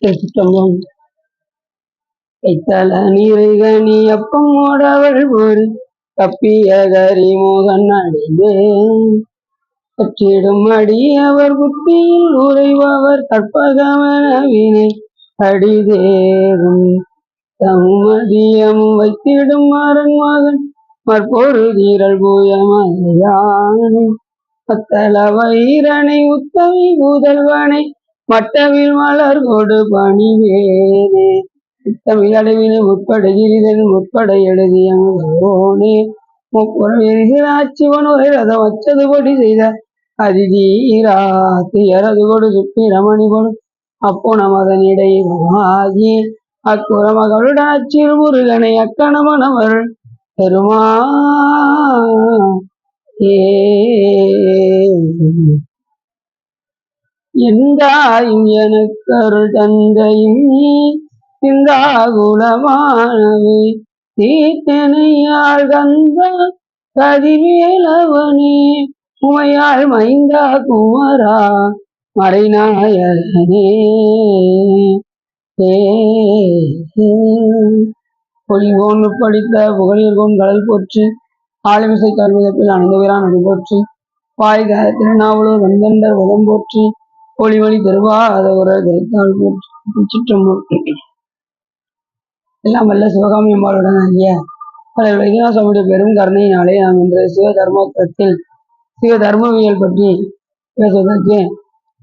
சிற்றம்பலம். கைத்தல நீருகனி அப்பம் ஓடவள் ஒரு கப்பிய கரிமோகன் அடைந்தே கற்றிடும் அடி அவர் புத்தியில் உறைபவர் கற்பகமனவினை அடிதேரும் தம்மதியமும் வைத்திடும் அரண் மகன் மற்பொரு தீரல் பூயமலையானை மத்தள வைரனை உத்தமி புதல்வனை மட்டவில் மலர் கொடு பணிவேனே உத்தமிழ் அடைவினை முற்படுகிறதன் முற்பட எழுதியோனே முப்புறம் எரிசிராட்சிவன் ஒரு ரதம் வச்சது பொடி செய்த அதிதீரா துயரது கொடு சுப்பி ரமணி கொடு அப்போ நமதனிடை ஆகி அக்குற மகளுடன் அச்சிறு முருகனை அக்கணமனவர் பெருமா எந்தாயும் எனக்கு அருள் தந்தையும் நீ சிந்தாகுலமானவை தீர்த்தனையாள் கந்த கதிர்வேலவனே உமையாள் மைந்தா குமரா மறைநாயகனே பொலிவோன் படித்த புகழியர்கோன் கடல் போற்றி ஆளுமிசை கல்விதத்தில் அணிந்தவரான் அது போற்றி வாய்க திருநாவலூர் வந்தண்டர் உதம் போற்றி ஒளிவழி திருவாத ஒரு திருத்தாள் போற்றி சிற்றம்பலம். எல்லாம் வல்ல சிவகாமி அம்பாளுடன் ஆகிய வைத்தியநாத சுவாமியுடைய பெரும் கருணையினாலே நாம் இன்று சிவதர்மத்தில் சிவதர்மவியல் பற்றி பேசுவதற்கு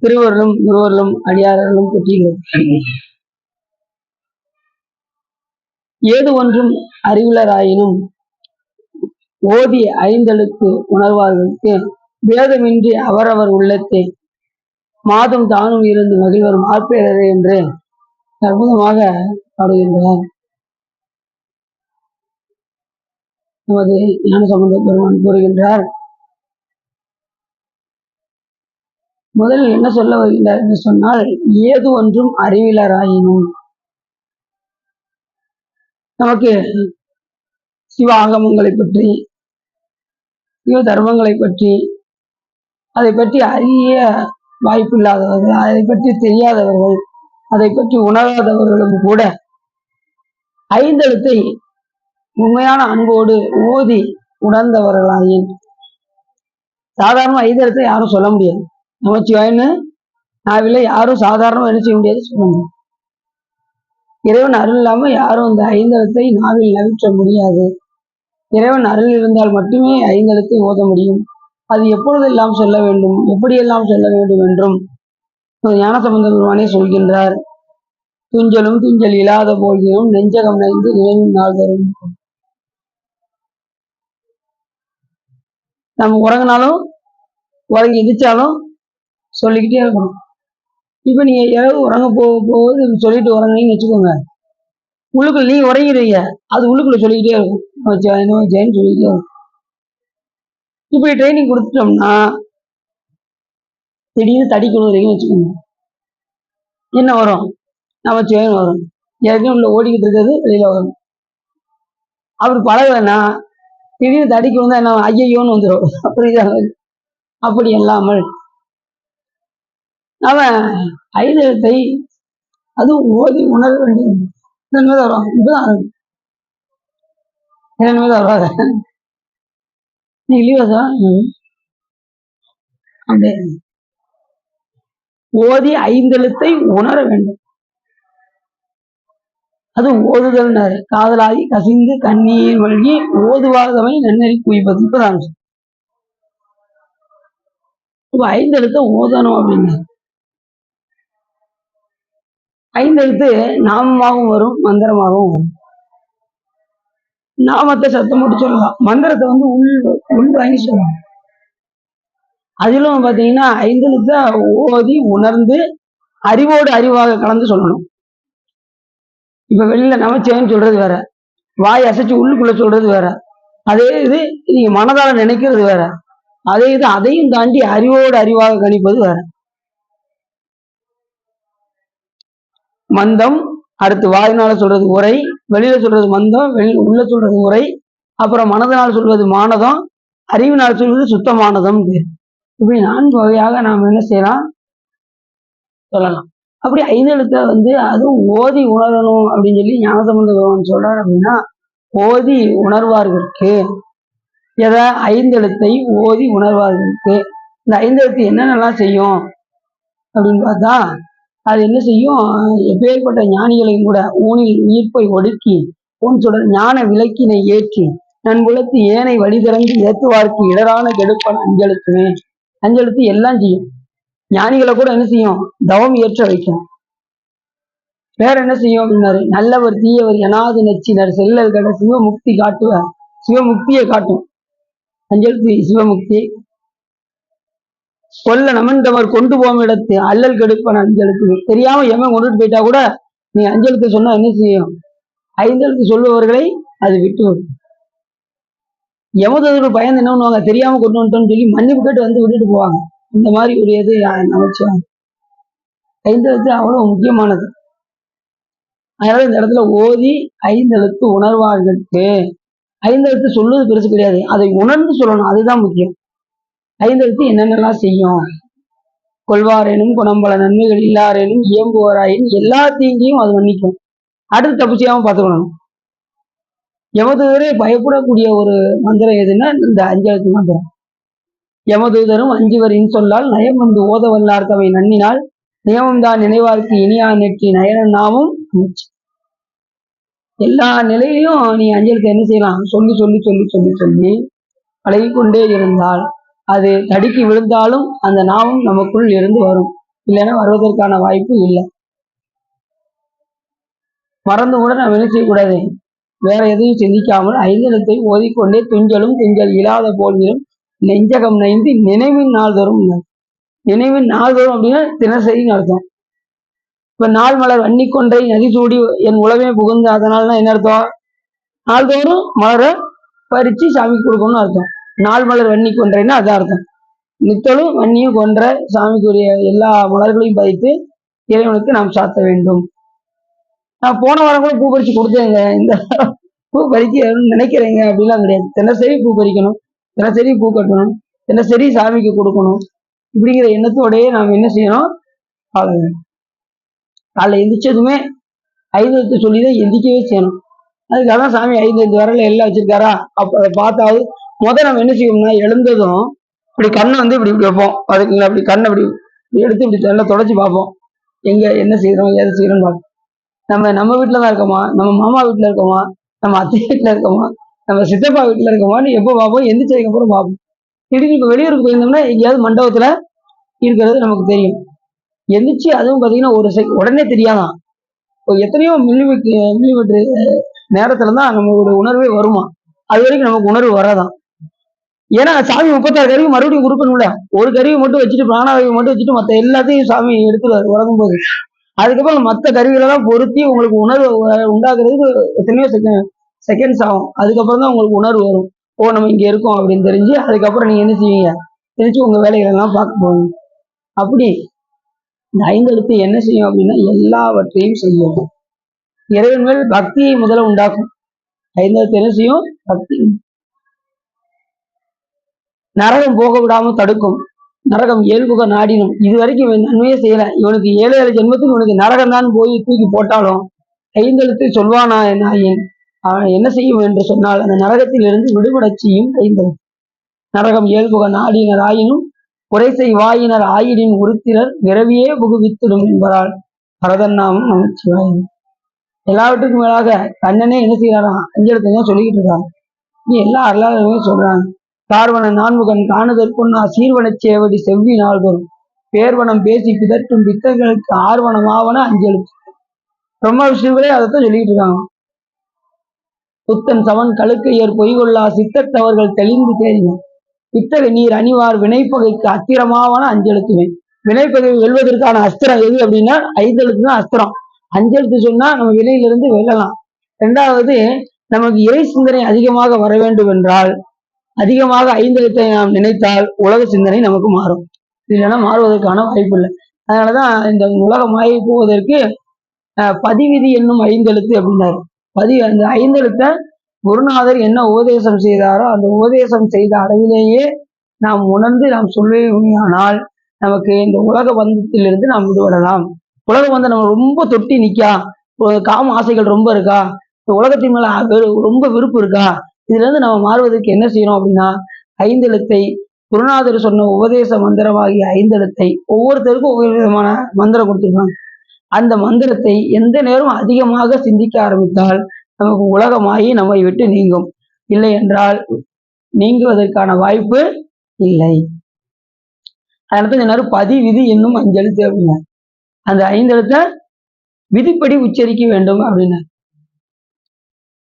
திருவருளும் குருவருளும் அடியாரர்களும் பெற்றீர்கள். ஏது ஒன்றும் அறிவுலராயினும் ஓதி ஐந்தெழுத்து உணர்வார்களுக்கு பேதமின்றி அவரவர் உள்ளத்தை மாதும் தானும் இருந்து மகிழ்வர் மாற்பேரர் என்று அற்புதமாக பாடுகின்றார் நமது ஞானசம்பந்த பெருமான் கூறுகின்றார். முதலில் என்ன சொல்ல வருகின்றார் என்று சொன்னால், ஏது ஒன்றும் அறிவிலராயினும் நமக்கு சிவ ஆகமங்களை பற்றி சிவ தர்மங்களை பற்றி அதை பற்றி அறிய வாய்ப்பில்லாதவர்கள், அதை பற்றி தெரியாதவர்கள், அதை பற்றி உணராதவர்களும் கூட ஐந்தெழுத்தை உண்மையான அன்போடு ஓதி உணர்ந்தவர்களாயின் சாதாரண ஐந்தெழுத்தை யாரும் சொல்ல முடியாது. நமச்சிவாயன்னு நாவில யாரும் சாதாரணமா என்ன செய்ய முடியாது, சொல்ல முடியாது. இறைவன் அருள் இல்லாம யாரும் அந்த ஐந்தெழுத்தை நாவில் நவிற்ற முடியாது. இறைவன் அருள் இருந்தால் மட்டுமே ஐந்தெழுத்தை ஓத முடியும். அது எப்பொழுதெல்லாம் சொல்ல வேண்டும், எப்படியெல்லாம் சொல்ல வேண்டும் என்றும் ஞானசம்பந்த பெருமானே சொல்கின்றார். துஞ்சலும் துஞ்சல் இல்லாத போதிலும் நெஞ்சகம் நைந்து நினைவும் நாள் தரும். நம்ம உறங்கினாலும் உறங்கி எதிர்த்தாலும் சொல்லிக்கிட்டே இருக்கணும். இப்ப நீங்க இரவு உறங்க போகுது சொல்லிட்டு உறங்கினீங்கன்னு வச்சுக்கோங்க, உள்ளுக்குள்ள நீங்க உறங்கிடுவீங்க, அது உள்ளுக்குள்ள சொல்லிக்கிட்டே இருக்கும், ஜெயன்னு சொல்லிக்கிட்டே இருக்கும். இப்படி ட்ரைனிங் கொடுத்துட்டோம்னா திடீர்னு தடி கொடுக்குறீங்கன்னு வச்சுக்கோங்க, என்ன வரும், நமச்சிவாயம் வரும். ஏற்கனவே உள்ள ஓடிக்கிட்டு இருக்கிறது வெளியில வரும். அப்படி பழகலைன்னா திடீர்னு தடிக்கு வந்தா என்ன ஐயோன்னு வந்துடும். அப்படி இல்லாமல் அவன் ஐதத்தை அதுவும் ஓதி உணர வேண்டும். இதன்மீது வருவாங்க, இப்பதான் இதன்மீது வருவாங்க. நீ லீவா அப்படியே ஓதி ஐந்தெழுத்தை உணர வேண்டும். அது ஓதுதல்னாரு. காதலாகி கசிந்து கண்ணீர் வழங்கி ஓதுவாதவை நன்னறி குவிப்பது. இப்பதான் ஐந்தெழுத்தை ஓதணும் அப்படின்னு. ஐந்தெழுத்து நாமமாகவும் வரும், மந்திரமாகவும் வரும். நாமத்தை சத்தம் போட்டு சொல்லலாம், மந்திரத்தை உள் வாங்கி சொல்லலாம். அதிலும் பார்த்தீங்கன்னா ஐந்தெழுத்தை ஓதி உணர்ந்து அறிவோடு அறிவாக கலந்து சொல்லணும். இப்ப வெளியில நமச்சிவாயன்னு சொல்றது வேற, வாய் அசைச்சு உள்ளுக்குள்ள சொல்றது வேற, அதே இது நீங்க மனதால நினைக்கிறது வேற, அதே இது அதையும் தாண்டி அறிவோடு அறிவாக கணிப்பது வேற. மந்தம், அடுத்து வாயினால சொல்றது உரை, வெளியில சொல்றது மந்தம், உள்ள சொல்றது உரை, அப்புறம் மனதனால் சொல்வது மானதம், அறிவினால் சொல்வது சுத்தமானதம். இப்படி 4 வகையாக நாம் என்ன செய்யலாம் சொல்லலாம். அப்படி ஐந்தெழுத்தை அதுவும் ஓதி உணரணும் அப்படின்னு சொல்லி ஞானசம்பந்த பகவான் சொல்றாரு. அப்படின்னா ஓதி உணர்வார்களுக்கு எதை ஐந்தெழுத்தை ஓதி உணர்வார்களுக்கு இந்த ஐந்தெழுத்து என்னென்னலாம் செய்யும் அப்படின்னு பார்த்தா அது என்ன செய்யும்? எப்பேற்பட்ட ஞானிகளையும் கூட ஊனில் உயிர்ப்பை ஒடுக்கி உன் சுடர் ஞான விளக்கினை ஏற்றி நன்புலத்து ஏனை வழி திறந்து ஏத்துவார்க்கு இடரான கெடுப்பன் அஞ்செழுத்துமே. அஞ்செழுத்து எல்லாம் செய்யும். ஞானிகளை கூட என்ன செய்யும்? தவம் ஏற்ற வைக்கும். வேற என்ன செய்யும் அப்படின்னாரு, நல்லவர் தீயவர் எனாது நச்சினர் செல்லல் கட சிவமுக்தி காட்டுவார். சிவமுக்தியை காட்டும் அஞ்செழுத்து. சிவமுக்தி கொல்ல நமந்தவர் கொண்டு போகும் இடத்து அல்லல் கெடுப்பன் அஞ்செழுத்து. தெரியாம எவன் கொண்டுட்டு போயிட்டா கூட நீ அஞ்செழுத்து சொன்னா என்ன செய்யும்? ஐந்தெழுத்து சொல்லுபவர்களை அது விட்டு வரும். எமது பயந்து என்ன பண்ணுவாங்க? தெரியாம கொண்டு வந்துட்டோம்னு சொல்லி மன்னிப்பு கேட்டு விட்டுட்டு போவாங்க. இந்த மாதிரி ஒரு இது நினைச்சாங்க. ஐந்தெழுத்து அவ்வளவு முக்கியமானது. அதனால இந்த இடத்துல ஓதி ஐந்தெழுத்து உணர்வார்களுக்கு ஐந்தெழுத்து சொல்லுவது பெருசு கிடையாது, அதை உணர்ந்து சொல்லணும், அதுதான் முக்கியம். ஐந்தெழுத்து என்னென்னலாம் செய்யும்? கொள்வாரேனும் குணம்பல நன்மைகள் இல்லாரேனும் இயம்புவாராயின் எல்லா தீங்கையும் அது மன்னிக்கும். அடுத்து தப்பு செய்யாம பார்த்துக்கணும். யமதூதரே பயப்படக்கூடிய ஒரு மந்திரம் எதுன்னா இந்த அஞ்செழுத்து மந்திரம். யமதூதரும் அஞ்சுவர் இன்சொல்லால் நயம் ஓத வல்லார் தவை நன்னினால் நியமம் தான் நினைவார்க்கு இனியா நெற்றி நயன நாமும் எல்லா நிலையிலும் நீ அஞ்சலுக்கு என்ன செய்யலாம்? சொல்லி சொல்லி சொல்லி சொல்லி சொல்லி பழகிக்கொண்டே இருந்தால் அது தடுக்கி விழுந்தாலும் அந்த நாமும் நமக்குள் இருந்து வரும். இல்லைன்னா வருவதற்கான வாய்ப்பு இல்லை. மறந்து கூட நம்ம என்ன செய்யக்கூடாது? வேற எதையும் சிந்திக்காமல் ஐந்தெழுத்தை ஓதிக்கொண்டே துஞ்சலும் துஞ்சல் இல்லாத போதிலும் நெஞ்சகம் நைந்து நினைவின் நாள்தோறும். நினைவின் நாள்தோறும் அப்படின்னா தினசரின்னு அர்த்தம். இப்ப நாள் மலர் வன்னிக்கொன்றை நதி சூடி என் உலகமே புகுந்து அதனால்னா என்ன அர்த்தம்? நாள்தோறும் மலரை பறிச்சு சாமிக்கு கொடுக்கணும்னு அர்த்தம். நாள் மலர் வன்னிக்கொன்றைன்னா அதான் அர்த்தம். நித்தலும் வன்னியும் கொன்ற சாமிக்குரிய எல்லா மலர்களையும் பறித்து இறைவனுக்கு நாம் சாத்த வேண்டும். நான் போன வாரம் கூட பூ பறிச்சு கொடுத்தேங்க, இந்த பூ பறிக்க நினைக்கிறேங்க அப்படிலாம் கிடையாது. தினசரி பூ பறிக்கணும், தினசரி பூ கட்டணும், தினசரி சாமிக்கு கொடுக்கணும். இப்படிங்கிற எண்ணத்தோடையே நாம் என்ன செய்யணும்? காலைல எந்திரிச்சதுமே ஐந்தெழுத்து சொல்லிதான் எந்திரிக்கவே செய்யணும். அதுக்காக தான் சாமி ஐந்தெழுத்து வரல எல்லாம் வச்சிருக்காரா? அப்ப அதை பார்த்தாவது நம்ம என்ன செய்யணும்னா எழுந்ததும் இப்படி கண்ணை இப்படி இப்படி வைப்போம். அதுக்கு அப்படி கண்ணை இப்படி எடுத்து இப்படி நல்லா தொடச்சி பார்ப்போம். எங்க என்ன செய்யறோம் ஏது செய்யறோம்னு பார்ப்போம். நம்ம வீட்டுல தான் இருக்கோமா, நம்ம மாமா வீட்டுல இருக்கோமா, நம்ம அத்தை வீட்டுல இருக்கோமா, நம்ம சித்தப்பா வீட்டுல இருக்கோமான்னு எப்போ பார்ப்போம்? எந்திரிச்சதுக்கு அப்புறம் பார்ப்போம். திடீர்னு இப்ப வெளியூருக்கு போயிருந்தோம்னா எங்கேயாவது மண்டபத்துல இருக்கிறது நமக்கு தெரியும். எந்திரிச்சு அதுவும் பார்த்தீங்கன்னா ஒரு உடனே தெரியாதான். எத்தனையோ மில்லிமீட்டர் நேரத்துல தான் நம்மளோட உணர்வே வருமா. அது வரைக்கும் நமக்கு உணர்வு வராதான். ஏன்னா சாமி 36 கருவி மறுபடியும் கொடுக்கணும்ல. ஒரு கருவி மட்டும் வச்சுட்டு பிராணாவை மட்டும் வச்சுட்டு மற்ற எல்லாத்தையும் சாமி எடுத்துருவாரு உறங்கும் போது. அதுக்கப்புறம் மற்ற கருவிகளெல்லாம் பொருத்தி உங்களுக்கு உணர்வு உண்டாக்குறதுக்கு எத்தனையோ செகண்ட்ஸ் ஆகும். அதுக்கப்புறம் தான் உங்களுக்கு உணர்வு வரும். ஓ நம்ம இங்க இருக்கோம் அப்படின்னு தெரிஞ்சு அதுக்கப்புறம் நீங்க என்ன செய்வீங்க? தெரிஞ்சு உங்க வேலைகள் எல்லாம் பார்க்க போவீங்க. அப்படி இந்த ஐந்தெழுத்து என்ன செய்யும் அப்படின்னா எல்லாவற்றையும் செய்யும். இறைவன் மேல் பக்தியை முதல்ல உண்டாக்கும். ஐந்தெழுத்து என்ன செய்யும்? பக்தி. நரகம் போக விடாம தடுக்கும். நரகம் இயல்புக நாடினும் இது வரைக்கும் இவன் நன்மையே செய்யல, இவனுக்கு 7 ஜென்மத்துக்கு இவனுக்கு நரகம் தான் போய் தூக்கி போட்டாலும் ஐந்தெழுத்தை சொல்வானா நாயின் அவன் என்ன செய்யும் என்று சொன்னால் அந்த நரகத்தில் இருந்து விடுபடச் செய்யும் ஐந்தெழுத்து. நரகம் இயல்புக நாடினர் ஆயினும் குறைசை வாயினர் ஆயிடின் உறுத்தினர் விரவியே புகுவித்திடும் என்பதால் பரதன்னாமும் நமச்சிவாயும். எல்லாவற்றுக்கும் மேலாக கண்ணனே என்ன செய்யறாராம்? அஞ்செழுத்தை தான் சொல்லிக்கிட்டு இருக்காங்க. எல்லா அருளாளருமே சொல்றாங்க. கார்வன நான்முகன் காணுதற்கொன்னா சீர்வனச் சேவடி செவ்வி நாள்தோறும் பேர்வனம் பேசி பிதற்றும் பித்தர்களுக்கு ஆர்வனம் ஆவன அஞ்செழுத்து. பிரம்ம விஷ்ணுங்களே அதைத்தான் சொல்லிக்கிட்டு இருக்காங்க. புத்தன் சவன் கழுக்கையர் பொய்கொள்ளா சித்தத்தவர்கள் தெளிந்து தேறினர் பித்தகை நீர் அணிவார் வினைப்பகைக்கு அத்திரமாவன அஞ்செழுத்துமே. வினைப்பகை வெல்வதற்கான அஸ்திரம் எது அப்படின்னா ஐந்தெழுத்து தான் அஸ்திரம். அஞ்செழுத்து சொன்னா நம்ம வினையிலிருந்து வெல்லலாம். ரெண்டாவது, நமக்கு இறை சிந்தனை அதிகமாக வர வேண்டும் என்றால் அதிகமாக ஐந்தெழுத்தை நாம் நினைத்தால் உலக சிந்தனை நமக்கு மாறும். இல்லைன்னா மாறுவதற்கான வாய்ப்பு இல்லை. அதனாலதான் இந்த உலக மாயை போவதற்கு பதிவிதி என்னும் ஐந்தெழுத்து அப்படின்னாரு. அந்த ஐந்தெழுத்தை குருநாதர் என்ன உபதேசம் செய்தாரோ அந்த உபதேசம் செய்த அளவிலேயே நாம் உணர்ந்து நாம் சொல்லுவோமானால் நமக்கு இந்த உலக பந்தத்திலிருந்து நாம் விடுபடலாம். உலகம் வந்து நம்ம ரொம்ப தொட்டி நிக்கா, காம ஆசைகள் ரொம்ப இருக்கா, இந்த உலகத்தின் மேல ரொம்ப விருப்பம் இருக்கா, இதுல இருந்து நம்ம மாறுவதற்கு என்ன செய்யணும் அப்படின்னா, ஐந்தெழுத்தை குருநாதர் சொன்ன உபதேச மந்திரமாகிய ஐந்தெழுத்தை ஒவ்வொருத்தருக்கும் ஒவ்வொரு விதமான மந்திரம் கொடுத்துருக்காங்க. அந்த மந்திரத்தை எந்த நேரம் அதிகமாக சிந்திக்க ஆரம்பித்தால் நமக்கு உலகமாகி நம்மை விட்டு நீங்கும். இல்லை என்றால் நீங்குவதற்கான வாய்ப்பு இல்லை. அதனால எல்லாரும் பதி விதி என்னும் அஞ்செழுத்து அப்படின்னா அந்த ஐந்தெழுத்தை விதிப்படி உச்சரிக்க வேண்டும் அப்படின்னு.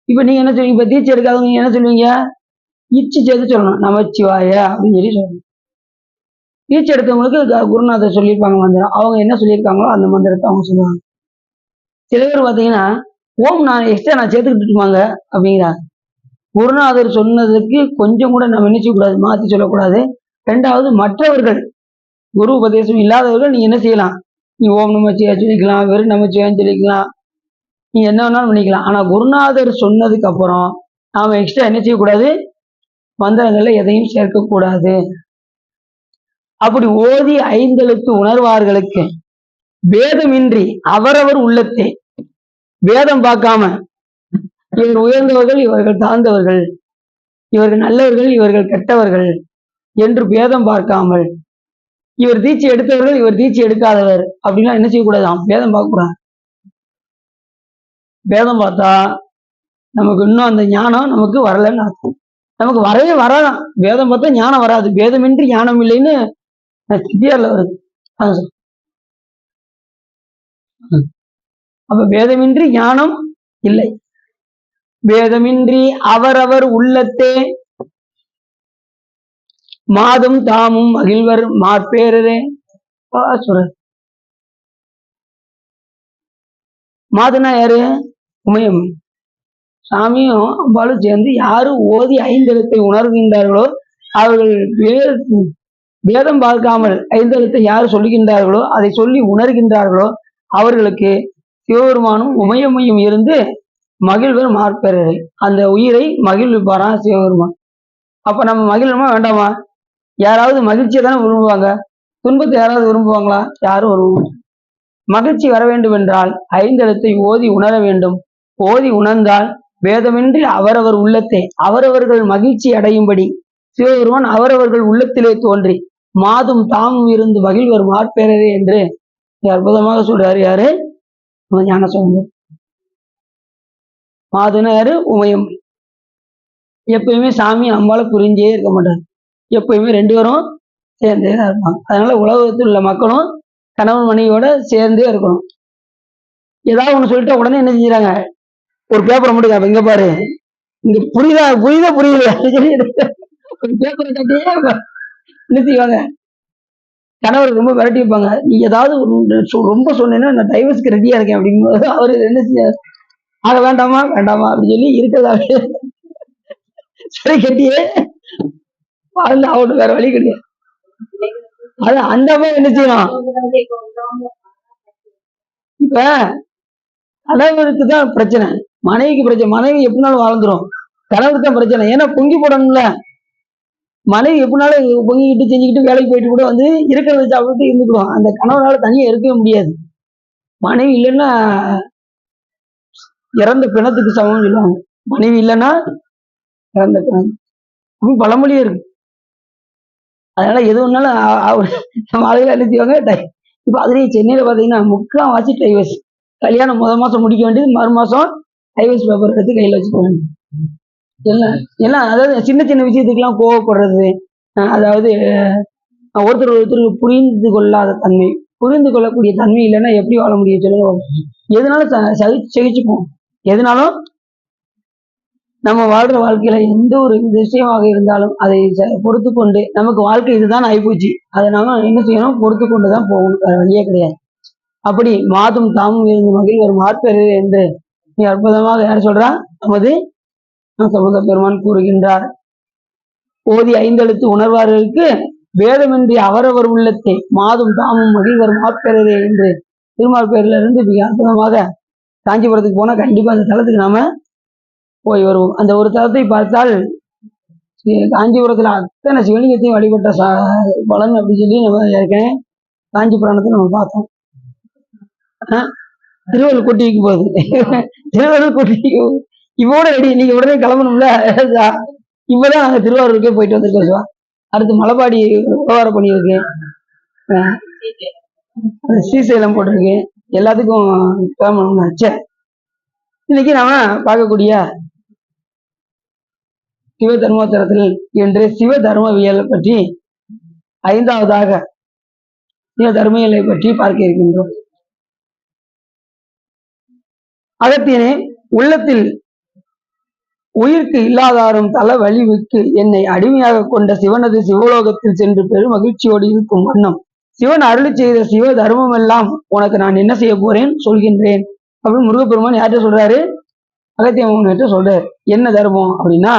இப்ப நீங்க என்ன சொல்லுவீங்க? இப்ப தீட்சை எடுக்காதவங்க என்ன சொல்லுவீங்க? இச்சு சேர்த்து சொல்லணும், நமச்சிவாய அப்படின்னு சொல்லி சொல்லணும். தீட்சை எடுத்தவங்களுக்கு குருநாதர் சொல்லியிருப்பாங்க மந்திரம், அவங்க என்ன சொல்லியிருக்காங்களோ அந்த மந்திரத்தை அவங்க சொல்லுவாங்க. சில பேர் பார்த்தீங்கன்னா ஓம் நான் எக்ஸ்ட்ரா நான் சேர்த்துக்கிட்டுமாங்க அப்படிங்கிறாங்க. குருநாதர் சொன்னதுக்கு கொஞ்சம் கூட நம்ம என்ன செய்யக்கூடாது, மாற்றி சொல்லக்கூடாது. ரெண்டாவது, மற்றவர்கள் குரு உபதேசம் இல்லாதவர்கள் நீங்க என்ன செய்யலாம், நீ ஓம் நமச்சிவாய சொல்லிக்கலாம், வெறும் நமச்சிவாயன்னு சொல்லிக்கலாம், நீ என்ன வேணாலும் பண்ணிக்கலாம். ஆனா குருநாதர் சொன்னதுக்கு அப்புறம் நாம எக்ஸ்ட்ரா என்ன செய்யக்கூடாது, மந்திரங்கள்ல எதையும் சேர்க்கக்கூடாது. அப்படி ஓதி ஐந்தெழுத்து உணர்வார்களுக்கு வேதமின்றி அவரவர் உள்ளத்தை, வேதம் பார்க்காம இவர் உயர்ந்தவர்கள் இவர்கள் தாழ்ந்தவர்கள், இவர்கள் நல்லவர்கள் இவர்கள் கெட்டவர்கள் என்று பேதம் பார்க்காமல், இவர் தீட்சை எடுத்தவர்கள் இவர் தீட்சை எடுக்காதவர் அப்படின்னா என்ன செய்யக்கூடாது, பேதம் பார்க்கக்கூடாது. பேதம் பார்த்தா நமக்கு இன்னும் அந்த ஞானம் நமக்கு வரலன்னு அர்த்தம். நமக்கு வரவே வராதான். வேதம் பார்த்தா ஞானம் வராது. வேதமின்றி ஞானம் இல்லைன்னு சித்தியார்ல வருது. அப்ப வேதமின்றி ஞானம் இல்லை. வேதமின்றி அவரவர் உள்ளத்தே மாதும் தாமும் மகிழ்வர் மாற்பேரரே. சொல்ற மாதுனா யாரு? உமையம். சாமியும் அம்பாலும் சேர்ந்து யாரு ஓதி ஐந்தெழுத்தை உணர்கின்றார்களோ அவர்கள் வேதம் பார்க்காமல் ஐந்தெழுத்தை யார் சொல்லுகின்றார்களோ அதை சொல்லி உணர்கின்றார்களோ அவர்களுக்கு சிவபெருமானும் உமையம்மையும் இருந்து மகிழ்வர் மாற்பெறரை, அந்த உயிரை மகிழ்விப்பாராம் சிவபெருமான். அப்ப நம்ம மகிழணுமா வேண்டாமா? யாராவது மகிழ்ச்சியை தானே விரும்புவாங்க, துன்பத்தை யாராவது விரும்புவாங்களா? யாரும் விரும்புவாங்க. மகிழ்ச்சி வர வேண்டும் என்றால் ஐந்தெழுத்தை ஓதி உணர வேண்டும். ஓதி உணர்ந்தால் வேதமின்றி அவரவர் உள்ளத்தை அவரவர்கள் மகிழ்ச்சி அடையும்படி சிவபெருமான் அவரவர்கள் உள்ளத்திலே தோன்றி மாதும் தாமும் இருந்து மகிழ்வர் மாற்பேரரே என்று அற்புதமாக சொல்றாரு. யாரு? ஞான சம்பந்தர். மாதுனா யாரு? உமையம். எப்பயுமே சாமி அம்பால புரிஞ்சே இருக்க மாட்டார். எப்பயுமே ரெண்டு பேரும் சேர்ந்தே தான் இருப்பாங்க. அதனால உலகத்தில் உள்ள மக்களும் கணவன் மனைவியோட சேர்ந்தே இருக்கணும். ஏதாவது ஒண்ணு சொல்லிட்டா உடனே என்ன செஞ்சுறாங்க, ஒரு பேப்பரை மட்டும் இங்க பாரு, இங்க புரியுதா புரியுதா புரியுது ஒரு பேப்பரை கட்டியே என்ன செய்வாங்க, கணவர் ரொம்ப விரட்டி வைப்பாங்க. நீ ஏதாவது ரொம்ப சொன்னேன்னா நான் டைவர்ஸ்க்கு ரெடியா இருக்கேன் அப்படிங்கும்போது அவரு என்ன செய்ய, ஆக வேண்டாமா வேண்டாமா அப்படின்னு சொல்லி இருக்கிறதாவே சரி கட்டியே வாழ்ந்து ஆகட்டும், வேற வழி கிடையாது. அது அந்த மாதிரி என்ன செய்யணும். இப்ப கணவருக்கு தான் பிரச்சனை, மனைவிக்கு பிரச்சனை. மனைவி எப்படினாலும் வாழ்ந்துரும், கணவருக்கு தான் பிரச்சனை. ஏன்னா பொங்கி போடணும்ல. மனைவி எப்படினாலும் பொங்கிக்கிட்டு செஞ்சுக்கிட்டு வேலைக்கு போயிட்டு கூட வந்து இருக்கிறத சாப்பிட்டு இருந்துக்கிடுவோம். அந்த கணவனால தனியா இருக்கவே முடியாது. மனைவி இல்லைன்னா இறந்த பிணத்துக்கு சமம் சொல்லுவாங்க. மனைவி இல்லைன்னா இறந்த பிணம் அப்படின்னு பழமொழியே இருக்கு. அதனால எது ஒன்னாலும் நம்ம ஆளுகளை என்ன செய்வாங்க. இப்ப அதுலயும் சென்னையில பாத்தீங்கன்னா முக்கால் வாசி டைவர்ஸ். கல்யாணம் மாசம் முடிக்க வேண்டியது மறு மாசம் டைவர்ஸ் பேப்பர் எடுத்து கையில வச்சுக்கோங்க. எல்லாம் அதாவது சின்ன சின்ன விஷயத்துக்கெல்லாம் கோவப்படுறது, அதாவது ஒருத்தர் ஒருத்தருக்கு புரிந்து கொள்ளாத தன்மை, புரிந்து கொள்ளக்கூடிய தன்மை இல்லைன்னா எப்படி வாழ முடியும் சொல்லுங்க. எதுனாலும் சகிச்சுப்போம். எதுனாலும் நம்ம வாழ்ற வாழ்க்கையில எந்த ஒரு விஷயமாக இருந்தாலும் அதை பொறுத்து கொண்டு, நமக்கு வாழ்க்கை இதுதான் ஆயிப்போச்சு, அதை நாம என்ன செய்யணும், பொறுத்து கொண்டுதான் போகணும், வேற வழியே கிடையாது. அப்படி மாதும் தாமும் இருந்து மகிழ்வர் மாற்பெரு என்று நீ அற்புதமாக யார் சொல்றா, நமது சமூக பெருமான் கூறுகின்றார். ஓதி ஐந்தெழுத்து உணர்வார்களுக்கு வேதமின்றி அவரவர் உள்ளத்தை மாதும் தாமும் மகிழ்வர் மாற்பெறரே என்று திருமால் பேர்ல இருந்து மிக அற்புதமாக காஞ்சிபுரத்துக்கு போனா கண்டிப்பா அந்த தலத்துக்கு நாம போய் வருவோம். அந்த ஒரு தலத்தை பார்த்தால் காஞ்சிபுரத்துல அத்தனை சிவலிங்கத்தையும் வழிபட்ட பலன் அப்படின்னு சொல்லி நம்ம ஏற்கனவே காஞ்சி புராணத்தை நம்ம பார்த்தோம். திருவள்ளுவர் கூட்டிக்கு போகுது. திருவள்ளுவர் கூட்டிக்கு இவோட ரெடி, நீங்க உடனே கிளம்பணும்ல. இப்பதான் நாங்க திருவாரூருக்கே போயிட்டு வந்துருக்கோம். அடுத்து மலைப்பாடி உபகார பணி இருக்கு, ஸ்ரீசைலம் போட்டிருக்கு, எல்லாத்துக்கும் கிளம்பணும்னு ஆச்சு. இன்னைக்கு நாம பார்க்கக்கூடிய சிவ தர்மோத்தரத்தில் என்று சிவ தர்மவியல் பற்றி 5வதாக சிவ தர்மவியலை பற்றி பார்க்க இருக்கின்றோம். அகத்தியனே, உள்ளத்தில் உயிர்க்கு இல்லாதாரும் தல வலிவுக்கு என்னை அடிமையாக கொண்ட சிவனது சிவலோகத்தில் சென்று பெரும் மகிழ்ச்சியோடு இருக்கும் வண்ணம் சிவன் அருளி செய்த சிவ தர்மம் எல்லாம் உனக்கு நான் என்ன செய்ய போறேன் சொல்கின்றேன் அப்படின்னு முருகப்பெருமான் யார்கிட்ட சொல்றாரு? அகத்தியம்கிட்ட சொல்றாரு. என்ன தர்மம் அப்படின்னா,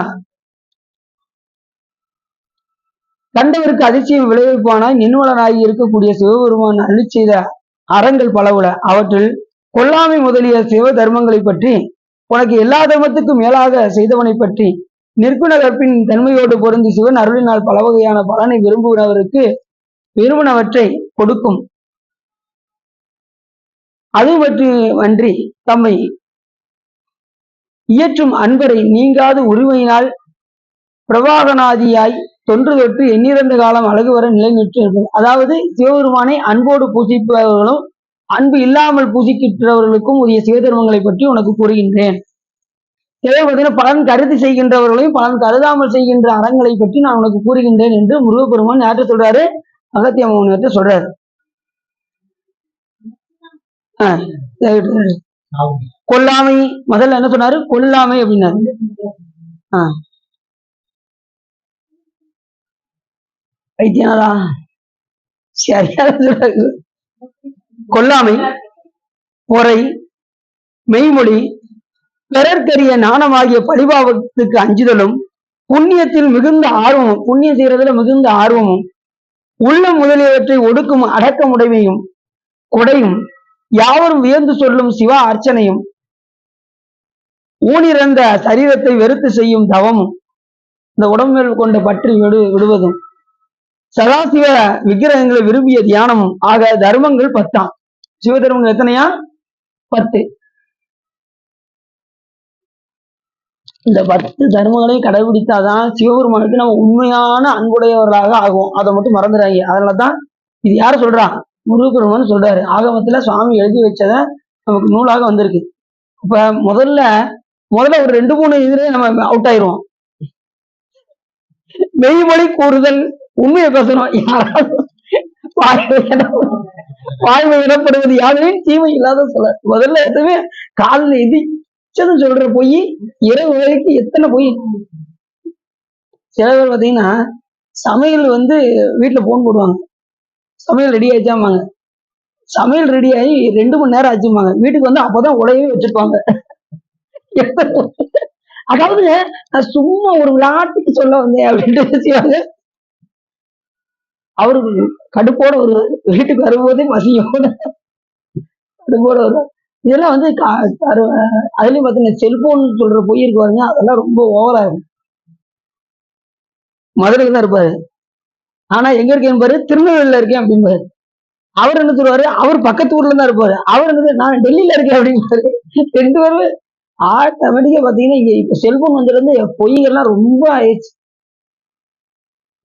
கண்டவருக்கு அதிசயம் விளைவிப்பானாய் நின்வலனாகி இருக்கக்கூடிய சிவபெருமான் அருளி செய்த அறங்கள் பலவுல, அவற்றில் கொல்லாமை முதலிய சிவ தர்மங்களை பற்றி, உனக்கு எல்லா தர்மத்துக்கும் மேலாக செய்தவனை பற்றி, நிற்குண கற்பின் தன்மையோடு பொருந்தி சிவன் அருளினால் பல வகையான பலனை விரும்புகிறவருக்கு விரும்பினவற்றை கொடுக்கும். அது பற்றி அன்றி தம்மை இயற்றும் அன்பரை நீங்காத உரிமையினால் பிரபாகனாதியாய் தொன்று தொட்டு எண்ணிறந்த காலம் அழகு வர நிலைநிற்று இருப்பது. அதாவது சிவபெருமானை அன்போடு பூசிப்பவர்களும் அன்பு இல்லாமல் பூசிக்கின்றவர்களுக்கும் உரிய சிவதர்மங்களை பற்றி உனக்கு கூறுகின்றேன். பார்த்தீங்கன்னா, பலன் கருதி செய்கின்றவர்களையும் பலன் கருதாமல் செய்கின்ற அறங்களை பற்றி நான் உனக்கு கூறுகின்றேன் என்று முருகப்பெருமான் யார்கிட்ட சொல்றாரு? அகத்தியம்மன்கிட்ட சொல்றாரு. கொல்லாமை முதல்ல என்ன சொன்னாரு? கொல்லாமை அப்படின்னாரு. வைத்தியநாதா சரியா சொல்றாரு. கொல்லாமை, பொறை, மெய்மொழி, பிறர்க்கரிய நாணமாகிய பழிபாவத்துக்கு அஞ்சுதலும், புண்ணியத்தில் மிகுந்த ஆர்வமும், புண்ணியம் செய்யறதுல மிகுந்த ஆர்வமும், உள்ளம் முதலியவற்றை ஒடுக்கும் அடக்கமுடைமையும் கொடையும், யாவரும் வியந்து சொல்லும் சிவ அர்ச்சனையும், ஊனிறந்த சரீரத்தை வெறுத்து செய்யும் தவமும், இந்த உடம்பு கொண்ட பற்றி விடுவதும், சதாசிவ விக்கிரகங்களை விரும்பிய தியானமும் ஆக தர்மங்கள் 10. சிவ தர்மங்கள் எத்தனையா? 10. இந்த 10 தர்மங்களையும் கடைபிடித்தாதான் சிவபெருமானுக்கு நம்ம உண்மையான அன்புடையவர்களாக ஆகும். அதை மட்டும் மறந்துடாங்க. அதனாலதான் இது யாரு சொல்றா? முருகப்பெருமான் சொல்றாரு. ஆகமத்துல சுவாமி எழுதி வச்சத நமக்கு நூலாக வந்திருக்கு. இப்ப முதல்ல ஒரு 2-3 இதுல நம்ம அவுட் ஆயிடுவோம். மெய்மொழி கூறுதல், உண்மையை பேசணும். யாராவது வாய்மை விடப்படுவது யாரையும் தீமை இல்லாத சொல்ல. முதல்ல எதுவுமே காலில் எதிச்சது சொல்ற பொய் இரவு வரைக்கும் எத்தனை பொய். சில பேர் பார்த்தீங்கன்னா சமையல் வீட்டுல போன் போடுவாங்க, சமையல் ரெடி ஆயிடுச்சாமாங்க. சமையல் ரெடி ஆகி 2 மணி நேரம் ஆச்சுமாங்க. வீட்டுக்கு அப்பதான் உடையவே வச்சிருப்பாங்க. அதாவது நான் சும்மா ஒரு விளையாட்டுக்கு சொல்ல வந்தேன் அப்படின்ட்டு செய்வாங்க. அவருக்கு கடுப்போட வருவார். வீட்டுக்கு வரும்போதே மசியோட கடுப்போட வருவார். இதெல்லாம் அதுலயும் பாத்தீங்கன்னா செல்போன் சொல்ற பொய் இருக்கு பாருங்க, அதெல்லாம் ரொம்ப ஓவரா இருக்கும். மதுரைக்கு தான் இருப்பாரு, ஆனா எங்க இருக்கேன் பாரு, திருநெல்வேலியில இருக்கேன் அப்படின்பாரு. அவர் என்ன சொல்லுவாரு? அவர் பக்கத்து ஊர்ல தான் இருப்பாரு. அவர் என்ன, நான் டெல்லியில இருக்கேன் அப்படின்பாரு. 2 பேரும் ஆட்டோமேட்டிக்கா பாத்தீங்கன்னா இங்க இப்ப செல்போன் வந்ததுல இருந்து பொய்கள்லாம் ரொம்ப ஆயிடுச்சு.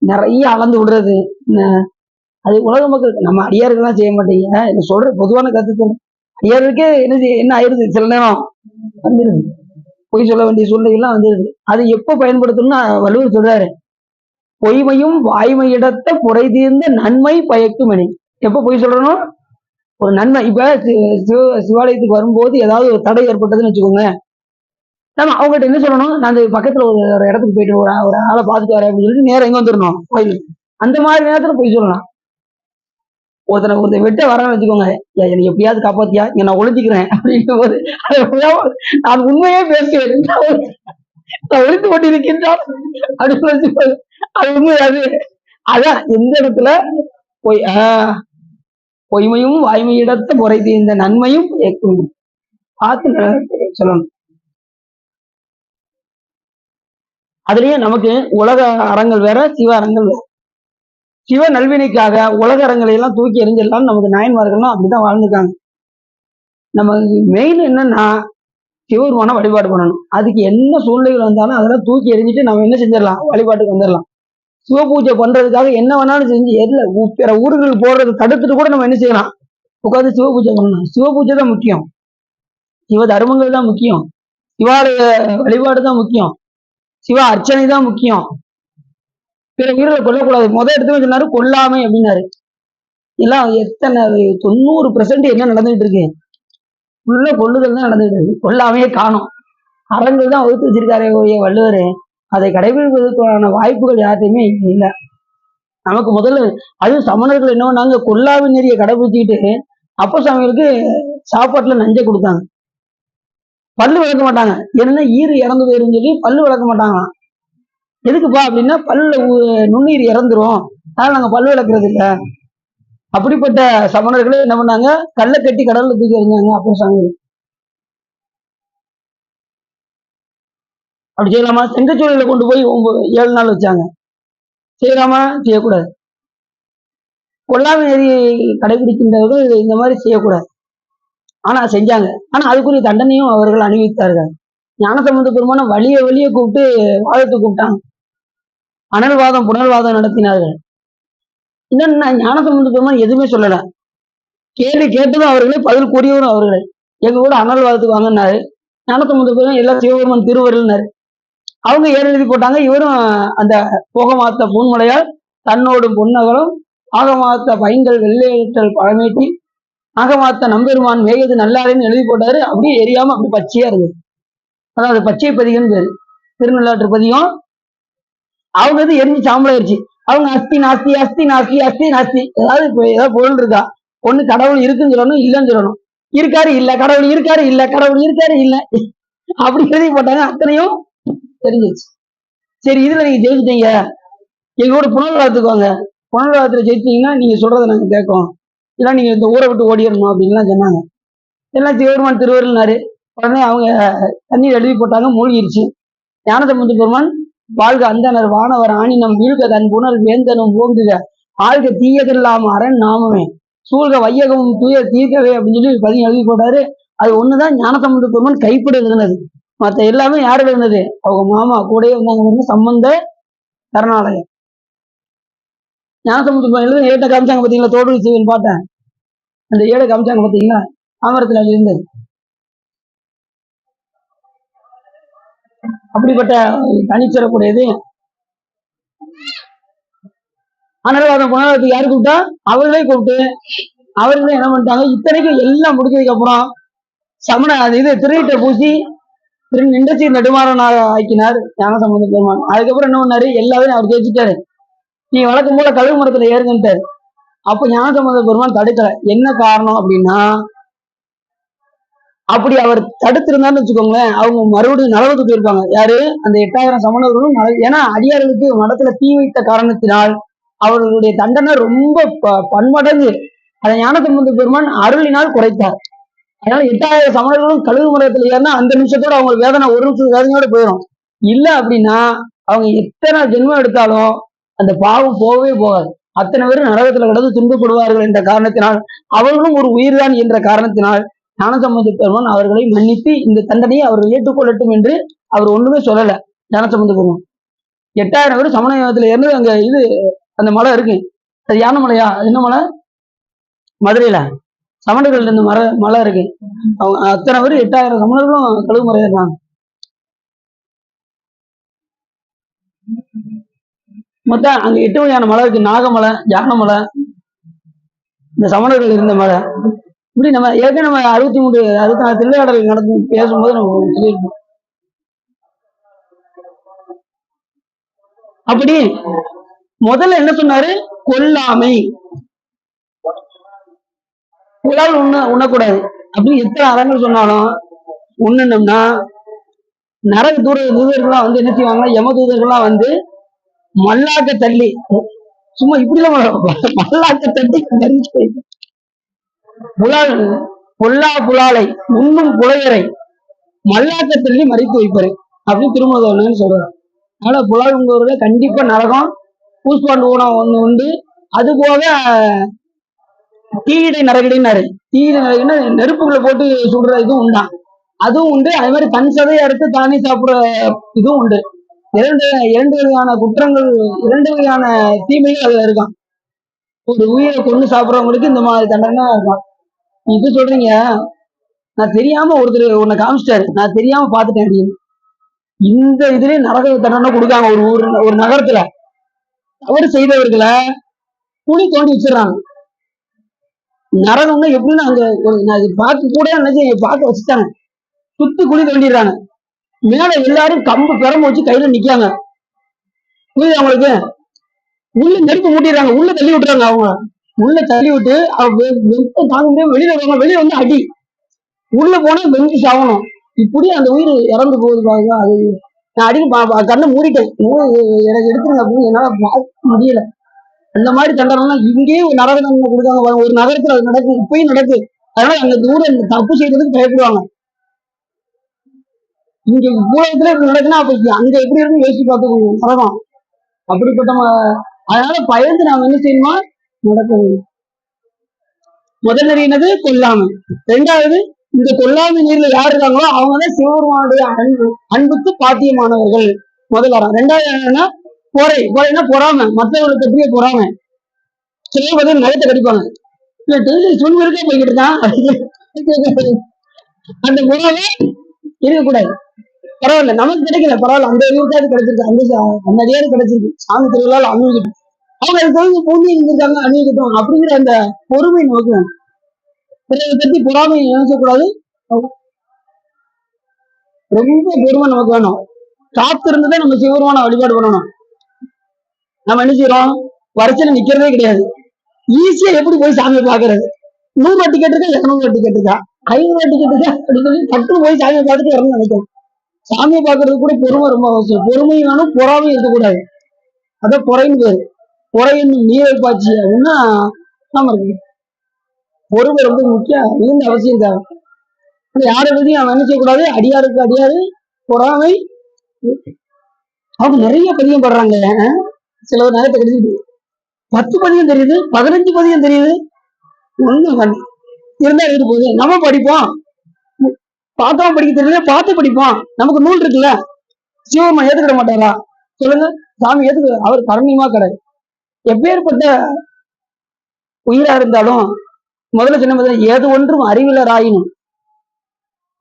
நிறைய அளந்து விடுறது. அது உலக மக்களுக்கு, நம்ம அடியாருக்கெல்லாம் செய்ய மாட்டீங்க. என்ன சொல்ற பொதுவான கருத்து, அடியாருக்கே என்ன ஆயிருது, சில நேரம் வந்துருது, பொய் சொல்ல வேண்டிய சூழ்நிலைகள்லாம் வந்துருது. அது எப்ப பயன்படுத்தணும்னு வள்ளுவர் சொல்றாரு, பொய்மையும் வாய்மையிடத்த புரை தீர்ந்த நன்மை பயக்கும் என. எப்ப பொய் சொல்லணும்? ஒரு நன்மை. இப்ப சிவாலயத்துக்கு வரும்போது ஏதாவது ஒரு தடை ஏற்பட்டதுன்னு வச்சுக்கோங்க, நம்ம அவங்ககிட்ட என்ன சொல்லணும்? நான் அந்த பக்கத்துல ஒரு இடத்துக்கு போயிட்டு ஒரு ஆளை பார்த்துட்டு வரேன் அப்படின்னு சொல்லிட்டு நேரம் எங்க வந்துடணும்? கோயிலுக்கு. அந்த மாதிரி நேரத்துல போய் சொல்லலாம். ஒருத்தர் வெட்ட வரேன்னு வச்சுக்கோங்க, என்னை எப்படியாவது காப்பாத்தியா, இங்க நான் ஒழிஞ்சுக்கிறேன் அப்படின்ற போது நான் உண்மையே பேசுவேன், நான் ஒழித்து கொண்டிருக்கின்றான் அப்படின்னு வச்சுக்கோங்க. அது உண்மையாது. அதான் எந்த இடத்துல பொய்மையும் வாய்மையிடத்த முறை தீர்ந்த நன்மையும் பார்த்து சொல்லணும். அதுலயும் நமக்கு உலக அறங்கள் வேற, சிவ அறங்கள் வேற. சிவ நல்வினைக்காக உலக அறங்களை எல்லாம் தூக்கி எறிஞ்சிடலாம். நமக்கு நாயன்மார்கள்லாம் அப்படிதான் வாழ்ந்துருக்காங்க. நமக்கு மெயின் என்னன்னா சிவபெருமான வழிபாடு பண்ணணும். அதுக்கு என்ன சூழ்நிலைகள் வந்தாலும் அதெல்லாம் தூக்கி எறிஞ்சிட்டு நம்ம என்ன செஞ்சிடலாம், வழிபாட்டுக்கு வந்துடலாம். சிவ பூஜை பண்றதுக்காக என்ன வேணாலும் செஞ்சு பிற ஊர்களுக்கு போடுறது தடுத்துட்டு கூட நம்ம என்ன செய்யலாம், உட்காந்து சிவ பூஜை பண்ணலாம். சிவ பூஜை தான் முக்கியம், சிவ தர்மங்கள் தான் முக்கியம், சிவாலய வழிபாடு தான் முக்கியம், சிவ அர்ச்சனை தான் முக்கியம். பிற உயிர்களை கொல்லக்கூடாது. எடுத்து சொன்னாரு கொல்லாமை அப்படின்னாரு. எல்லாம் எத்தனை 90% என்ன நடந்துகிட்டு இருக்கு, உள்ள கொள்ளுதல் தான் நடந்துகிட்டு இருக்கு, கொல்லாமையே காணும். அறங்கள் தான் வகுத்து வச்சிருக்காரே வள்ளுவர், அதை கடைபிடிப்பதற்கான வாய்ப்புகள் யார்ட்டையுமே இல்லை. நமக்கு முதல்ல அதுவும் சமணர்கள் என்ன பண்ணாங்க, கொல்லாவி நெறியை கடைபிடிச்சிக்கிட்டு அப்பசாமிகளுக்கு சாப்பாட்டுல நஞ்சை கொடுத்தாங்க. பல்லு விளக்க மாட்டாங்க, என்னன்னா ஈறு இறந்து போயிருன்னு சொல்லி பல்லு விளக்க மாட்டாங்களாம். எதுக்குப்பா அப்படின்னா பல்லுல நுண்ணீர் இறந்துரும், அதனால நாங்க பல்லு விளக்குறது இல்லை. அப்படிப்பட்ட சமணர்களே என்ன பண்ணாங்க, கல்லை கட்டி கடல்ல தூக்கி எறிஞ்சாங்க அப்பசாமிகள். அப்படி செய்யலாமா? செங்கச்சூளையில கொண்டு போய் 7 நாள் வச்சாங்க, செய்யலாமா? செய்யக்கூடாது. கொல்லாமை நெறி கடைபிடிக்கின்றவர்கள் இந்த மாதிரி செய்யக்கூடாது. ஆனா செஞ்சாங்க. ஆனா அதுக்குரிய தண்டனையும் அவர்கள் அணிவித்தார்கள். ஞானசம்பந்த பெருமான வலிய கூப்பிட்டு வாதத்தை கூப்பிட்டாங்க, அனல்வாதம் புனர்வாதம் நடத்தினார்கள். என்னன்னா ஞானசம்பந்த பெருமான் எதுவுமே சொல்லல, கேள்வி கேட்டதும் அவர்களே, பதில் கூறியவரும் அவர்களே. எங்க கூட அனல்வாதத்துக்கு வாங்கினாரு. ஞானசம்பந்த பெருமான் எல்லாம் சிவபெருமான் திருவருள்னாரு. அவங்க எழுதி போட்டாங்க. இவரும் அந்த போகமாத்த பூன்மலையால் தன்னோடும் பொன்னகலும் ஆகமாத்த பைங்கள் வெள்ளையற்றல் பழமேட்டி ஆகமாத்த நம்பெருமான் மேயது நல்லாருன்னு எழுதி போட்டாரு. அப்படியே எரியாம அப்படி பச்சையா இருந்தது. அதாவது பச்சை பதிகம்னு பேரு, திருநள்ளாற்று பதிகம். அவங்க வந்து எரிஞ்சு சாம்பலாயிருச்சு. அவங்க அஸ்தி நாஸ்தி அஸ்தி நாஸ்தி அஸ்தி நாஸ்தி, ஏதாவது பொருள் இருக்கா, ஒண்ணு கடவுள் இருக்குன்னு சொல்லணும், இல்லைன்னு சொல்லணும். இருக்காரு இல்ல, கடவுள் இருக்காரு இல்ல, கடவுள் இருக்காரு இல்ல, அப்படி எழுதி போட்டாங்க. அத்தனையும் தெரிஞ்சிருச்சு. சரி, இதுல நீங்க ஜெயிச்சிட்டீங்க, எங்க கூட புனர்வாதத்துக்கு வாங்க, புனர்வாதத்துல ஜெயிச்சீங்கன்னா நீங்க சொல்றதை நாங்க கேட்கோம், இல்ல நீங்க இந்த ஊரை விட்டு ஓடிடணும் அப்படின்லாம் சொன்னாங்க. எல்லாம் சிவபெருமான் திருவருள்னாரு. உடனே அவங்க தண்ணீர் எழுதி போட்டாங்க, மூழ்கிருச்சு. ஞானசம்பந்த பெருமான் வாழ்க அந்தனர் வானவர் ஆணினம் வீழ்க தன் புனர் வேந்தனும் ஓங்குக ஆழ்க தீயதெல்லாம் அரண் நாமமே சூழ்க வையகமும் தூய தீர்க்கவே அப்படின்னு சொல்லி பதிவு எழுதி போட்டாரு. அது ஒண்ணுதான் ஞானசம்பந்த பெருமான் கைப்பட எழுதுனது. மற்ற எல்லாமே யாரு எழுதுனது, அவங்க மாமா கூடயே வந்தாங்க, சம்பந்த கருணாலயம். ஞானசம்பந்த பெருமான் எழுத ஏட்ட காமிச்சாங்க பார்த்தீங்களா, தோடு சிவன் பாட்டேன், அந்த ஏட காமிச்சாங்க பார்த்தீங்களா, ஆமரத்துல அது இருந்தது. அப்படிப்பட்ட தனிச்சிறக்கூடியது. அனல்வாதம் புனர்வாதத்துக்கு யாரு கூப்பிட்டா, அவர்களே கூப்பிட்டு அவர்களே என்ன பண்ணிட்டாங்க, இத்தனைக்கும் எல்லாம் முடிஞ்சதுக்கு அப்புறம் சமண இது திருநீட்டை பூசி நின்றச்சி நெடுமாறனாக ஆக்கினார் ஞானசம்பந்த பெருமான். அதுக்கப்புறம் என்ன பண்ணாரு, எல்லாத்தையும் அவர் ஜெயிச்சுட்டாரு. நீ வழக்கம் போல கழுகு மரத்துல ஏறுங்கன்ட்டாரு. அப்ப ஞானசம்பந்த பெருமான் தடுக்கல. என்ன காரணம் அப்படின்னா, அப்படி அவர் தடுத்திருந்தான்னு வச்சுக்கோங்களேன், அவங்க மறுபடியும் நரகத்துக்கு போயிருப்பாங்க. யாரு, அந்த 8000 சமணர்களும். ஏன்னா அடியார்களுக்கு மடத்துல தீ வைத்த காரணத்தினால் அவர்களுடைய தண்டனை ரொம்ப பன்மடங்கு. அதை ஞானசம்பந்த பெருமான் அருளினால் குறைத்தார். அதனால 8000 சமணர்களும் கழுகு மரத்துல ஏறினா அந்த நிமிஷத்தோட அவங்க வேதனை ஒரு நிமிஷம் வேதனையோட போயிடும். இல்ல அப்படின்னா அவங்க எத்தனை ஜென்மம் எடுத்தாலும் அந்த பாவம் போகவே போகாது. அத்தனை பேரும் நரகத்துல கிடந்து துன்பப்படுவார்கள் என்ற காரணத்தினால், அவர்களும் ஒரு உயிர்தான் என்ற காரணத்தினால் ஞானசம்பந்த பெருமான் அவர்களை மன்னித்து இந்த தண்டனையை அவர்கள் ஏற்றுக்கொள்ளட்டும் என்று அவர் ஒண்ணுமே சொல்லல. ஞானசம்பந்த பெருமான் 8000 பேர் சமண யோகத்துல இருந்து அங்க இது அந்த மலை இருக்கு, அது யானை மலையா, என்ன மலை, மதுரையில சமணர்கள் இருந்து மலை இருக்கு. அவங்க அத்தனை பேர் 8000 சமணர்களும் கழுகு மலை இருக்காங்க. மொத்தம் அங்க 8 வகையான மலை இருக்கு, நாகமலை, யானமலை, இந்த சமணர்கள் இருந்த மலை. இப்படி நம்ம ஏற்கனவே நம்ம 64 திருவிளையாடல் நடந்து பேசும்போது நம்ம சொல்லியிருக்கோம். அப்படி முதல்ல என்ன சொன்னாரு, கொல்லாமை, புலால் உண்ணக்கூடாது அப்படின்னு எத்தனை அறங்கள் சொன்னாலும் உண்ணணும்னா நரக தூதர்கள்லாம் வந்து என்ன செய்வாங்கன்னா, யம தூதர்கள்லாம் வந்து மல்லாக்க தள்ளி, சும்மா இப்படிலாம் மல்லாக்க தள்ளி பொல்லா புலாலை உண்ணும் புலையரை மல்லாக்க தள்ளி மறைத்து வைப்பாரு அப்படின்னு திருமணம் சொல்றாரு. அதனால புலால் உண்பவர்கள் கண்டிப்பா நரகம், பூஸ்பாண்டு ஊனம் ஒண்ணு உண்டு. அது போக தீயிடை நரகிடைன்னாரு. தீயிடை நரகினா நெருப்புகளை போட்டு சுடுற இதுவும் உண்டான், அதுவும் உண்டு. அதே மாதிரி தன் சதையை அறுத்து தானே சாப்பிடுற இதுவும் உண்டு. இரண்டு இரண்டு வகையான குற்றங்கள், இரண்டு வகையான தீமைகள் அதுல இருக்கான். ஒரு உயிரை கொண்டு சாப்பிடுறவங்களுக்கு இந்த மாதிரி தண்டனை இருக்கான். இது சொல்றீங்க, நான் தெரியாம ஒருத்தர் உன்னை காமிச்சிட்டாரு, நான் தெரியாம பாத்துட்டேன் அப்படின்னு. இந்த இதுலயே நரக தண்டனை கொடுக்காங்க. ஒரு நகரத்துல தவறு செய்தவர்களை குழி தோண்டி வச்சிடறாங்க. நரகம்னா எப்படின்னா அங்க பார்க்க கூட பார்க்க வச்சுட்டாங்க, சுத்தி குழி தோண்டிடுறாங்க. மேல எல்லாரும் கம்பு பெரம்பு வச்சு கையில நிக்காங்க. புரியுது அவங்களுக்கு? உள்ள நெருப்பு மூட்டிடுறாங்க, உள்ள தள்ளி விட்டுறாங்க. அவங்க உள்ள தள்ளி விட்டு தாங்க முடியாம வெளியில வருவாங்க. வெளியே வந்து அடி, உள்ள போனா வெந்து சாகணும். இப்படி அந்த உயிர் இறந்து போகுது பாருங்க. அது நான் அடிக்க கண்ணை மூடிட்டேன், எனக்கு எடுத்துருங்க அப்படின்னு என்னால பார்க்க முடியல. அந்த மாதிரி தண்டனை இங்கேயே ஒரு நரக தண்டனை கொடுக்காங்க. ஒரு நகரத்துல அது நடக்கும், இப்பயும் நடக்கு. அதனால அங்க தூரம் தப்பு செய்யறதுக்கு பயப்படுவாங்க. இங்க உலகத்துல இப்படி நடக்குன்னா அப்ப அங்க எப்படி இருக்கு யோசிச்சு பார்த்துக்கோங்க நரகம். அப்படிப்பட்ட அதனால பயந்து நாம என்ன செய்யணுமா நடக்க வேண்டும். முதல் நெறியினது கொல்லாமை. ரெண்டாவது, இந்த கொல்லாமை நீர்ல யார் இருக்காங்களோ அவங்கதான் சிவபெருமானுடைய அன்புக்கு பாத்தியமானவர்கள். முதல் அறம். ரெண்டாவது என்னன்னா பொறைனா பொறாமை, மற்றவர்களை பற்றிய பொறாமை. சில பேர் நகத்தை கடிப்பாங்க, இல்ல டெய்லி சுண்ணு இருக்கே போய்கிட்டு இருக்கான், அந்த பொறாமை இருக்கக்கூடாது. பரவாயில்ல, நமக்கு கிடைக்கல பரவாயில்ல, அந்த ஊருக்காவது கிடைச்சிருக்கு, அந்த அதிகாரம் கிடைச்சிருக்கு, சாமி திருவிழாவில் அனுபவிக்கிட்டு அவங்க அது பூமி இருந்திருக்காங்க அனுபவிக்கட்டும் அப்படிங்கிற அந்த பொறுமை நமக்கு வேணும். பிறரை பத்தி பொறாமை நினைச்சக்கூடாது. ரொம்ப பொறுமை நமக்கு வேணும். காத்து இருந்துதான் நம்ம சிவபெருமான வழிபாடு பண்ணணும். நம்ம என்ன செய்யறோம், வரிசையில நிக்கிறதே கிடையாது. ஈஸியா எப்படி போய் சாமியை பாக்குறது? 100 ரூபா டிக்கெட் இருக்கா, 200 ரூபா டிக்கெட் இருக்கா, 500 ரூபா டிக்கெட் இருக்கா அப்படின்னு சொல்லி டக்குனு போய் சாமியை பார்த்துட்டு வரணும்னு நினைக்கிறோம். சாமியை பார்க்கறது கூட பொறுமை ரொம்ப அவசியம். பொறுமை வேணும், பொறாமையும் இருக்கக்கூடாது. அதான் பொறைன்னு பேரு. பொறையின் நீரை பாய்ச்சி அப்படின்னா நாம இருக்கு. பொறுமை ரொம்ப முக்கியம், மிகுந்த அவசியம் தேவை. யாரை பத்தியும் அவன் என்ன செய்யக்கூடாது, அடியாருக்கு அடியாரு பொறாமை. அவங்க நிறைய பதியம் படுறாங்க. சில ஒரு நேரத்தை கிடைச்சிட்டு 10 பதியம் தெரியுது, 15 பதியம் தெரியுது, ஒண்ணும் இருந்தா எடுத்து போகுது. நம்ம படிப்போம், பார்க்காம படிக்க தெரியல, பார்த்து படிப்போம். நமக்கு நூல் இருக்குல்ல, சிவபெருமான் ஏத்துக்கிட மாட்டாரா சொல்லுங்க? சாமி ஏத்துக்க, அவர் கரணியமா கிடையாது. எப்பேற்பட்ட உயிரா இருந்தாலும் முதல்ல சொன்ன ஏது ஒன்றும் அறிவிலர் ஆயினும்,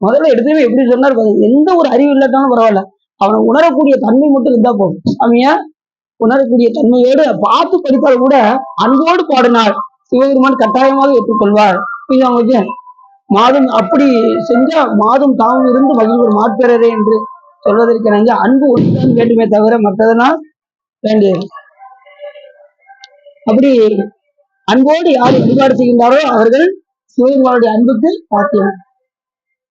முதல்ல எடுத்துமே எப்படி சொன்னார், எந்த ஒரு அறிவு இல்லாட்டாலும் பரவாயில்ல, அவனை உணரக்கூடிய தன்மை மட்டும் இருந்தா போதும். சாமியா உணரக்கூடிய தன்மையோடு பார்த்து படித்தால் கூட அன்போடு பாடினார் சிவபெருமான் கட்டாயமாக ஏற்றுக்கொள்வார். அவங்களுக்கு மாதம் அப்படி செஞ்சா மாதம் தாமும் இருந்து மகிழ்வர் மாட்பெறரே என்று சொல்வதற்கு அன்பு ஒன்றுதான் வேண்டுமே தவிர மற்றதெல்லாம் வேண்டியது. அப்படி அன்போடு யார் வழிபாடு செய்கின்றாரோ அவர்கள் சிவபெருமானுடைய அன்புக்கு பாத்தியம்.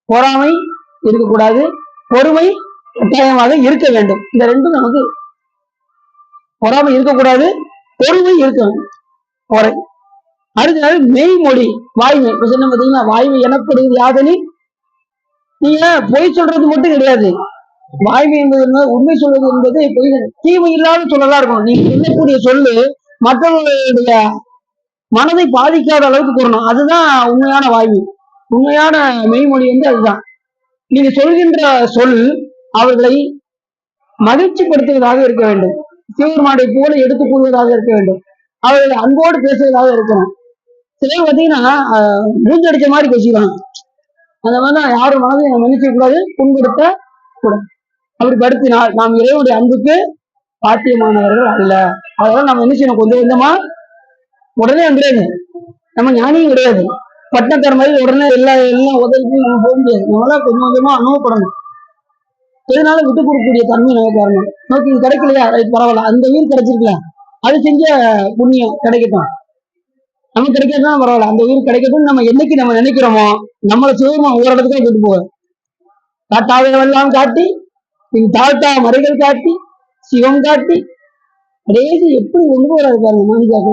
பொறாமை இருக்கக்கூடாது, பொறுமை கட்டாயமாக இருக்க வேண்டும். இந்த ரெண்டும் நமக்கு, பொறாமை இருக்கக்கூடாது, பொறுமை இருக்க வேண்டும். பொறை. அடுத்த மெய்மொழி, வாய்மை. இப்ப சொன்ன பார்த்தீங்கன்னா, வாய்மை எனப்படுவது யாதனி, நீங்க பொய் சொல்றது மட்டும் கிடையாது. வாய்மை என்பது உண்மை சொல்வது என்பது பொய், தீமை இல்லாத சொல்லலாம் இருக்கணும். நீங்க சொல்லக்கூடிய சொல்லு மற்றவர்களுடைய மனதை பாதிக்காத அளவுக்கு கூறணும். அதுதான் உண்மையான வாய்மை. உண்மையான மெய்மொழி அதுதான். நீங்க சொல்கின்ற சொல் அவர்களை மகிழ்ச்சிப்படுத்துவதாக இருக்க வேண்டும், சிவபெருமானை போல எடுத்து கூறுவதாக இருக்க வேண்டும், அவர்களை அன்போடு பேசுவதாக இருக்கணும். சிலர் பார்த்தீங்கன்னா மூஞ்சடிச்ச மாதிரி பேசிடுவாங்க. அந்த மாதிரிதான் யாரும் மனதை நம்ம நினைக்க கூடாது, புண்படுத்த கூடாது. அப்படி படுத்தினால் நாம் இறைவனுடைய அன்புக்கு பாத்தியமானவர்கள் அல்ல. அதெல்லாம் நம்ம என்ன செய்யணும், கொஞ்சம் கொஞ்சமா, உடனே வந்துடாது. நம்ம ஞானியும் கிடையாது, பட்டத்தர மாதிரி உடனே எல்லாம் உதவிக்கு நம்ம போக முடியாது. நம்மளாம் கொஞ்சம் கொஞ்சமா அனுபவப்படணும். இதனால விட்டு கொடுக்கக்கூடிய தன்மை நமக்கு வரணும். நோக்கி கிடைக்கலையா, பரவாயில்ல, அந்த உயிர் கிடைச்சிருக்கல, அது செஞ்ச புண்ணியம் கிடைக்கட்டும், நமக்கு கிடைக்கிறதுதான் பரவாயில்ல, அந்த உயிர் கிடைக்கட்டும். நம்ம என்னைக்கு நம்ம நினைக்கிறோமோ நம்மளை சிவபெருமான் ஒவ்வொரு இடத்துக்கும் கூட்டு போவார். காட்டாதவர்கள் எல்லாம் காட்டி, பின் தாழ்த்தா மறைகள் காட்டி, சிவம் காட்டி, கடைசி எப்படி கொண்டு போறாரு பாருங்க. மாணிக்காக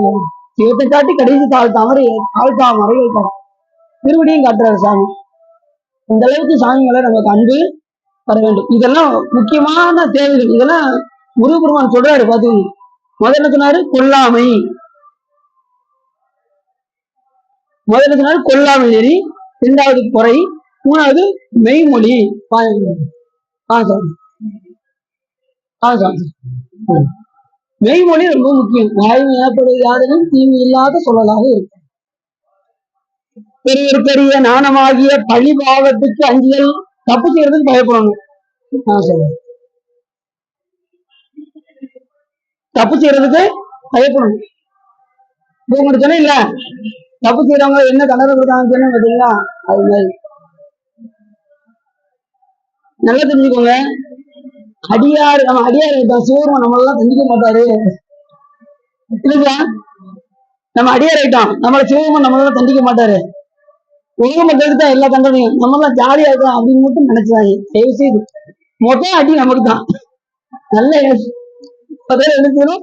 சிவத்தை காட்டி கடைசி தாழ்த்தா மறைகள் காட்டி திருவடியும் காட்டுறாரு சாமி. இந்த அளவுக்கு சாமி மேல நமக்கு அன்பு வர வேண்டும். இதெல்லாம் முக்கியமான தேவைகள். இதெல்லாம் முருகப்பெருமான் சொல்றாரு பாத்தீங்க. முதல்ல சொன்னாரு கொல்லாமை, முதல்ல சொன்னால் கொல்லாமை நெறி, இரண்டாவது பொறை, மூணாவது மெய்மொழி. சார் சார் மெய்மொழி ரொம்ப முக்கியம். வாய்மை ஏற்படுவது யாதெனும் தீமை இல்லாத சொல்லலாக இருக்கும். பெரிய பெரிய நாணமாகிய பழி பாவத்துக்கு அஞ்சுதல், தப்பு செய்யறதுக்கு பயப்படணும். தப்பு செய்யறதுக்கு பயப்படணும். இப்போ உங்களுக்கு சொன்ன இல்ல, தப்பு செய்யறவங்க என்ன தண்டனை கொடுத்தாங்க பாத்தீங்களா? அது மாதிரி நல்லா தெரிஞ்சுக்கோங்க. அடியார் நம்ம அடியார் ஆயிட்டோம், சிவருமன் நம்ம எல்லாம் தண்டிக்க மாட்டாரு இல்லைங்களா? நம்ம அடியார் ஆயிட்டோம், நம்மள சிவருமன் நம்ம எல்லாம் தண்டிக்க மாட்டாரு. உலக மக்களுக்கு தான் எல்லா தண்டனையும், நம்ம எல்லாம் ஜாலியா இருக்கோம் அப்படின்னு மட்டும் நினைச்சாங்க. தயவு செய்து மொத்தம் அடி நமக்கு தான். நல்ல என்ன செய்யணும்,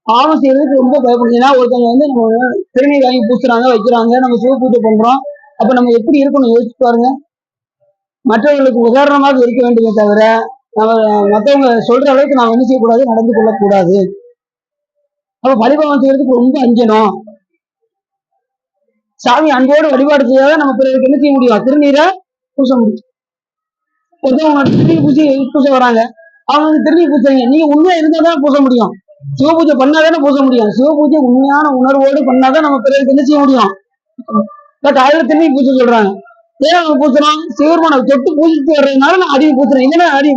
பாவம் செய்யறதுக்கு ரொம்ப பயப்படும். ஏன்னா ஒருத்தவங்க வந்து நம்ம திருநீர் வாங்கி பூசுறாங்க, வைக்கிறாங்க, நம்ம சிவ பூஜை பண்றோம். அப்ப நம்ம எப்படி இருக்கணும் யோசிச்சு பாருங்க. மற்றவர்களுக்கு உதாரணமாக இருக்க வேண்டுமே தவிர நம்ம மற்றவங்க சொல்ற அளவுக்கு நாம் என்ன செய்யக்கூடாது, நடந்து கொள்ளக்கூடாது. அப்ப பரிபாவம் செய்யறதுக்கு ரொம்ப அஞ்சணும். சாமி அன்போடு வழிபாடு செய்யாத நம்ம பிறருக்கு என்ன செய்ய முடியும், திருநீரை பூச முடியும். ஒருத்தவங்க திருநீர் பூச வராங்க, அவங்க வந்து திருநீர் பூசைங்க, நீங்க உண்மையா இருந்தாதான் பூச முடியும். சிவபூஜை பண்ணாதானே பூச முடியும். சிவபூஜை உண்மையான உணர்வோடு பண்ணாதான் நம்ம பிறருக்கு என்ன செய்ய முடியும். பட் அதுல திருநீர் பூசை சொல்றாங்க. ஏன் நம்ம பூசுறோம், சிவருமான தொட்டு பூசிட்டு வர்றதுனால நான் அடியை பூசுறேன். இல்லைன்னா அடி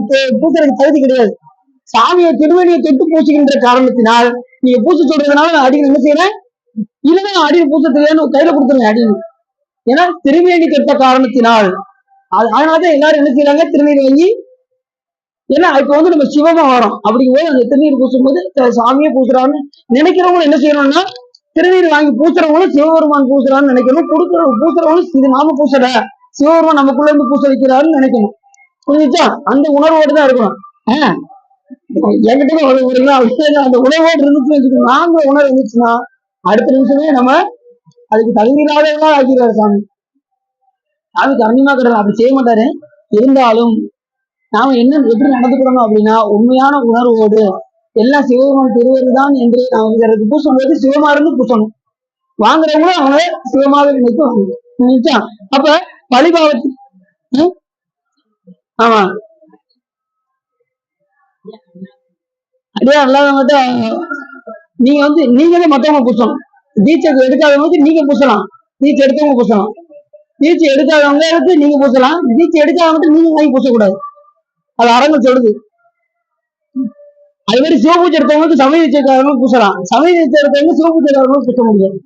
பூசுறதுக்கு தகுதி கிடையாது. சாமியை திருவடியை தொட்டு பூசுகின்ற காரணத்தினால் நீங்க பூச சொல்றதுனால நான் அடியில் என்ன செய்யறேன், இல்லைன்னா அடியில் பூச தெரியாது, கையில கொடுத்துருங்க அடியில். ஏன்னா திருவேணி தொட்ட காரணத்தினால் அதனாலதான் எல்லாரும் என்ன செய்யறாங்க, திருநீர் வாங்கி. ஏன்னா இப்ப வந்து நம்ம சிவமா வரோம், அப்படிங்கும்போது அந்த திருநீர் பூசும்போது சாமியே பூசுறான்னு நினைக்கிறவங்களும் என்ன செய்யணும்னா, திருநீர் வாங்கி பூசுறவங்களும் சிவபெருமான் பூசுறான்னு நினைக்கணும். பூசுறவங்களும் இது நாம பூசல, சிவபெருமான் நமக்குள்ள இருந்து பூச வைக்கிறாருன்னு நினைக்கணும். புரிஞ்சுச்சா? அந்த உணர்வோடு தான் இருக்கணும். என்கிட்ட அந்த உணர்வோடு இருந்துச்சு வச்சுக்கணும். நாங்க உணர்வு இருந்துச்சுன்னா அடுத்த நிமிஷமே நம்ம அதுக்கு தகுதி இல்லாதவங்களா ஆக்கிடுவாரு சாமி. சாமி கரணியமா கிடையாது, அப்படி செய்ய மாட்டாரு. இருந்தாலும் நாம என்ன எப்படி நடந்துக்கணும் அப்படின்னா, உண்மையான உணர்வோடு எல்லாம் சிவபெருமான் திருவருதான் என்று நாம பூசும்போது சிவமா இருந்து பூசணும். வாங்குறவங்களும் அவங்க சிவமாக நினைத்து வாங்க. அப்ப பழிபாவத்து ஆமா அப்படியே அல்லாதவங்கிட்ட நீங்க வந்து நீங்களே மத்தவங்க பூசணும். தீட்சை எடுக்காதவங்க நீங்க பூசலாம், தீட்சை எடுத்தவங்க பூசலாம். தீட்சை எடுக்காதவங்க நீங்க பூசலாம், தீட்சை எடுக்காதவங்க நீங்க வாங்கி பூசக்கூடாது. அது அரங்கம் சொல்லுது. அது மாதிரி சிவபூஜை எடுத்தவங்களுக்கு சமய நிச்சயக்காரங்களும் பூசலாம், சமய நிச்சயம் எடுத்தவங்க சிவபூஜைக்காரங்களும் பூச முடியாது.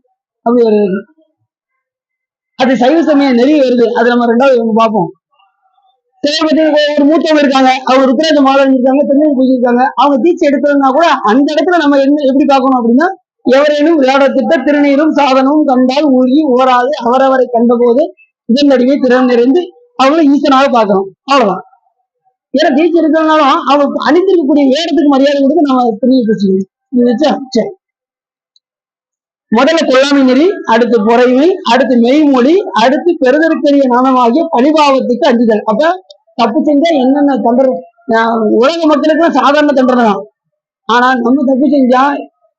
அப்படி ஒரு அது சைவ சமய நெறி வருது. அது நம்ம ரெண்டாவது பார்ப்போம். ஒரு மூத்தவங்க இருக்காங்க, அவங்க ருத்ராஜ மாலை இருக்காங்க, திருநெல் பூஜிருக்காங்க, அவங்க தீட்சை எடுக்கிறதுனா கூட அந்த இடத்துல நம்ம என்ன எப்படி பார்க்கணும் அப்படின்னா, எவரேனும் விளையாடத்திட்ட திருநீரும் சாதனமும் கண்டால் ஊழி ஓராது அவரவரை கண்ட போது இதன் நடுவே திறன் நிறைந்து அவங்கள ஈசனாக பார்க்கணும். அவ்வளவுதான். ஏன்னா தீட்சை இருக்கிறதுனாலும் அவங்க அணிந்திருக்கக்கூடிய வேடத்துக்கு மரியாதை கொடுத்து நம்ம திருநீர் பூசிக்கணும். முதல்ல கொல்லாமை நெறி, அடுத்து பொறைமை, அடுத்து மெய்மொழி, அடுத்து பெருதற்கரிய நாணமாகிய பழிபாவத்துக்கு அஞ்சுதல். அப்ப தப்பு செஞ்சா என்னென்ன தண்டனை, உலக மக்களுக்கு சாதாரண தண்டனை தான். ஆனா நம்ம தப்பு செஞ்சா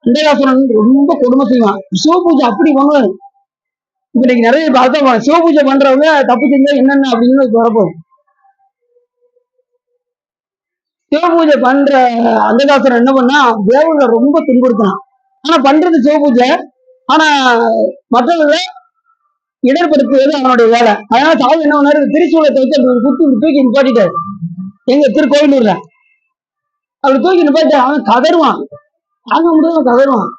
அண்டகாசுரன் ரொம்ப கொடுமை செய்வான். சிவபூஜை அப்படி பண்ணுவாரு. இப்ப இன்னைக்கு நிறைய பார்த்தா சிவபூஜை பண்றவங்க தப்பு செஞ்சா என்னென்ன அப்படின்னு வரப்போம். சிவபூஜை பண்ற அண்டகாசுரன் என்ன பண்ணா, தேவங்களை ரொம்ப துன்புறுத்தினான். ஆனா பண்றது சிவபூஜை, ஆனா மற்றவர்களை இடர்படுத்துவது அவனுடைய வேலை. அதனால சாவு என்ன பண்ணாரு, திரிசூலத்தை வச்சு அப்படி குத்தி தூக்கி நிப்பாட்டிட்டாரு. எங்க திருக்கோயிலூர்ல அப்படி தூக்கி நிப்பாட்டி அவன் கதருவான், தாங்க முடியாம கதருவான்.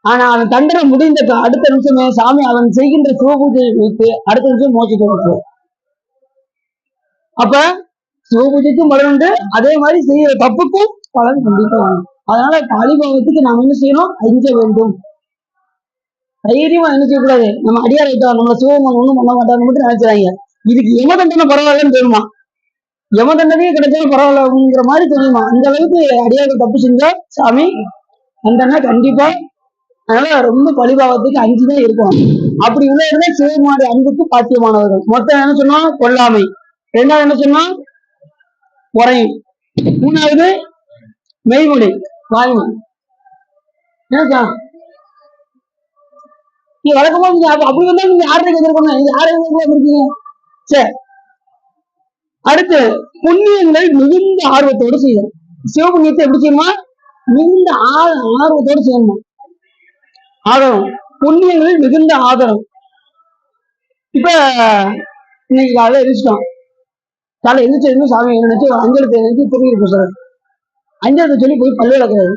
ஆனா அவன் தண்டனை முடிந்த அடுத்த நிமிஷமே சாமி அவன் செய்கின்ற சிவபூஜையை வைத்து அடுத்த நிமிஷம் மோட்சத்தை வைப்பார். அப்ப சிவபூஜைக்கும் பலன் உண்டு, அதே மாதிரி செய்யற தப்புக்கும் பலன் கண்டிப்பா. அதனால பழிபாவத்துக்கு நாம் என்ன செய்யணும், அஞ்ச வேண்டும். தைரியமா என்ன செய்யக்கூடாது, நம்ம அடியார் ஆயிட்டோம், நம்ம சிவபெருமான் ஒண்ணும் பண்ண மாட்டாங்க மட்டும் நினைச்சாங்க. இதுக்கு யம தண்டனை பரவாயில்லன்னு தெரியுமா, யம தண்டனையே கிடைச்சாலும் பரவாயில்ல அப்படிங்கிற மாதிரி தெரியுமா. அந்த அளவுக்கு அடியார்கள் தப்பு செஞ்சா சாமி தண்டனை கண்டிப்பா. அதனால ரொம்ப பழிபாவத்துக்கு அஞ்சுதான் இருக்கும். அப்படி உள்ளவங்க சிவபெருமானுடைய அன்புக்கு பாத்தியமானவர்கள். மொத்தம் என்ன சொன்னோம், கொல்லாமை. ரெண்டாவது என்ன சொன்னோம், பொறையும். மூணாவது மெய்மொழி, வாய்மொழி. நீ வழக்கமா நீங்க அப்படி வந்தா நீங்க யாரை எதிர்க்கணும், நீங்க யாரை இருக்கீங்க. சரி, அடுத்து புண்ணியங்களை மிகுந்த ஆர்வத்தோடு செய்யணும். சிவபுண்ணியத்தை எப்படி செய்யணுமா? மிகுந்த ஆர்வத்தோடு செய்யணுமா. ஆதரவு, புண்ணியங்களில் மிகுந்த ஆதரவு. இப்ப இன்னைக்கு காலையில எரிச்சிட்டோம், காலை எந்திரிச்சு சாமி நினைச்சு அஞ்சலத்தை நினைச்சு திரும்பி சார் அஞ்சலத்தை சொல்லி போய் பல்லு விளக்குறது,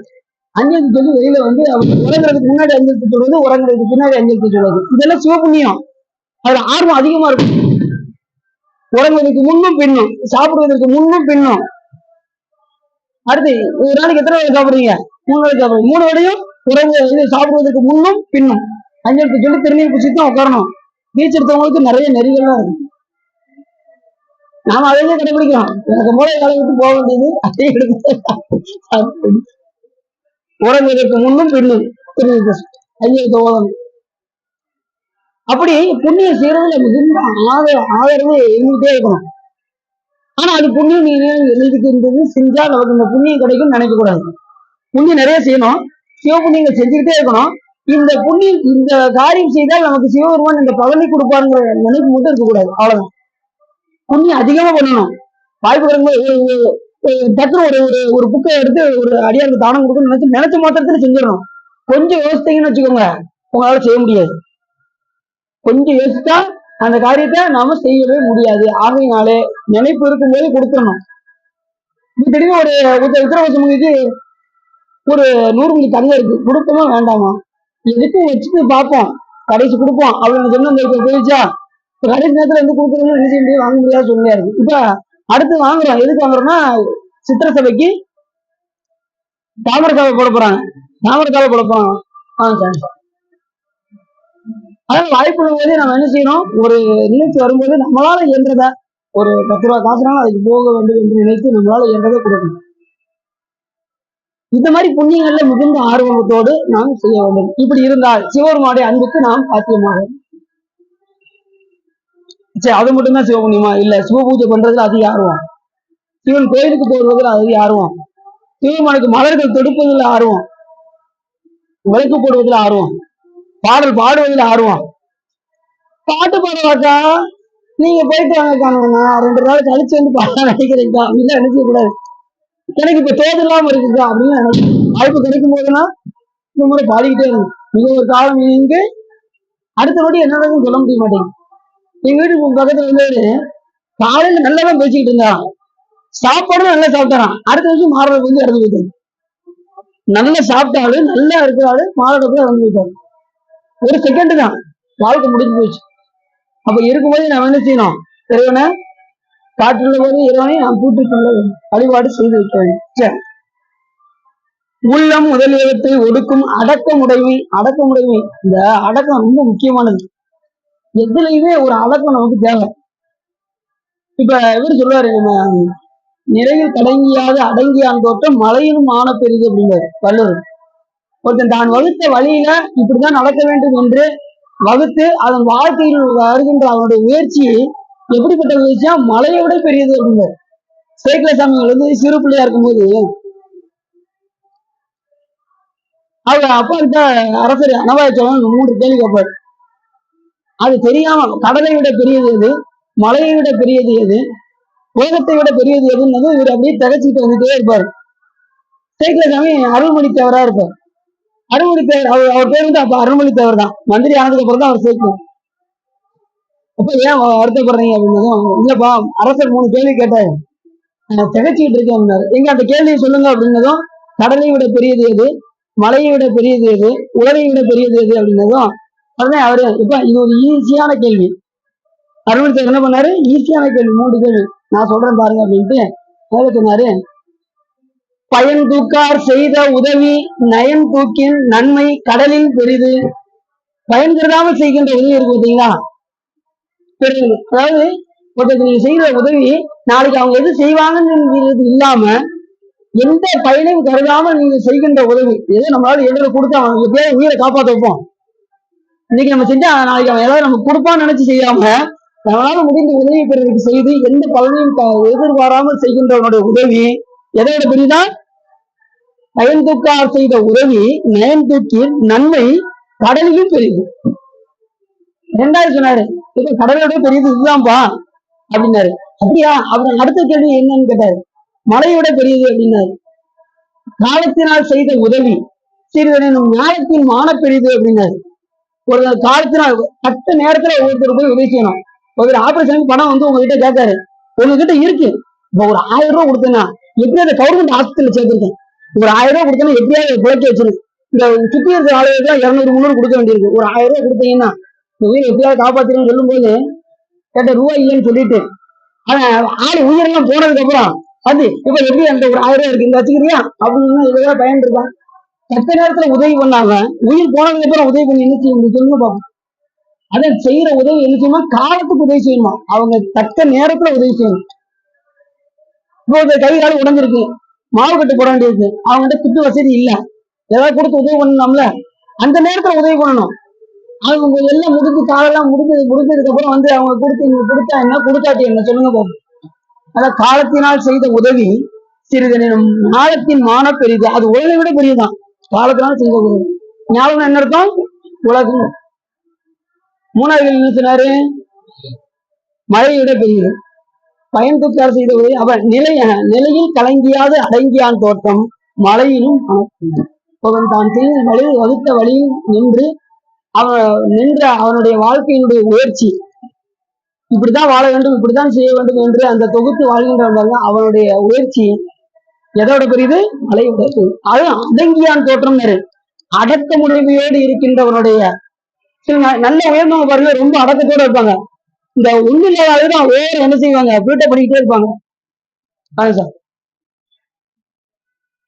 அஞ்சலத்தை சொல்லி வெளியில வந்து உறங்குறதுக்கு முன்னாடி அஞ்சலத்தை சொல்றது, உறங்குறதுக்கு பின்னாடி அஞ்சலத்தை சொல்றது, இதெல்லாம் சிவபுண்ணியம். அதுல ஆர்வம் அதிகமா இருக்கும். உறங்குவதற்கு முன்னும் பின்னும், சாப்பிடுவதற்கு முன்னும் பின்னும். அடுத்து ஒரு நாளைக்கு எத்தனை வேலை சாப்பிடுறீங்க? 3 வேலை சாப்பிடுறீங்க. 3 வேலையும் உறங்கு சாப்பிடுவதற்கு முன்னும் பின்னும் அஞ்சலத்தை சொல்லி திருநீர் பூசி தான் உட்காரணும். பீச் எடுத்தவங்களுக்கு நிறைய நெறிகள்லாம் இருக்கு. நாம அதையே கடைபிடிக்கிறோம். எனக்கு மூளை காலை விட்டு போக வேண்டியது அதையே எடுத்து உறங்குவதற்கு முன்னும் பின்னும் திருநீர் பூசி அஞ்சலத்தை ஓதணும். அப்படி புண்ணியம் செய்யறதுல மிகுந்த ஆதரவு இருந்துகிட்டே இருக்கணும். ஆனா அது புண்ணியம் எழுதிக்கின்றது செஞ்சா நமக்கு இந்த புண்ணியம் கிடைக்கும் நினைக்க கூடாது. புண்ணியம் நிறைய செய்யணும், சிவ புண்ணியங்கள் செஞ்சுக்கிட்டே இருக்கணும். இந்த புண்ணியம் இந்த காரியம் செய்தால் நமக்கு சிவபெருமான் இந்த பலனை கொடுப்பாருங்கிற நினைப்பு மட்டும் இருக்கக்கூடாது. அவ்வளவுதான். புண்ணியம் அதிகமா பண்ணணும். வாய்ப்பு கிடைக்கும்போது டக்குனு ஒரு புக்கை எடுத்து ஒரு அடியாருக்கு தானம் கொடுக்கணும்னு நினைச்ச மாத்திரத்துல செஞ்சிடணும். கொஞ்சம் யோசித்தீங்கன்னு வச்சுக்கோங்க, உங்களால செய்ய முடியாது. கொஞ்சம் யோசிச்சா அந்த காரியத்தை நாம செய்யவே முடியாது. ஆகையினாலே நினைப்பு இருக்கும்போது கொடுத்துடணும். திடீர்னு ஒரு உத்தரவாசமுக்கு ஒரு 100 மணி தங்கம் இருக்கு, கொடுப்போமா வேண்டாமா, எதுக்கும் வச்சுட்டு பார்ப்போம், கடைசி கொடுப்போம் அப்படின்னு சொன்ன போயிடுச்சா, கடைசி நேரத்துல இருந்து கொடுக்கணும்னு என்ன செய்ய முடியாது, வாங்க முடியாது சொல்லியா இருக்கு. இப்ப அடுத்து வாங்குறோம், எதுக்கு வாங்குறோம்னா சித்திர சபைக்கு தாமரக்காவை போட போறாங்க, தாமரக்காவை போட போறாங்க. அதாவது வாய்ப்பு போது நம்ம என்ன செய்யணும், ஒரு நிகழ்ச்சி வரும்போது நம்மளால இயன்றத ஒரு 10 ரூபாய் காசுனாலும் அதுக்கு போக வேண்டும் என்று நினைத்து நம்மளால இயன்றதை கொடுக்கணும். இந்த மாதிரி புண்ணியங்கள்ல மிகுந்த ஆர்வத்தோடு நாம் செய்ய வேண்டும். இப்படி இருந்தால் சிவபெருமானுடைய அன்புக்கு நாம் பாத்தியமாக. சரி, அது மட்டும்தான் சிவபுண்ணியமா? இல்ல, சிவ பூஜை பண்றதுல அதிக ஆர்வம், சிவன் கோயிலுக்கு போடுவதில் அதிக ஆர்வம், சிவபெருமானுக்கு மலர்கள் தொடுப்பதில் ஆர்வம், விளக்கு போடுவதில் ஆர்வம், பாடல் பாடுவதில் ஆர்வம். பாட்டு பாடுவாக்கா நீங்க போயிட்டு வாங்க காணுங்கண்ணா, 2 நாள் கழிச்சு வந்து பாட நினைக்கிறீங்களா அப்படின்னு நினைக்க கூடாது. எனக்கு இப்ப தேவையில்லாம இருக்குக்கா அப்படின்னு வாய்ப்பு கிடைக்கும் போதுன்னா இந்த முறை பாடிக்கிட்டே இருக்கும். மிக ஒரு காலம் இங்கு அடுத்த நோட்டி என்ன சொல்ல முடிய மாட்டேங்குது. எங்க வீட்டுக்கு பக்கத்துல வந்து காலையில நல்லாதான் பேசிக்கிட்டு இருந்தான், சாப்பாடும் நல்லா சாப்பிட்டாரான், அடுத்த வருஷம் மாறதுக்கு வந்து இறந்து போயிட்டாரு. நல்லா சாப்பிட்டாலும் நல்லா இருக்கிறாரு, மாறதுக்கு இறந்து போயிட்டாரு. ஒரு செகண்ட் தான், வாழ்க்கை முடிஞ்சு போச்சு. அப்ப இருக்கும்போது நம்ம என்ன செய்யணும், இறைவனை காற்றுள்ள போது இறைவனை நாம் கூட்டு கொள்ள வழிபாடு செய்து வைக்க வேண்டும். உள்ளம் முதலியவற்றை ஒடுக்கும் அடக்கமுடைமை. அடக்கமுடைமை, இந்த அடக்கம் ரொம்ப முக்கியமானது. எதுலையுமே ஒரு அடக்கம் நமக்கு தேவை. இப்ப இவர் சொல்லுவாரு, நிறையில் கடங்கியாது அடங்கியான் தோட்டம் மலையிலும் ஆன பெரிது அப்படிங்கிறார் வள்ளுவர். ஒருத்தன் தான் வகுத்த வழியில இப்படிதான் நடக்க வேண்டும் என்று வகுத்து அதன் வாழ்க்கையில் வருகின்ற அவனுடைய முயற்சி எப்படிப்பட்ட முயற்சியா, மலையை விட பெரியது அப்படிங்க. சேக்கில சாமிகள் வந்து சிறு பிள்ளையா இருக்கும்போது அவங்க அப்பா கிட்ட அரசர் அனவாயச்சவன் 3 கேள்வி கேட்பார். அது தெரியாம கடலை விட பெரியது எது, மலையை விட பெரியது எது, உலகத்தை விட பெரியது எதுன்னு இவர் அப்படியே தகச்சிட்டு வந்துட்டே இருப்பாரு. சேக்கில சாமி அருள்மொழி தேவரா இருப்பார். அருள்மொழி தேவர் அவர் பேர் வந்து அப்ப அருள்மொழி தேவர் தான். மந்திரி ஆனதுக்கு அப்புறம் தான் அவர் சேர்க்கணும். அப்ப ஏன் வருத்தப்படுறீங்க அப்படின்னதும், இல்லப்பா அரசர் 3 கேள்வி கேட்டாரு, திகச்சிட்டு இருக்கேன். எங்க அந்த கேள்வியை சொல்லுங்க அப்படின்னதும், கடலை விட பெரியது எது, மலையை விட பெரியது எது, உலகை விட பெரியது எது அப்படின்னதும் உடனே அவரு, இப்ப இது ஒரு ஈஸியான கேள்வி. அருள்மொழி தேவர் என்ன பண்ணாரு, ஈஸியான கேள்வி 3 கேள்வி நான் சொல்றேன் பாருங்க அப்படின்ட்டு சொன்னாரு. பயன் தூக்கார் செய்த உதவி நயன் தூக்கின் நன்மை கடலில் பெரிது. பயன் கருதாமல் செய்கின்ற உதவி இருக்கு பார்த்தீங்களா, பெரியது. அதாவது ஒருத்தருக்கு நீங்க செய்யற உதவி நாளைக்கு அவங்க எது செய்வாங்கன்னு இல்லாம எந்த பயனையும் கருதாமல் நீங்க செய்கின்ற உதவி, ஏதோ நம்மளால எழுத கொடுத்து அவன் எப்படியாவது உயிரை காப்பாற்ற வைப்போம். இன்னைக்கு நம்ம செஞ்சா நாளைக்கு அவன் ஏதாவது நமக்கு கொடுப்பான்னு நினைச்சு செய்யாம நம்மளால முடிந்த உதவி பெறுவதற்கு செய்து எந்த பலனையும் எதிர்பாராமல் செய்கின்றவனுடைய உதவி எதோட பெரியதா, பயன் தூக்கார் செய்த உதவி நயன் தூக்கி நன்மை கடலிலும் பெரியது. ரெண்டாவது சொன்னாரு, இப்ப கடலோட பெரியது இதுதான்ப்பா அப்படின்னாரு. அப்படியா? அப்புறம் அடுத்த கேள்வி என்னன்னு கேட்டாரு. மலையோட பெரியது அப்படின்னாரு. காலத்தினால் செய்த உதவி சிறிதனும் ஞானத்தின் மான பெரியது அப்படின்னாரு. ஒரு காலத்தினால் கட்ட நேரத்துல ஒவ்வொருத்தர் போய் உதவி செய்யணும். ஒரு ஆபரேஷனுக்கு பணம் வந்து உங்ககிட்ட கேட்காரு, உங்ககிட்ட இருக்கு. இப்ப ஒரு 1000 ரூபாய் கொடுத்தேன்னா எப்படி அந்த கவர்மெண்ட் ஹாஸ்பிட்டல் சேர்த்திருக்கேன், ஒரு 1000 ரூபாய் கொடுத்தேன்னா எப்படியாவது பிழைக்க வச்சிருக்கு. இந்த சுத்தி இருக்கிற ஆளுகளுக்கு 200 300 கொடுக்க வேண்டியிருக்கு. ஒரு 1000 ரூபாய் கொடுத்தீங்கன்னா இந்த உயிரை எப்படியாவது காப்பாத்திருன்னு சொல்லும் போது கேட்ட ரூபாய் இல்லைன்னு சொல்லிட்டு ஆளு உயிரெல்லாம் போனதுக்கு அப்புறம் அது இப்ப எப்படி அந்த ஒரு 1000 ரூபாய் இருக்கு இந்த வச்சுக்கிறியா அப்படின்னு இதெல்லாம் பயன் இருக்கான். கட்ட நேரத்துல உதவி பண்ணாம உயிர் போனதுக்கு அப்புறம் உதவி பண்ணி என்ன செய்ய முடியும் சொல்லுங்க பாப்போம். அதை செய்யற உதவி என்ன செய்யணுமா, காலத்துக்கு உதவி செய்யணுமா, அவங்க தக்க நேரத்துல உதவி செய்யணும். இப்போ கை காலம் உடஞ்சிருக்கு, மாவு கட்டு போட வேண்டியிருக்கு, அவங்ககிட்ட திட்டு வசதி இல்ல, ஏதாவது கொடுத்து உதவி பண்ணணும்ல, அந்த நேரத்துல உதவி பண்ணணும். அவங்க எல்லாம் முடிஞ்சு காலெல்லாம் முடிஞ்சதுக்கு அப்புறம் வந்து அவங்க கொடுத்தா என்ன கொடுக்காட்டி என்ன சொல்லுங்க பாப்போம். அதான் காலத்தினால் செய்த உதவி சிறிதனும் ஞானத்தின் மான பெரிது. அது உலகை விட பெரியதான். காலத்தினால் செய்த உதவி ஞாபகம் என்ன அர்த்தம், உலகம். மூணாவது என்ன சொன்னாரு, மழையை விட பெரியது. பயன்துக்கார் செய்த உதவி அவன் நிலையில் கலங்கியாது அடங்கியான் தோற்றம் மழையிலும் அவன் தான் செய்த வழி வகுத்த வழியில் நின்று அவனுடைய வாழ்க்கையினுடைய முயற்சி இப்படித்தான் வாழ வேண்டும், இப்படித்தான் செய்ய வேண்டும் என்று அந்த தொகுத்து வாழ்கின்றவங்க அவனுடைய முயற்சி எதோட பெரியது, மழையோட. அது அடங்கியான் தோற்றம், அடக்க முடிவையோடு இருக்கின்றவனுடைய நல்ல உயர்ந்தவங்க பாருங்க, ரொம்ப அடக்கத்தோட இருப்பாங்க. இந்த ஒண்ணு இல்லாதான் வேற என்ன செய்வாங்க, பீட்டை பண்ணிக்கிட்டே இருப்பாங்க. சார்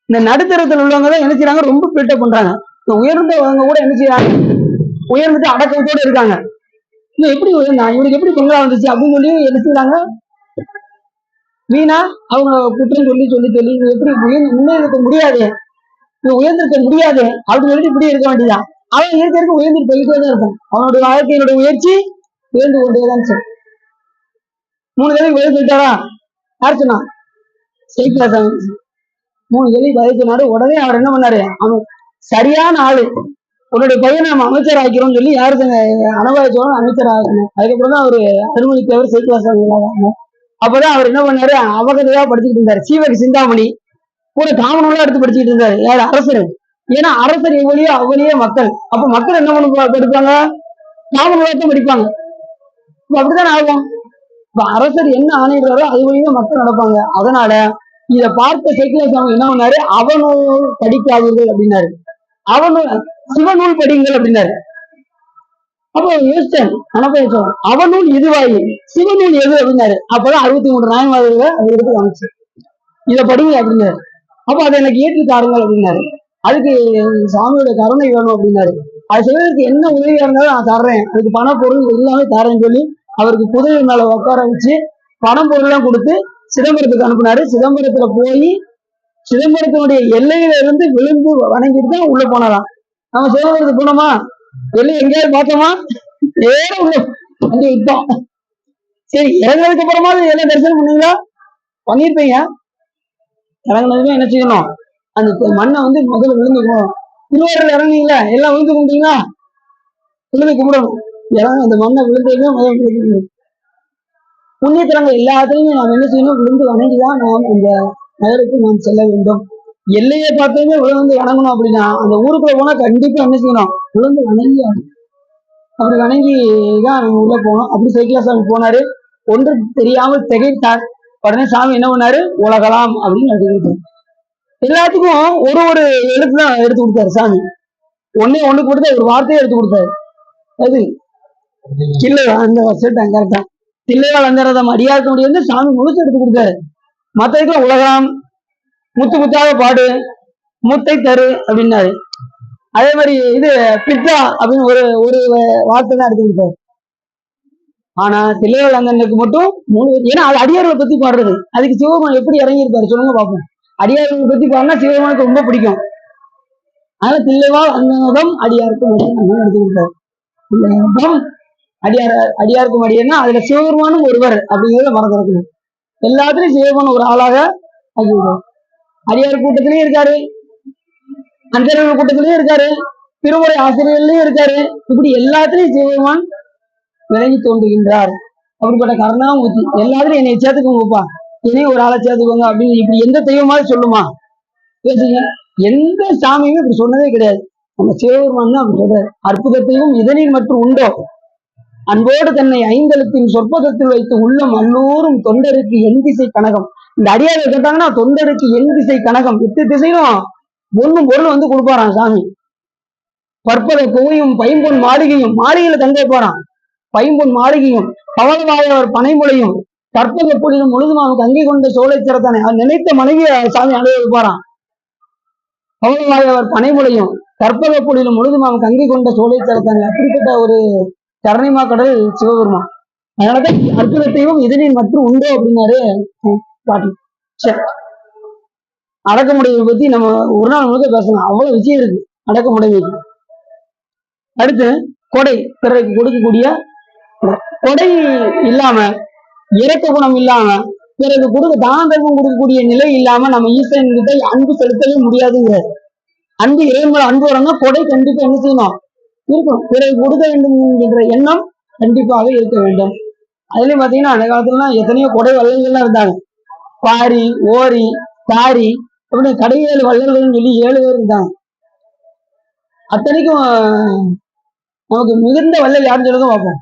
இந்த நடுத்தரத்தில் உள்ளவங்க தான் என்ன செய்யறாங்க, ரொம்ப பீட்டை பண்றாங்க. இந்த உயர்ந்தவங்க கூட என்ன செய்யறாங்க, உயர்ந்துட்டு அடக்கத்தோட இருக்காங்க. இது எப்படி உயர்ந்தா, இவனுக்கு எப்படி பொங்கலா வந்துச்சு அப்படின்னு சொல்லி என்ன செய்யறாங்க, வீணா அவங்க குற்றம் சொல்லி சொல்லி சொல்லி எப்படி முன்னேறிக்க முடியாது, உயர்ந்திருக்க முடியாது அப்படின்னு சொல்லிட்டு இப்படி இருக்க வேண்டியதான். அவன் இருக்க உயர்ந்துட்டு போயிட்டே தான் இருக்கும். அவனுடைய வாழ்க்கையினுடைய முயற்சி உயர்ந்து கொண்டேதான் சார். 3 கேள்வி பதில் சொல்லிட்டாரா, யார் சொன்னா, சைக்கிளா 3 கேள்வி பதில் சொன்னாரு. உடனே அவர் என்ன பண்ணாரு, அவன் சரியான ஆளு, உன்னுடைய பையனை நம்ம அமைச்சர் ஆக்கிறோம்னு சொல்லி யாரு அனுபவிச்சோம் அமைச்சர் ஆகணும். அதுக்கப்புறம் தான் அவரு அனுமதித்தவர் சைக்கிளாசாங்க. அப்பதான் அவர் என்ன பண்ணாரு, அவகதையா படிச்சுக்கிட்டு இருந்தாரு. சீவக சிந்தாமணி கூட காமனோட எடுத்து படிச்சுட்டு இருந்தாரு. யாரு, அரசர். ஏன்னா அரசர் எவ்வளியோ அவ்வளியே மக்கள். அப்ப மக்கள் என்ன பண்ண படிப்பாங்க, காமனோட படிப்பாங்க. அப்படித்தான் ஆகும். இப்ப அரசர் என்ன ஆணையிடுறாரோ அது வழியா மக்கள் நடப்பாங்க. அதனால இத பார்த்த சைக்கிளசாமி என்ன பண்ணாரு, அவநூல் படிக்காதீர்கள் அப்படின்னாரு. சிவநூல் படிங்கள் அப்படின்னாரு. அப்ப யோசிச்சேன், அனுபவிச்சோம். அவநூல் இதுவாயி சிவநூல் எது அப்படின்னாரு. அப்பதான் 63 நாயன்மார்கள் எடுத்து காமிச்சு இதை படிங்க அப்படின்னாரு. அப்ப அதை எனக்கு ஏற்றி தாருங்கள் அப்படின்னாரு. அதுக்கு சாமியோட கருணை வேணும் அப்படின்னாரு. அது செய்வதற்கு என்ன உதவியா இருந்தாலும் நான் தர்றேன், அதுக்கு பண பொருள் எல்லாமே தரேன்னு சொல்லி அவருக்கு குதிரை மேல உட்கார வச்சு பணம் பொருள்லாம் கொடுத்து சிதம்பரத்துக்கு அனுப்புனாரு. சிதம்பரத்துல போய் சிதம்பரத்தினுடைய எல்லையில இருந்து விழுந்து வணங்கிட்டு தான் உள்ள போனாராம். நம்ம சிதம்பரத்துக்கு போனோமா, எல்லை எங்கேயாவது பார்த்தோமா, நேர உள்ள அங்கே விட்டோம். சரி, இறங்கினதுக்கு அப்புறமா எல்லாம் தரிசனம் பண்ணீங்களா, பண்ணிருப்பீங்க. இறங்கினதுமே என்ன செய்யணும், அந்த மண்ணை வந்து முதல்ல விழுந்துக்கணும். திருவாரூர் இறங்குனீங்களா, எல்லாம் விழுந்து கும்பிட்டீங்களா, விழுந்து கும்பிடணும். அந்த மண்ணை விழுந்ததுமே முதல் விழுந்து புண்ணியத்தலங்கள் எல்லாத்தையுமே நாம் என்ன செய்யணும், விழுந்து வணங்கிதான் நாம் இந்த நகருக்கு நாம் செல்ல வேண்டும். எல்லையை பார்த்ததுமே விழுந்து வணங்கணும். அப்படின்னா அந்த ஊருக்குள்ள போனா கண்டிப்பா என்ன செய்யணும், விழுந்து வணங்கி அப்படி வணங்கிதான் நம்ம உள்ள போனோம். அப்படி சைக்கிளாசாமி போனாரு. ஒன்று தெரியாமல் திகைத்தார். உடனே சாமி என்ன பண்ணாரு, உலகலாம் அப்படின்னு எழுதிட்டாரு. எல்லாத்துக்கும் ஒரு ஒரு எழுத்து தான் எடுத்து கொடுத்தாரு சாமி. ஒண்ணு கொடுத்தா ஒரு வார்த்தையை எடுத்து கொடுத்தாரு. அது இல்லை அந்த வருஷம் கரெக்டா தில்லையால் அந்தரதம் அடியாக்க முடியாது சாமி முழுசு எடுத்து கொடுத்தாரு. மற்றதுக்கு உலகம், முத்து முத்தாக பாடு, முத்தை தரு அப்படின்னாரு. அதே மாதிரி இது பித்தா அப்படின்னு ஒரு வார்த்தை தான் எடுத்து கொடுத்தாரு. ஆனா தில்லையால் அந்தனுக்கு மட்டும் 3, ஏன்னா அது அடியார்களை பத்தி பாடுறது. அதுக்கு சிவபெருமான் எப்படி இறங்கியிருப்பாரு சொல்லுங்க பார்ப்போம். அடியார்களை பத்தி பாடினா சிவபெருமானுக்கு ரொம்ப பிடிக்கும். அதனால தில்லைவாள் அந்தனதம் அடியாருக்கு எடுத்து கொடுத்தாரு. அடியாருக்கும் அடியார்னா அதுல சிவபெருமானும் ஒருவர் அப்படிங்கிறத மறந்துடணும். எல்லாத்துலயும் சிவபெருமான் ஒரு ஆளாக ஆகிவிடுவார். அடியார் கூட்டத்திலயும் இருக்காரு, அந்தர்கள் கூட்டத்திலயும் இருக்காரு, திருமுறை ஆசிரியர்லயும் இருக்காரு. இப்படி எல்லாத்துலயும் சிவபெருமான் விலகி தோன்றுகின்றார். அப்படிப்பட்ட கருணாமூர்த்தி எல்லாத்துலயும் என்னை சேர்த்துக்கோங்கப்பா, என்னையும் ஒரு ஆளை சேர்த்துக்கோங்க அப்படின்னு இப்படி எந்த தெய்வமாவது சொல்லுமா? பேசுங்க. எந்த சாமியுமே இப்படி சொன்னதே கிடையாது. நம்ம சிவபெருமான் தான் அப்படி சொல்றாரு. அற்புதத்தையும் இதனில் மற்றும் உண்டோ, அன்போடு தன்னை ஐந்தெழுத்தின் சொற்பதத்தில் வைத்து உள்ளம் அல்லூரும் தொண்டருக்கு என் திசை கனகம். இந்த அடியாரை கேட்டாங்கன்னா தொண்டருக்கு என் திசை கனகம், 8 திசையிலும் ஒண்ணும் பொருள் வந்து கொடுப்பாராம் சாமி. பற்பத குவையும் பைம்பொன் மாளிகையும், மாளிகையில தங்க போறான். பைம்பொன் மாளிகையும் பவளவாயவர் பனைமுளையும் கற்பக பொழிலும் முழுதும் கங்கை கொண்ட சோலை சிறத்தானே, நினைத்த மனைவிய சாமி அடைய வைப்பாராம். பவளவாயவர் பனைமுளையும் கற்பக பொழிலும் முழுதும் கங்கை கொண்ட சோலை சிறத்தானே. அப்படிப்பட்ட ஒரு கருணைமா கடல் சிவபெருமான். அதனாலதான் அற்புதத்தையும் இதனில் மற்றும் உண்டோ அப்படின்னாரு பாட்டு. சரி, அடக்கமுடையை பத்தி நம்ம ஒரு நாள் முழுக்க பேசலாம், அவ்வளவு விஷயம் இருக்கு அடக்கமுடைமை. அடுத்து கொடை, பிறருக்கு கொடுக்கக்கூடிய கொடை இல்லாம, இறக்க குணம் இல்லாம, பிறகு கொடுக்க தான தர்மம் கொடுக்கக்கூடிய நிலை இல்லாம நம்ம ஈசன் கிட்ட அன்பு செலுத்தவே முடியாதுங்கிற அன்பு, இறைவன் அன்பு வரணும்னா கொடை கண்டிப்பா என்ன செய்யணும், இருக்கணும். பிறகு கொடுக்க வேண்டும் என்கின்ற எண்ணம் கண்டிப்பாக இருக்க வேண்டும். அதுலயும் பாத்தீங்கன்னா அந்த காலத்துலாம் எத்தனையோ கொடை வள்ளல்கள்லாம் இருந்தாங்க. பாரி, ஓரி, காரி அப்படின்னு கடைவேறு வள்ளல்கள்னு சொல்லி 7 பேர் இருந்தாங்க. அத்தனைக்கும் நமக்கு மிகுந்த வள்ளல் யாருன்னு சொல்லுங்க பார்ப்போம்.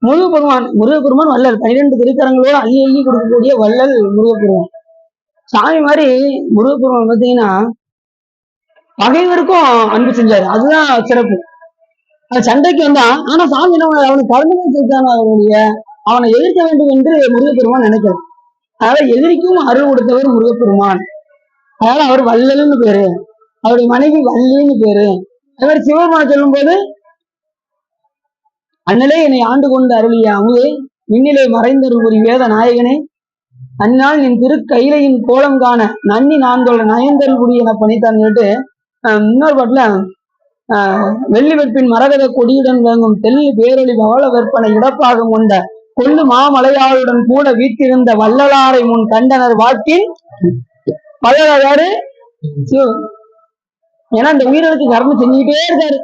முருகப்பெருமான். முருகப்பெருமான் வள்ளல், 12 திருக்கரங்களோடு அள்ளி அள்ளி கொடுக்கக்கூடிய வள்ளல் முருகப்பெருமான். சாமி மாதிரி முருகப்பெருமான் பார்த்தீங்கன்னா பகைவருக்கும் அன்பு செஞ்சாரு, அதுதான் சிறப்பு. அது சண்டைக்கு வந்தான், ஆனா சாமி என்ன அவனுக்கு கலந்துதான் செஞ்சான, அவனுடைய அவனை எதிர்க்க வேண்டும் என்று முருகப்பெருமான் நினைக்கிறான். அதனால எதிரிக்கும் அருள் கொடுத்தவர் முருகப்பெருமான். அதனால அவர் வள்ளல்னு பேரு, அவருடைய மனைவி வள்ளின்னு பேரு. அது மாதிரி சிவபெருமான சொல்லும் போது அண்ணலே என்னை ஆண்டு கொண்டு அருளிய அமுதே, விண்ணிலே மறைந்தருள் ஒரு வேத நாயகனே, அந்நாள் என் திருக்கையிலையின் கோலம் காண நன்னி நான்கொள்ள நயந்தருள் குடி என பணித்தான் சொல்லிட்டு இன்னொரு பாட்டுல வெள்ளி வெற்பின் மரகத கொடியுடன் விளங்கும் தெல்லி பேரொளி பவள வெற்பனை இடப்பாகம் கொண்ட கொள்ளு மாமலையாளுடன் கூட வீட்டிருந்த வள்ளலாரை முன் கண்டனர் வாக்கின் வள்ளலார் யாரு? ஏன்னா இந்த உயிர்களுக்கு கர்மம் செஞ்சுக்கிட்டே இருக்காரு.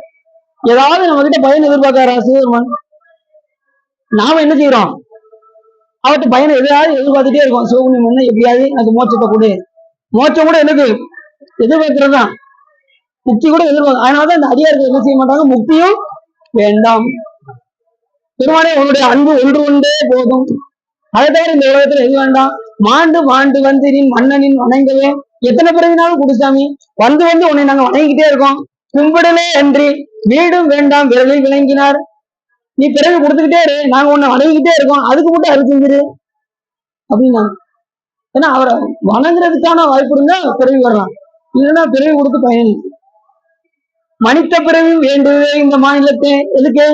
ஏதாவது நம்ம கிட்ட பயன் எதிர்பார்க்காரா சிவபெருமான்? நாம என்ன செய்யறோம்? அவர்கிட்ட பயனை எதாவது எதிர்பார்த்துட்டே இருக்கோம். சிவபுண்ணியம் என்ன, எப்படியாவது எனக்கு மோட்சத்தை கொடு. மோட்சம் கூட எனக்கு எதிர்பார்க்கிறதுதான், முக்தி கூட எதிர்பார்க்க. அதனாலதான் இந்த அடியார்கள் என்ன செய்ய மாட்டாங்க, முக்தியும் வேண்டாம், பெருமானே உன்னுடைய அன்பு ஒன்று ஒன்றே போதும், அதை தவிர இந்த உலகத்துல எது வேண்டாம். மாண்டு மாண்டு வந்து நின் மன்னனின் வணங்கவே, எத்தனை பிறகுனாலும் குடுசாமி வந்து வந்து உன்னை நாங்க வணங்கிக்கிட்டே இருக்கோம். கும்பிடலே அன்றி வீடும் வேண்டாம் விரலில் விளங்கினார். நீ பிறகு கொடுத்துக்கிட்டே இரு, நாங்க உன்னை வணங்கிக்கிட்டே இருக்கோம், அதுக்கு மட்டும் அருள் செஞ்சிரு அப்படின்னா. ஏன்னா அவரை வணங்குறதுக்கான வாய்ப்பு இருந்தா பிறவி வரலாம், இல்லைன்னா பிறவி கொடுத்து பயன். மனித பிறவியும் வேண்டுவே இந்த மாநிலத்தை எதுக்கு?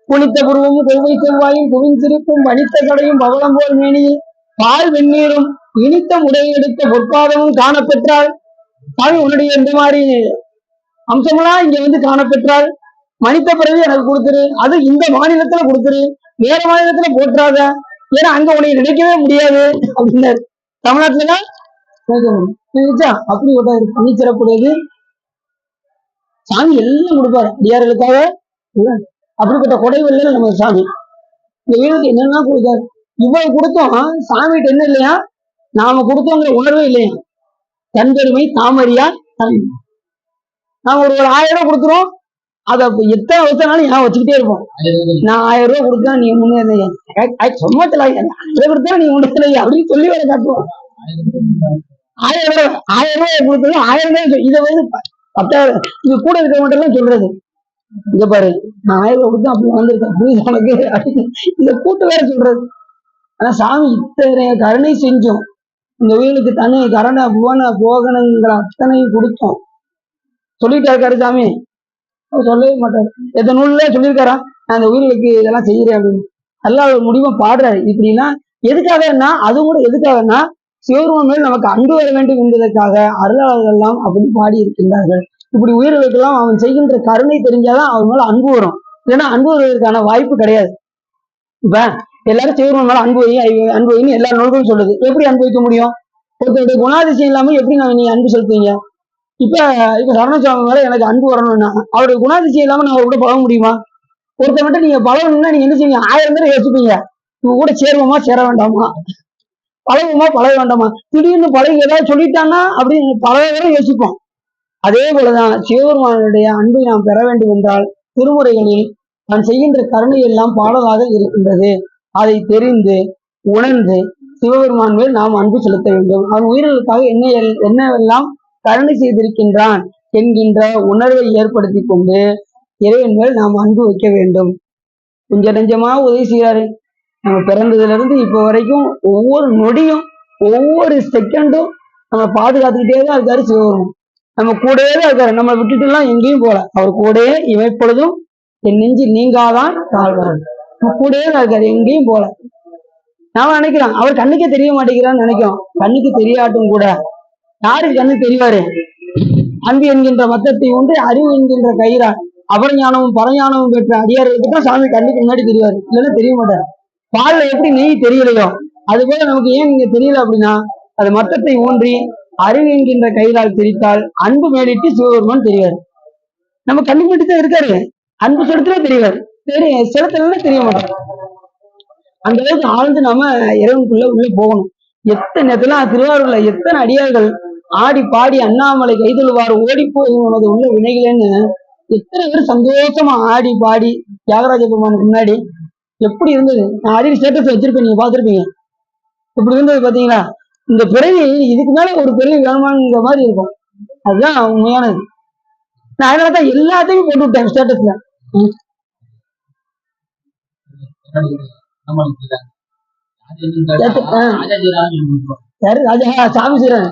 புனித்த புருவமும் கொள்கை செவ்வாயும் புவின் சிரிப்பும் வனித்த கடையும் பவளம் போல் மேனியில் பால் வெந்நீரும் இனித்த முடையெடுத்த பொற்பாதமும் காணப்பெற்றால், சாமி உன்னுடைய இந்த மாதிரி அம்சமெல்லாம் இங்க வந்து காணப்பெற்றால் மனித பிறவி எனக்கு கொடுத்துரு, அது இந்த மாநிலத்துல கொடுத்துரு, வேற மாநிலத்துல போட்டுறாத, ஏன்னா அங்க உன்னை நினைக்கவே முடியாது அப்படின்னாரு. தமிழ்நாட்டுலதான் அப்படி ஒரு பணி சிறப்புடையது. சாமி எல்லாம் கொடுப்பாரு அடியார்களுக்காக. அப்படிப்பட்ட கொடை வள்ளல் நம்ம சாமி. இந்த வீட்டுக்கு என்னெல்லாம் கொடுத்தாரு. இவ்வளவு கொடுத்தோம், சாமிகிட்ட என்ன இல்லையா, நாம கொடுத்தோங்கிற உணர்வே இல்லையா. தன்பெருமை தாமரியா நாம ஒரு 1000 ரூபாய் கொடுக்குறோம், அதை எத்தனை வருஷம்னாலும் ஏன் வச்சுக்கிட்டே இருப்போம். நான் 1000 ரூபாய் கொடுத்தா நீ முன்னேறிய சொம்மத்துல 1000 கொடுத்தா நீ முன்னேறிய அப்படின்னு சொல்லி வேலை காட்டுவோம். 1000 ரூபாய் கொடுத்தோம், 1000 ரூபாய் இதை வந்து 10,000 இது கூட இருக்க மட்டும் சொல்றது. இங்க பாரு, நான் 1000 ரூபாய் கொடுத்தா அப்படி வந்திருக்கேன் புரியுது உனக்கு, இதை கூட்டு வேற சொல்றது. ஆனா சாமி இத்தனை கருணை செஞ்சோம், இந்த உயிருக்கு தனி கரண புவன போகணுங்கிற அத்தனையும் கொடுத்தோம். சொல்லிட்டா இருக்காரு சாமி, சொல்லவே மாட்டாரு. எத்தனை நூல்ல சொல்லியிருக்காரா, நான் இந்த உயிர்களுக்கு இதெல்லாம் செய்யறேன் அப்படின்னு. எல்லாம் ஒரு முடிவை பாடுறாரு. இப்படின்னா எதுக்காகன்னா, அது கூட எதுக்காகன்னா சிவபெருமான் மேல் நமக்கு அன்பு வர வேண்டும் என்பதற்காக அருளாளர்கள் எல்லாம் அப்படி பாடி இருக்கின்றார்கள். இப்படி உயிர்களுக்கெல்லாம் அவன் செய்கின்ற கருணை தெரிஞ்சாதான் அவன் மேல அன்பு வரும், இல்லைன்னா அன்பு வருவதற்கான வாய்ப்பு கிடையாது. இப்ப எல்லாரும் சிவபெருமான் மேல அன்பு அன்பு வைன்னு எல்லா நூல்களும் சொல்லுது. எப்படி அன்பு வைக்க முடியும்? ஒருத்தருடைய குணாதிசயம் இல்லாம எப்படி நீ அன்பு செலுத்துவீங்க? இப்ப சரணசுவாமி மேல எனக்கு அன்பு வரணும்னா அவருடைய குணாதிசயம் இல்லாம நான் அவர்கிட்ட பழக முடியுமா? ஒருத்தர் மட்டும் நீங்க பழகணும்னா நீங்க என்ன செய்வீங்க? 1000 பேர் யோசிப்பீங்க, இவங்க கூட சேருவோமா சேர வேண்டாமா, பழகுமா பழக வேண்டாமா, திடீர்னு பழகி ஏதாவது சொல்லிட்டாங்கன்னா அப்படின்னு பல பேரை யோசிப்போம். அதே போலதான் சிவபெருமானுடைய அன்பை நாம் பெற வேண்டும் என்றால் திருமுறைகளில் நான் செய்கின்ற கருணை எல்லாம் பாடலாக இருக்கின்றது. அதை தெரிந்து உணர்ந்து சிவபெருமான் மேல் நாம் அன்பு செலுத்த வேண்டும். அவன் உயிர்களுக்காக என்னவெல்லாம் கருணை செய்திருக்கின்றான் என்கின்ற உணர்வை ஏற்படுத்தி கொண்டு இறைவன் மேல் நாம் அன்பு வைக்க வேண்டும். கொஞ்சம் நெஞ்சமா உதவி செய்கிறாரு. நம்ம பிறந்ததுல இருந்து இப்போ வரைக்கும் ஒவ்வொரு நொடியும் ஒவ்வொரு செகண்டும் நம்ம பாதுகாத்துக்கிட்டே தான் இருக்காரு சிவபெருமான். நம்ம கூடவே தான் இருக்காரு. நம்ம விட்டுட்டு எல்லாம் எங்கேயும் போல. அவர் கூடவே இமைப்பொழுதும் என் நெஞ்சு நீங்காதான் தாழ்வார். நம்ம கூடவே தான் இருக்காரு, எங்கேயும் போல. நாம நினைக்கிறோம் அவர் கண்ணுக்கே தெரிய மாட்டேங்கிறான்னு நினைக்கிறோம். கண்ணுக்கு தெரியாட்டும் கூட யாருக்கு கண்ணுக்கு தெரிவாரு? அன்பு என்கின்ற மத்தத்தை ஒன்று அறிவு என்கின்ற கயிறான் அபரஞானமும் பரஞானமும் பெற்ற அடியார்களுக்கு தான் சாமி கண்ணுக்கு முன்னாடி தெரிவாரு, இல்லைன்னா தெரிய மாட்டாரு. பால்ல எப்படி நெய் தெரியலையோ அது போல நமக்கு ஏன் நீங்க தெரியல அப்படின்னா, அது மத்தத்தை ஊன்றி அறிவு என்கின்ற கயிறால் திரித்தால் அன்பு மேலிட்டு சிவபெருமான் தெரிவாரு. நம்ம கண்ணுக்கு மட்டும் தான் இருக்காரு, அன்பு செலுத்தினா தெரிவாரு, செலுத்தலாம் தெரிய மாட்டாரு. அந்த அளவுக்கு ஆழ்ந்து நம்ம இறைவனுக்குள்ள உள்ள போகணும். எத்தனை நேரத்துல திருவாரூர்ல எத்தனை அடியார்கள் ஆடி பாடி அண்ணாமலை கைதொழுவார் ஓடி போய் உனது உள்ள வினைகளேன்னு எத்தனை பேர் சந்தோஷமா ஆடி பாடி தியாகராஜ பெருமானுக்கு முன்னாடி எப்படி இருந்தது. நான் அடிக்கடி ஸ்டேட்டஸ் வச்சிருப்பேன், நீங்க பார்த்துருப்பீங்க. இப்படி இருந்தது பாத்தீங்களா? இந்த பிறவி இதுக்கு மேல ஒரு பிறவி வேணுமாங்கிற மாதிரி இருக்கும். அதுதான் உண்மையானது. நான் அதனாலதான் எல்லாத்தையும் போட்டு விட்டேன் ஸ்டேட்டஸ்ல. யாரு ராஜா சாமி செய்யறாங்க,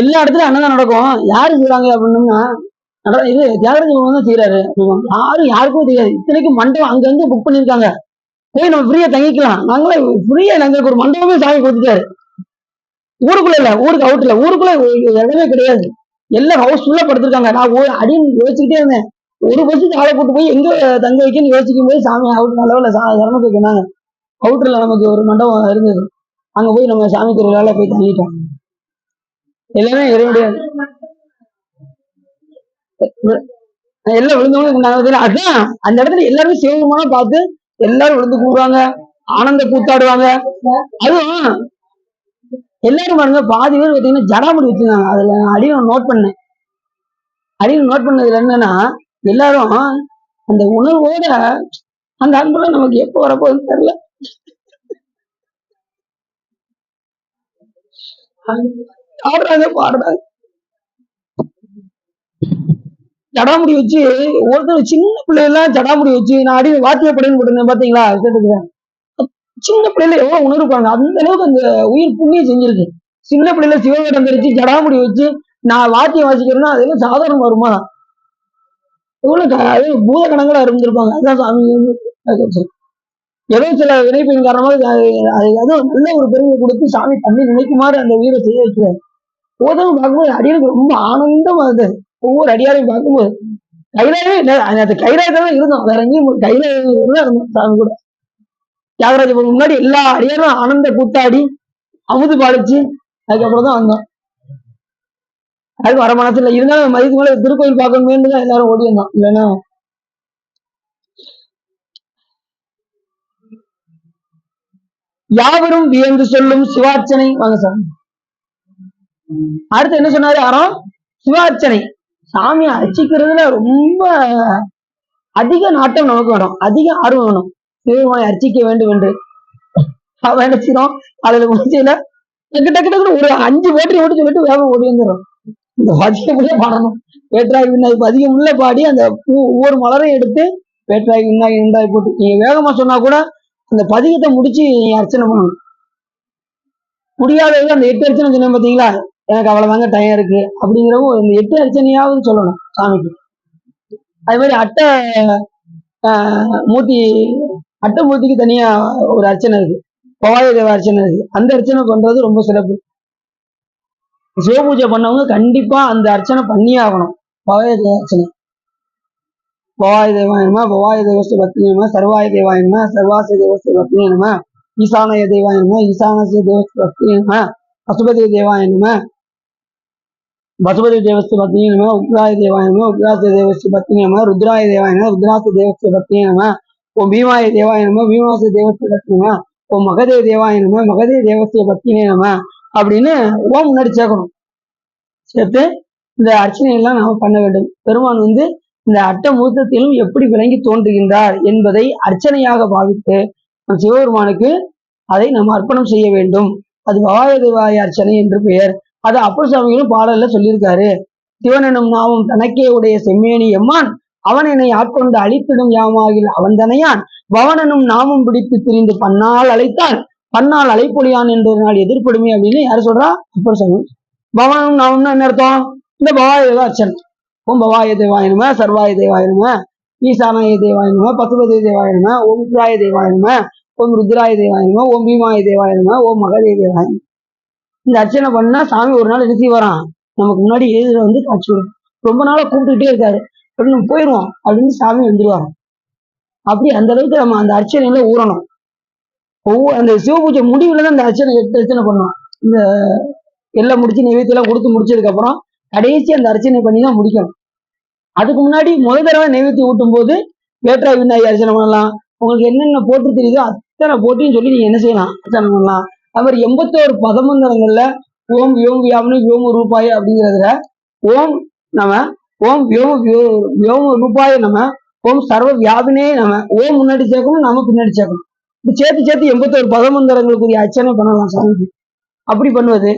எல்லா இடத்துலயும் அன்னதான் நடக்கும். யாரு செய்யறாங்க அப்படின்னா இது தியாகராஜ தான் செய்யறாரு. யாரும் யாருக்கும் தெரியாது. இத்தனைக்கும் மண்டபம் அங்கங்க புக் பண்ணிருக்காங்க, போய் நம்ம ஃப்ரீயா தங்கிக்கலாம். நாங்களே ஃப்ரீயா நாங்களுக்கு ஒரு மண்டபமே சாமி கொடுத்துட்டாரு. ஊருக்குள்ள இல்ல, ஊருக்கு அவுட்ல, ஊருக்குள்ள இடமே கிடையாது, எல்லாம் ஹவுஸ்ஃபுல்லா படுத்திருக்காங்க. நான் அடின்னு யோசிச்சுக்கிட்டே இருந்தேன், ஒரு பஸ்ஸுக்கு ஆளை கூட்டு போய் எங்க தங்க வைக்கன்னு யோசிக்கும் போது சாமி அவுட் அளவுல சரணத்துக்கு சொன்னாங்க. அவுட்டர்ல நமக்கு ஒரு மண்டபம் இருந்தது, அங்க போய் நம்ம சாமி திருவிழால போய் தங்கிட்டோம். எல்லாமே இறைவனுடைய எல்லாம் விழுந்தவங்க. அதான் அந்த இடத்துல எல்லாருமே சிவபெருமானா பார்த்து எல்லாரும் விழுந்து கூடுவாங்க, ஆனந்த கூத்தாடுவாங்க. அதுவும் எல்லாரும் பாருங்க, பாதி பேர் பார்த்தீங்கன்னா ஜடாமுடி வச்சிருந்தாங்க. அதுல அடியும் நோட் பண்ணேன். அடியும் நோட் பண்ணதுல என்னன்னா, எல்லாரும் அந்த உணர்வோட அந்த அன்புல நமக்கு எப்போ வரப்போகுதுன்னு தெரியல. ஆடுறாங்க பாடுறாங்க, ஜடாமுடி வச்சு ஒருத்தர் சின்ன பிள்ளைலாம் ஜடாமுடி வச்சு நான் அடி வாத்திய படைன்னு போட்டிருந்தேன் பாத்தீங்களா? சின்ன பிள்ளைல எவ்வளவு உணர்வுப்பாங்க, அந்த அளவுக்கு அந்த உயிர் புண்ணியம் செஞ்சிருக்கு. சின்ன பிள்ளைல சிவவேடம் தெரிச்சு ஜடாமுடி வச்சு நான் வாத்தியம் வாசிக்கிறேன்னா அதெல்லாம் சாதாரண வருமா? எவ்வளவு பூத கணங்களா இருந்திருப்பாங்க. அதுதான் சாமி ஏதோ சில வினைப்பின் காரணமாக அதுவும் நல்ல ஒரு பெருமை கொடுத்து சாமி தண்ணி நினைக்குமாறு அந்த உயிரை செய்ய வைக்கிறார். போதும் பார்க்கும்போது அடியாருக்கு ரொம்ப ஆனந்தமா இருந்தது. ஒவ்வொரு அடியாரையும் பார்க்கும்போது கைலாயமே அந்த கைலாயத்தான் இருந்தோம், வேற எங்கேயும் கைலாயம் இருந்தோம் சாமி கூட. தியாகராஜ முன்னாடி எல்லா அடியாரும் ஆனந்த கூத்தாடி அமுது பாடிச்சு அதுக்கப்புறம் தான் வந்தோம். அதுக்கு வர மனசுல இருந்தாலும் மதிக்கு மேல திருக்கோயில் பார்க்கணுமேன்னு தான் எல்லாரும் ஓடி வந்தோம். இல்லைன்னா யாவரும் வியந்து சொல்லும் சிவார்ச்சனை. வாங்க சார். அடுத்து என்ன சொன்னாரு? அறம் சிவார்ச்சனை. சாமியை அர்ச்சிக்கிறதுல ரொம்ப அதிக நாட்டம் நமக்கு வேணும், அதிக ஆர்வம் வேணும். சிவபெருமானை அர்ச்சிக்க வேண்டும் என்று அவன் நினைச்சிடும். அதுல முடிச்சல டக்கு டக்கு டக்குனு ஒரு 5 போட்டி ஓட்டு சொல்லிட்டு வேகம் ஓடி வந்துடும். இந்த பதிகமுள்ள பாடணும். வேற்றாய் விண்ணாய் பதிகமுள்ள பாடி அந்த பூ ஒவ்வொரு மலரையும் எடுத்து வேற்றாய் விண்ணாய் விண்ணாய் போட்டு நீங்க வேகமா சொன்னா கூட அந்த பதிகத்தை முடிச்சு அர்ச்சனை பண்ணணும். முடியாதது அந்த 8 அர்ச்சனை சொன்னேன் பாத்தீங்களா? எனக்கு அவ்வளவுதாங்க டைம் இருக்கு அப்படிங்கிறவும் இந்த 8 அர்ச்சனையாவது சொல்லணும் சாமிக்கு. அது மாதிரி அட்டமூர்த்திக்கு தனியா ஒரு அர்ச்சனை இருக்கு, பவாய தேவ அர்ச்சனை இருக்கு. அந்த அர்ச்சனை பண்றது ரொம்ப சிறப்பு. சிவபூஜை பண்ணவங்க கண்டிப்பா அந்த அர்ச்சனை பண்ணியே ஆகணும். பவாய தேவ அர்ச்சனை. பவாய தேவாயனமா பவாய தேவஸ்து பத்னியமா சர்வாய தேவாயனமா சர்வாச தேவஸ்து பத்னியனமா ஈசானய தேவாயனமா ஈசானச தேவஸ்து பத்னியனமா பசுபதி தேவாயனமா பசுபதி தேவஸ்து பத்னி நம, உக்ராய தேவாய நம, உக்ராச தேவஸ்து பத்னி நம, ருத்ராய தேவாய நம, ருத்ராச தேவஸ்து பத்னி நம, ஓம் பீமாய தேவாய நம, பீமாச தேவஸ்து பத்னி நம, ஓம் மகதே தேவாய நம, மகதே தேவஸ்து பத்னி நம அப்படின்னு ஓம் முன்னாடி சேர்க்கணும். சேர்த்து இந்த அர்ச்சனையெல்லாம் நாம பண்ண வேண்டும். பெருமான் இந்த அட்ட மூர்த்தத்திலும் எப்படி விளங்கி தோன்றுகின்றார் என்பதை அர்ச்சனையாக பாவித்து சிவபெருமானுக்கு அதை நாம் அர்ப்பணம் செய்ய வேண்டும். அது பவாய தேவாய அர்ச்சனை என்று பெயர். அது அப்பர் சுவாமிகளும் பாடல்ல சொல்லியிருக்காரு. சிவனெனும் நாமும் தனக்கே உடைய செம்மேனி எம்மான், அவன் என்னை ஆட்கொண்டு அழித்திடும் யாமாகில் அவன் தனையான், பவனனும் நாமும் பிடித்து திரிந்து பன்னால் அழைத்தான், பன்னால் அழைப்பொழியான் என்ற ஒரு நாள் எதிர்ப்படுமே அப்படின்னு யாரு சொல்றா? அப்பர் சுவாமி. பவனனும் நாமும்னா என்ன அர்த்தம்? இந்த பவாய தேவ அர்ச்சனை. ஓம் பவாய தேவாய நம, சர்வாய தேவாய நம, ஈசானாய தேவாய நம, பசுபதி தேவாய நம, ஓம் உக்ராய தேவாய நம, ஓம் ருத்ராய தேவாய நம, ஓம் பீமாய தேவாய நம, ஓம் மகதே தேவாய. இந்த அர்ச்சனை பண்ணா சாமி ஒரு நாள் என்ன செய்வாராம், நமக்கு முன்னாடி எதிர காட்சி கொடுக்கும். ரொம்ப நாளா கூப்பிட்டுக்கிட்டே இருக்காரு, நம்ம போயிடுவோம் அப்படின்னு சாமி வந்துருவாராம். அப்படி அந்த அளவுக்கு நம்ம அந்த அர்ச்சனையில ஊறணும். அந்த சிவபூஜை முடிவுல தான் இந்த அர்ச்சனை 8 அர்ச்சனை பண்ணுவோம். இந்த எல்லாம் முடிச்சு நைவேத்தியெல்லாம் கொடுத்து முடிச்சதுக்கு அப்புறம் கடைசி அந்த அர்ச்சனை பண்ணி தான் முடிக்கணும். அதுக்கு முன்னாடி முதல் தடவை நைவேத்தியம் ஊட்டும் போது வேற்றாய் விநாயகி அர்ச்சனை பண்ணலாம். உங்களுக்கு என்னென்ன போட்டு தெரியுதோ அத்தனை போட்டின்னு சொல்லி நீங்க என்ன செய்யலாம், அர்ச்சனை பண்ணலாம். அது மாதிரி 81 பதமந்திரங்கள்ல ஓம் யோம் வியாமனு யோம ரூபாய் அப்படிங்கிறதுல ஓம் நம, ஓம் யோம ரூபாய நம, ஓம் சர்வ வியாபினே நம, ஓம் முன்னாடி சேர்க்கணும், நாம பின்னாடி சேர்க்கணும். இப்படி சேர்த்து 81 பதமந்திரங்களுக்குரிய அர்ச்சனை பண்ணலாம் சாமிக்கு. அப்படி பண்ணுவது.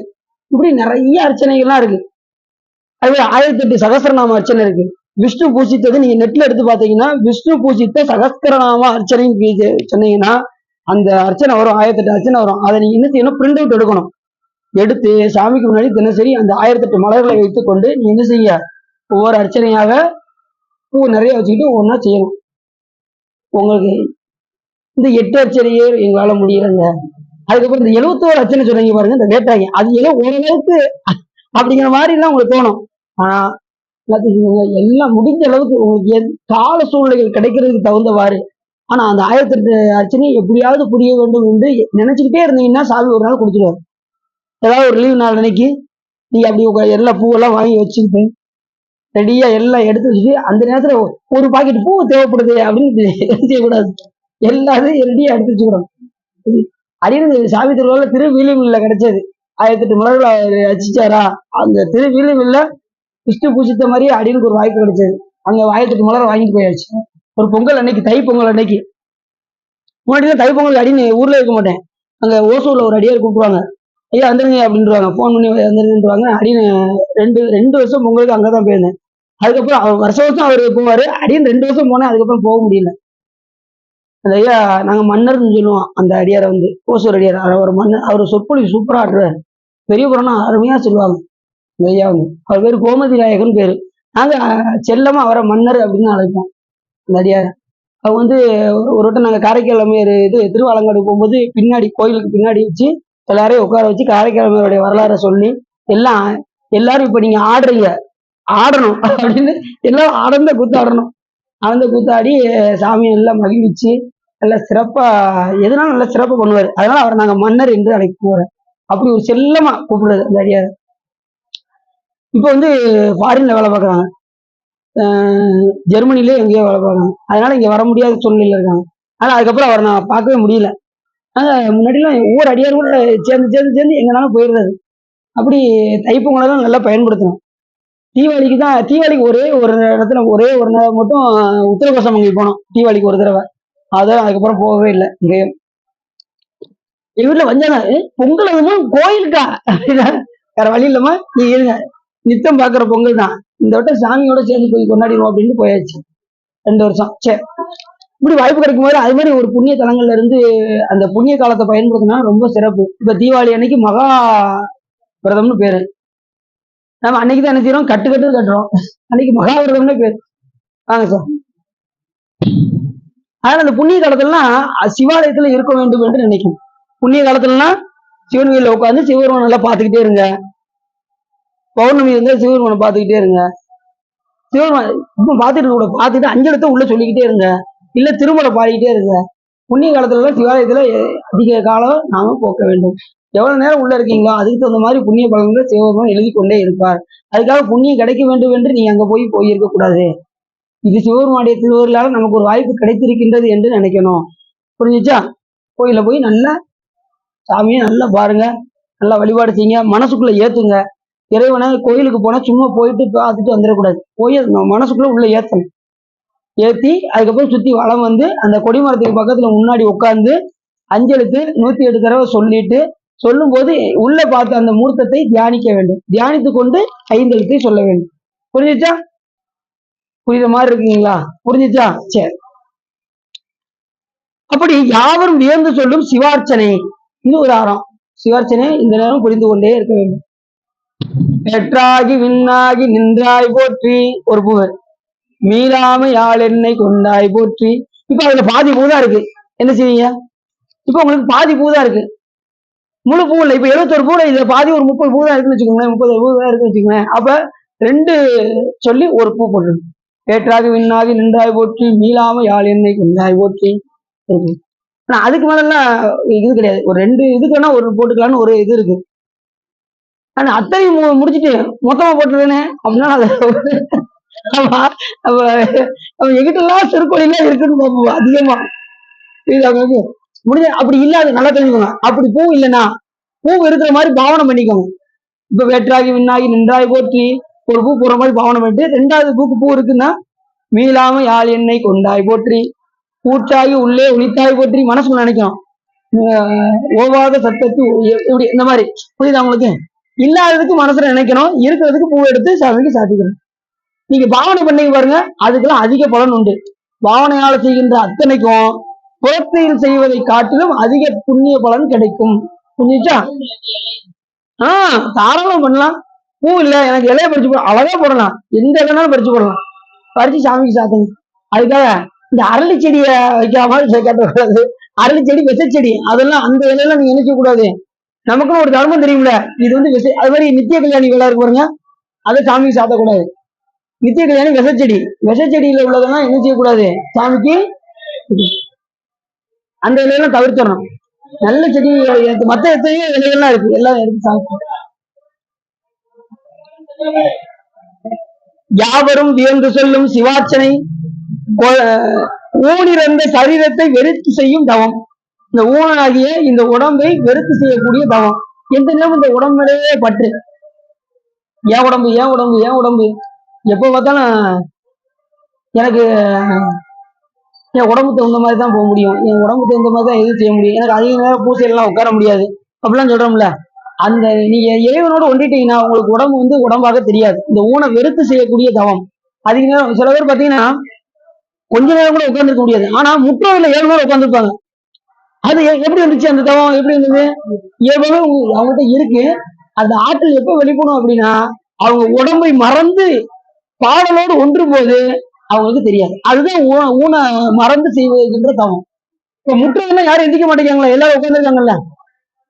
இப்படி நிறைய அர்ச்சனைகள்லாம் இருக்கு. அதுவே 1008 சகஸ்ரநாம அர்ச்சனை இருக்கு. விஷ்ணு பூஜித்தது நீங்க நெட்ல எடுத்து பாத்தீங்கன்னா, விஷ்ணு பூஜித்த சகஸ்ரநாம அர்ச்சனைன்னு சொன்னீங்கன்னா அந்த அர்ச்சனை வரும். 1008 அர்ச்சனை வரும். அதை நீங்க என்ன செய்யணும், பிரிண்ட் அவுட் எடுக்கணும். எடுத்து சாமிக்கு முன்னாடி தினசரி அந்த 1008 மலர்களை வைத்துக் கொண்டு நீ என்ன செய்ய, ஒவ்வொரு அர்ச்சனையாக பூ நிறைய வச்சுக்கிட்டு ஒவ்வொன்றா செய்யணும். உங்களுக்கு இந்த 8 அர்ச்சனையே எங்களால முடியலங்க. அதுக்கப்புறம் இந்த 71 அர்ச்சனை சொல்றீங்க பாருங்க, இந்த வேட்டாங்க, அது ஏதோ ஓரளவுக்கு அப்படிங்கிற மாதிரி எல்லாம் உங்களுக்கு தோணும். ஆனா எல்லாம் முடிஞ்ச அளவுக்கு உங்களுக்கு கால சூழ்நிலைகள் கிடைக்கிறதுக்கு தகுந்தவாறு. ஆனா அந்த 1008 அர்ச்சனை எப்படியாவது புரிய வேண்டும் என்று நினைச்சுக்கிட்டே இருந்தீங்கன்னா சாமி ஒரு நாள் கொடுத்துருவாரு. ஏதாவது ஒரு லீவ் நாள் அன்னைக்கு நீங்க அப்படி எல்லா பூவெல்லாம் வாங்கி வச்சுக்கிட்டு ரெடியா எல்லாம் எடுத்து வச்சுட்டு அந்த நேரத்துல ஒரு பாக்கெட் பூ தேவைப்படுது அப்படின்னு செய்யக்கூடாது. எல்லாத்தையும் ரெடியா எடுத்து வச்சுக்கிறோம். அப்படின்னு சாமி திருவிழா திருவிழிமில்ல கிடைச்சது. 1008 மலர்கள் வச்சுச்சாரா, அந்த திருவிழிமில்ல விஷ்ணு பூஜித்த மாதிரியே அடினுக்கு ஒரு வாய்ப்பு கிடைச்சது. அங்க 1008 மலரை வாங்கிட்டு போயாச்சு. ஒரு பொங்கல் அன்னைக்கு, தை பொங்கல் அன்னைக்கு. முன்னாடி தை பொங்கல் அடின்னு ஊர்ல இருக்க மாட்டேன். அங்க ஓசூர்ல ஒரு அடியார் கூப்பிடுவாங்க, ஐயா வந்துருங்க அப்படின்றாங்க, போன் பண்ணி வந்துருன்றாங்க. அடின்னு ரெண்டு வருஷம் பொங்கலுக்கு அங்கதான் போயிருந்தேன். அதுக்கப்புறம் வருஷம் அவர் போவாரு. அடின்னு 2 வருஷம் போனேன், அதுக்கப்புறம் போக முடியல. அந்த ஐயா நாங்க மன்னர்னு சொல்லுவோம் அந்த அடியாரை, ஓசூர் அடியார். அவர் மன்னர், அவர் சொற்பொழி சூப்பரா ஆடுறாரு. பெரிய புராணம் அருமையா சொல்லுவாங்க. இந்த ஐயா அவர் பேரு கோமதி நாயகன் பேரு. நாங்க செல்லமா அவரை மன்னர் அப்படின்னு அழைப்போம் அந்த அடியார. அவங்க ஒரு வட்டம் நாங்க காரைக்கால் அம்மையார் திருவாலங்காடு போகும்போது பின்னாடி கோயிலுக்கு பின்னாடி வச்சு எல்லாரையும் உட்கார வச்சு காரைக்கால் அம்மையாருடைய வரலாறை சொல்லி எல்லாரும் இப்ப நீங்க ஆடுறீங்க, ஆடணும் அப்படின்னு எல்லாரும் ஆடந்த கூத்தாடணும். ஆனந்த கூத்தாடி சாமியை எல்லாம் மகிழ்விச்சு நல்லா சிறப்பா, எதுனாலும் நல்லா சிறப்பா பண்ணுவாரு. அதனால அவரை நாங்க மன்னர் என்று அழைப்போம். அப்படி ஒரு செல்லமா கூப்பிடுறது அந்த அடியார. இப்போ ஃபாரின்ல வேலை பார்க்குறாங்க, ஜெர்மனிலே எங்கேயோ வேலை பார்க்குறாங்க. அதனால இங்க வர முடியாத சூழ்நிலையில இருக்காங்க. ஆனா அதுக்கப்புறம் அவரை நான் பார்க்கவே முடியல. நாங்க முன்னாடிலாம் ஒவ்வொரு அடியார் கூட சேர்ந்து எங்கனாலும் போயிடுறது. அப்படி தைப்பொங்கலாம் நல்லா பயன்படுத்தணும். தீபாவளிக்கு ஒரே ஒரு இடத்துல ஒரே ஒரு நேரம் மட்டும் உத்தரகோசமங்கை போனோம். தீபாவளிக்கு ஒரு தடவை. அதான் அதுக்கப்புறம் போகவே இல்லை. இங்கேயும் எங்க வீட்டுல வந்தாங்க, பொங்கல் அதுமா கோயிலுக்கா அப்படின்னா வேற வழி இல்லமா, நீ இருங்க, நித்தம் பாக்குற பொங்கல் தான், இந்த வட்டம் சாமியோட சேர்ந்து போய் கொண்டாடிடுவோம் அப்படின்னு போயாச்சு. 2 வருஷம். சரி, இப்படி வாய்ப்பு கிடைக்கும் போது அது மாதிரி ஒரு புண்ணிய தலங்கள்ல இருந்து அந்த புண்ணிய காலத்தை பயன்படுத்தினா ரொம்ப சிறப்பு. இப்ப தீபாவளி அன்னைக்கு மகா விரதம்னு பேரு. நம்ம அன்னைக்கு தான் என்ன செய்யறோம், கட்டுறோம். அன்னைக்கு மகா விரதம்னு பேரு. வாங்க சார். அதனால அந்த புண்ணிய காலத்துலாம் சிவாலயத்துல இருக்க வேண்டும் என்று நினைக்கும். புண்ணிய காலத்துலலாம் சிவன் கோயில உட்காந்து சிவபெருமான் நல்லா பார்த்துக்கிட்டே இருங்க. பௌர்ணமி சிவபெருமானை பார்த்துக்கிட்டே இருங்க. சிவபெருமான் இப்ப பார்த்துட்டு அஞ்சலத்தை உள்ள சொல்லிக்கிட்டே இருங்க. இல்ல திருமலை பாடிக்கிட்டே இருங்க. புண்ணிய காலத்துல சிவாலயத்துல அதிக காலம் நாம போக்க வேண்டும். எவ்வளவு நேரம் உள்ள இருக்கீங்களோ அதுக்கு தகுந்த மாதிரி புண்ணிய பலன்களை சிவபெருமான் எழுதி கொண்டே இருப்பார். அதுக்காக புண்ணியம் கிடைக்க வேண்டும் என்று நீ அங்க போய் இருக்க கூடாது. இது சிவபெருமானுடைய திருவருளால நமக்கு ஒரு வாய்ப்பு கிடைத்திருக்கின்றது என்று நினைக்கணும். புரிஞ்சுச்சா? கோயில போய் நல்லா சாமியை நல்லா பாருங்க, நல்லா வழிபாடு செய்யுங்க, மனசுக்குள்ள ஏத்துங்க. இறைவனை கோயிலுக்கு போனா சும்மா போயிட்டு பார்த்துட்டு வந்துடக்கூடாது. போய் மனசுக்குள்ள உள்ள ஏத்தணும். ஏத்தி அதுக்கப்புறம் சுத்தி வளம் வந்து அந்த கொடிமரத்துக்கு பக்கத்துல முன்னாடி உட்கார்ந்து அஞ்சலுக்கு 108 தடவை சொல்லிட்டு, சொல்லும் போது உள்ள பார்த்த அந்த மூர்த்தத்தை தியானிக்க வேண்டும். தியானித்து கொண்டு ஐந்தெழுத்தை சொல்ல வேண்டும். புரிஞ்சுச்சா? புரியுற மாதிரி இருக்குங்களா? புரிஞ்சுச்சா? சரி. அப்படி யாவரும் வியந்து சொல்லும் சிவார்ச்சனை, இது ஒரு ஆரம். சிவார்ச்சனை இந்த நேரம் புரிந்து கொண்டே இருக்க வேண்டும். பெற்றாகி விண்ணாகி நின்றாய் போற்றி ஒரு புகழ், மீளாம யாழ் எண்ணெய் கொண்டாய் போற்றி. இப்ப அதுல பாதி பூதா இருக்கு, என்ன செய்வீங்க? இப்ப உங்களுக்கு பாதி பூதா இருக்கு, முழு பூ இல்லை. இப்ப 71 பூ, இதுல பாதி ஒரு 30 பூ தான் இருக்குன்னு வச்சுக்கோங்களேன், 30 பூ தான் இருக்குன்னு வச்சுக்கோங்களேன். அப்ப 2 சொல்லி ஒரு பூ போட்டு, ஏற்றாகி விண்ணாகி நின்றாய் போற்றி, மீளாம யாழ் எண்ணெய் கொண்டாய் போற்றி. ஆனா அதுக்கு மேலாம் இது கிடையாது. ஒரு 2 இதுக்கு வேணா ஒரு போட்டுக்கலாம்னு ஒரு இது இருக்கு. ஆனா அத்தனையும் முடிச்சுட்டு மொத்தமா போட்டுருவேனே அப்படின்னா எங்கிட்ட எல்லாம் திருக்கோயிலாம் இருக்குன்னு பார்ப்போம் அதிகமா. முடிஞ்ச அப்படி இல்லாத நல்லா தெரிஞ்சுக்கோங்க. அப்படி பூ இல்லைன்னா பூ இருக்கிற மாதிரி பாவனை பண்ணிக்கோங்க. இப்ப வேற்றாகி விண்ணாகி நின்றாய் போற்றி ஒரு பூ போற மாதிரி பாவனை பண்ணிட்டு, 2வது பூ இருக்குன்னா மீளாம யாழ் எண்ணெய் கொண்டாய் போற்றி, கூற்றாகி உள்ளே உளித்தாய் போற்றி மனசுக்குள்ள நினைக்கும். ஓவாத சத்தத்து இப்படி இந்த மாதிரி. புரியுதா உங்களுக்கு? இல்லாததுக்கு மனசுல நினைக்கணும், இருக்கிறதுக்கு பூ எடுத்து சாமிக்கு சாத்திக்கணும். நீங்க பாவனை பண்ணி பாருங்க, அதுக்கெல்லாம் அதிக பலன் உண்டு. பாவனையால செய்கின்ற அத்தனைக்கும் புறத்தையில் செய்வதை காட்டிலும் அதிக புண்ணிய பலன் கிடைக்கும். புரிஞ்சுச்சா? தாராளம் பண்ணலாம். பூ இல்ல எனக்கு இலைய பறிச்சு போட, அழகா போடலாம், எந்த இலைனாலும் பறிச்சு போடலாம், பறிச்சு சாமிக்கு சாத்துங்க. அதுக்காக இந்த அரளி செடிய வைக்கிற மாதிரி கட்டக்கூடாது. அரளி செடி விசைச்செடி, அதெல்லாம் அந்த இலையெல்லாம் நீங்க நினைக்க கூடாது. நமக்குன்னு ஒரு தர்மம் தெரியும்ல, இது வந்து விசை. அது மாதிரி நித்திய கல்யாணி வேலை இருக்கு பாருங்க, அதை சாமிக்கு சாத்தக்கூடாது. நித்திய கல்யாணி விசைச்செடி, விசைச்செடியில உள்ளதெல்லாம் என்ன செய்யக்கூடாது சாமிக்கு, அந்த இலையெல்லாம் தவிர்த்தணும். நல்ல செடி மற்ற எத்தனையோ இலைகள்லாம் இருக்கு, எல்லாம் எடுத்து சாப்பிட்டு. யாவரும் வியந்து சொல்லும் சிவார்ச்சனை, ஊனிறந்த சரீரத்தை வெறுத்து செய்யும் தவம். இந்த ஊனாகிய இந்த உடம்பை வெறுத்து செய்யக்கூடிய தவம். எந்த நேரம் இந்த உடம்புலேயே பற்று, ஏன் உடம்பு ஏன் உடம்பு ஏன் உடம்பு, எப்ப பார்த்தாலும் எனக்கு என் உடம்பு தகுந்த மாதிரி தான் போக முடியும், என் உடம்பு தகுந்த மாதிரி தான் எதுவும் செய்ய முடியும், எனக்கு அதிக நேரம் பூசையெல்லாம் உட்கார முடியாது அப்படிலாம் சொல்றோம்ல. அந்த நீங்க இறைவனோட ஒன்றிட்டீங்கன்னா உங்களுக்கு உடம்பு வந்து உடம்பாக தெரியாது. இந்த ஊனை வெறுத்து செய்யக்கூடிய தவம் அதிக நேரம். சில பேர் பாத்தீங்கன்னா கொஞ்ச நேரம் கூட உட்கார்ந்துருக்க முடியாது, ஆனா முற்றோவில 7 நேரம் உட்காந்துருப்பாங்க. அது எப்படி வந்துச்சு அந்த தவம், எப்படி இருந்தது? இயல்பாகவே அவங்ககிட்ட இருக்கு. அந்த ஆற்றல் எப்ப வெளிப்படும் அப்படின்னா அவங்க உடம்பை மறந்து பாடலோடு ஒன்று போது அவங்களுக்கு தெரியாது. அதுதான் ஊனை மறந்து செய்வதுன்ற தவம். இப்ப முற்றோதெல்லாம் யாரும் எந்திக்க மாட்டேங்காங்களா, எல்லாரும் உட்காந்துருக்காங்கல்ல,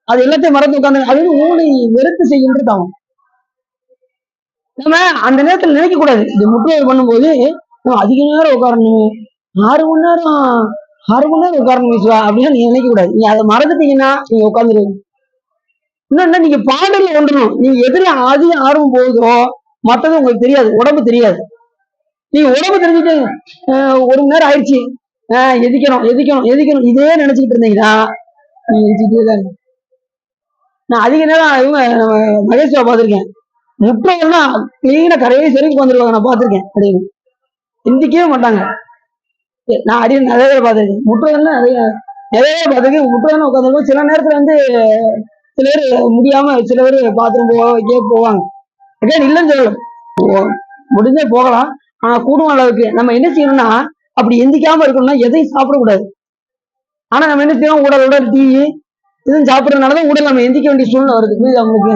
அது எல்லாத்தையும் மறந்து உட்காந்து, அது ஊனை வெறுத்து செய்கின்ற தவம். நம்ம அந்த நேரத்தில் நினைக்க கூடாது. இந்த முற்றோதல் பண்ணும்போது அதிக நேரம் உட்காரணும், 6 மணி நேரம் உட்காரணும் விஸ்வா அப்படின்னு நீங்க நினைக்க கூடாது. நீங்க அதை மறந்துட்டீங்கன்னா நீங்க உட்காந்துருவீங்க. இன்னொன்னு நீங்க பாடல ஒன்றணும். நீங்க எதிர அதிக ஆர்வம் போகுதோ மற்றது உங்களுக்கு தெரியாது, உடம்பு தெரியாது. நீங்க உடம்பு தெரிஞ்சுட்டு 1 மணி நேரம் ஆயிடுச்சு, எதிக்கணும் எதிக்கணும் எதிக்கணும் இதே நினைச்சுக்கிட்டு இருந்தீங்கன்னா நீங்க எதிச்சுட்டே தான். நான் அதிக நேரம் இவங்க மகேஸ்வரா பார்த்திருக்கேன், முற்றோம்னா கிளீனா கரையை செருப்பு வந்துருவாங்க, நான் பார்த்திருக்கேன். அப்படின்னு எந்திக்கவே மாட்டாங்க. நான் நிறைய பார்த்திருக்கேன் முற்றோம்னா, நிறைய பார்த்திருக்கேன். முற்றோம்னா உட்காந்துருக்கோம். சில நேரத்துல வந்து சில பேர் முடியாம சில பேர் பாத்ரூம் போவாங்க. இல்லைன்னு சொல்லலாம், முடிஞ்சே போகலாம், ஆனா கூடும் அளவுக்கு நம்ம என்ன செய்யணும்னா அப்படி எந்திக்காம இருக்கணும்னா எதையும் சாப்பிடக்கூடாது. ஆனா நம்ம என்ன செய்யணும், உடல் டீ இதுவும் சாப்பிடறதுனாலதான் உடல் நம்ம எந்திக்க வேண்டிய சூழ்நிலை வருது. புரியுது அவங்களுக்கு?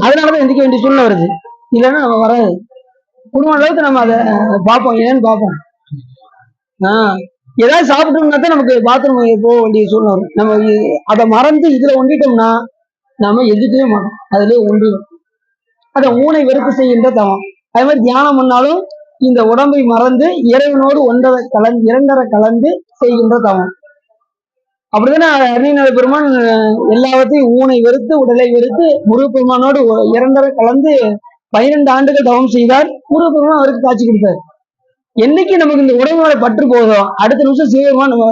அதனாலதான் எந்திக்க வேண்டிய சூழ்நிலை வருது, இல்லைன்னா நம்ம வராது. குடும்ப அளவுக்கு நம்ம அதை பார்ப்போம், ஏன்னு பார்ப்போம். ஏதாவது சாப்பிட்டோம்னா தான் நமக்கு பாத்ரூம் போக வேண்டிய சூழ்நிலை வரும். நம்ம அதை மறந்து இதுல ஒண்டிட்டோம்னா நாம எதிர்க்கவே மாட்டோம், அதுலயே ஒன்றிடும். அதை ஊனை வெறுப்பு செய்கின்ற தவம். அதே மாதிரி தியானம் பண்ணாலும் இந்த உடம்பை மறந்து இறைவனோடு இரண்டரை கலந்து செய்கின்ற தவம். அப்படித்தானே அருணகிரிநாத பெருமான் எல்லாவற்றையும் ஊனை வெறுத்து உடலை வெறுத்து முருகப்பெருமானோடு இரண்டரை கலந்து 12 ஆண்டுகள் தவம் செய்தார். முருகப்பெருமான் அவருக்கு காட்சி கொடுத்தார். என்னைக்கு நமக்கு இந்த உடம்புல பற்று போதும் அடுத்த நிமிஷம் சிவபெருமான் நம்ம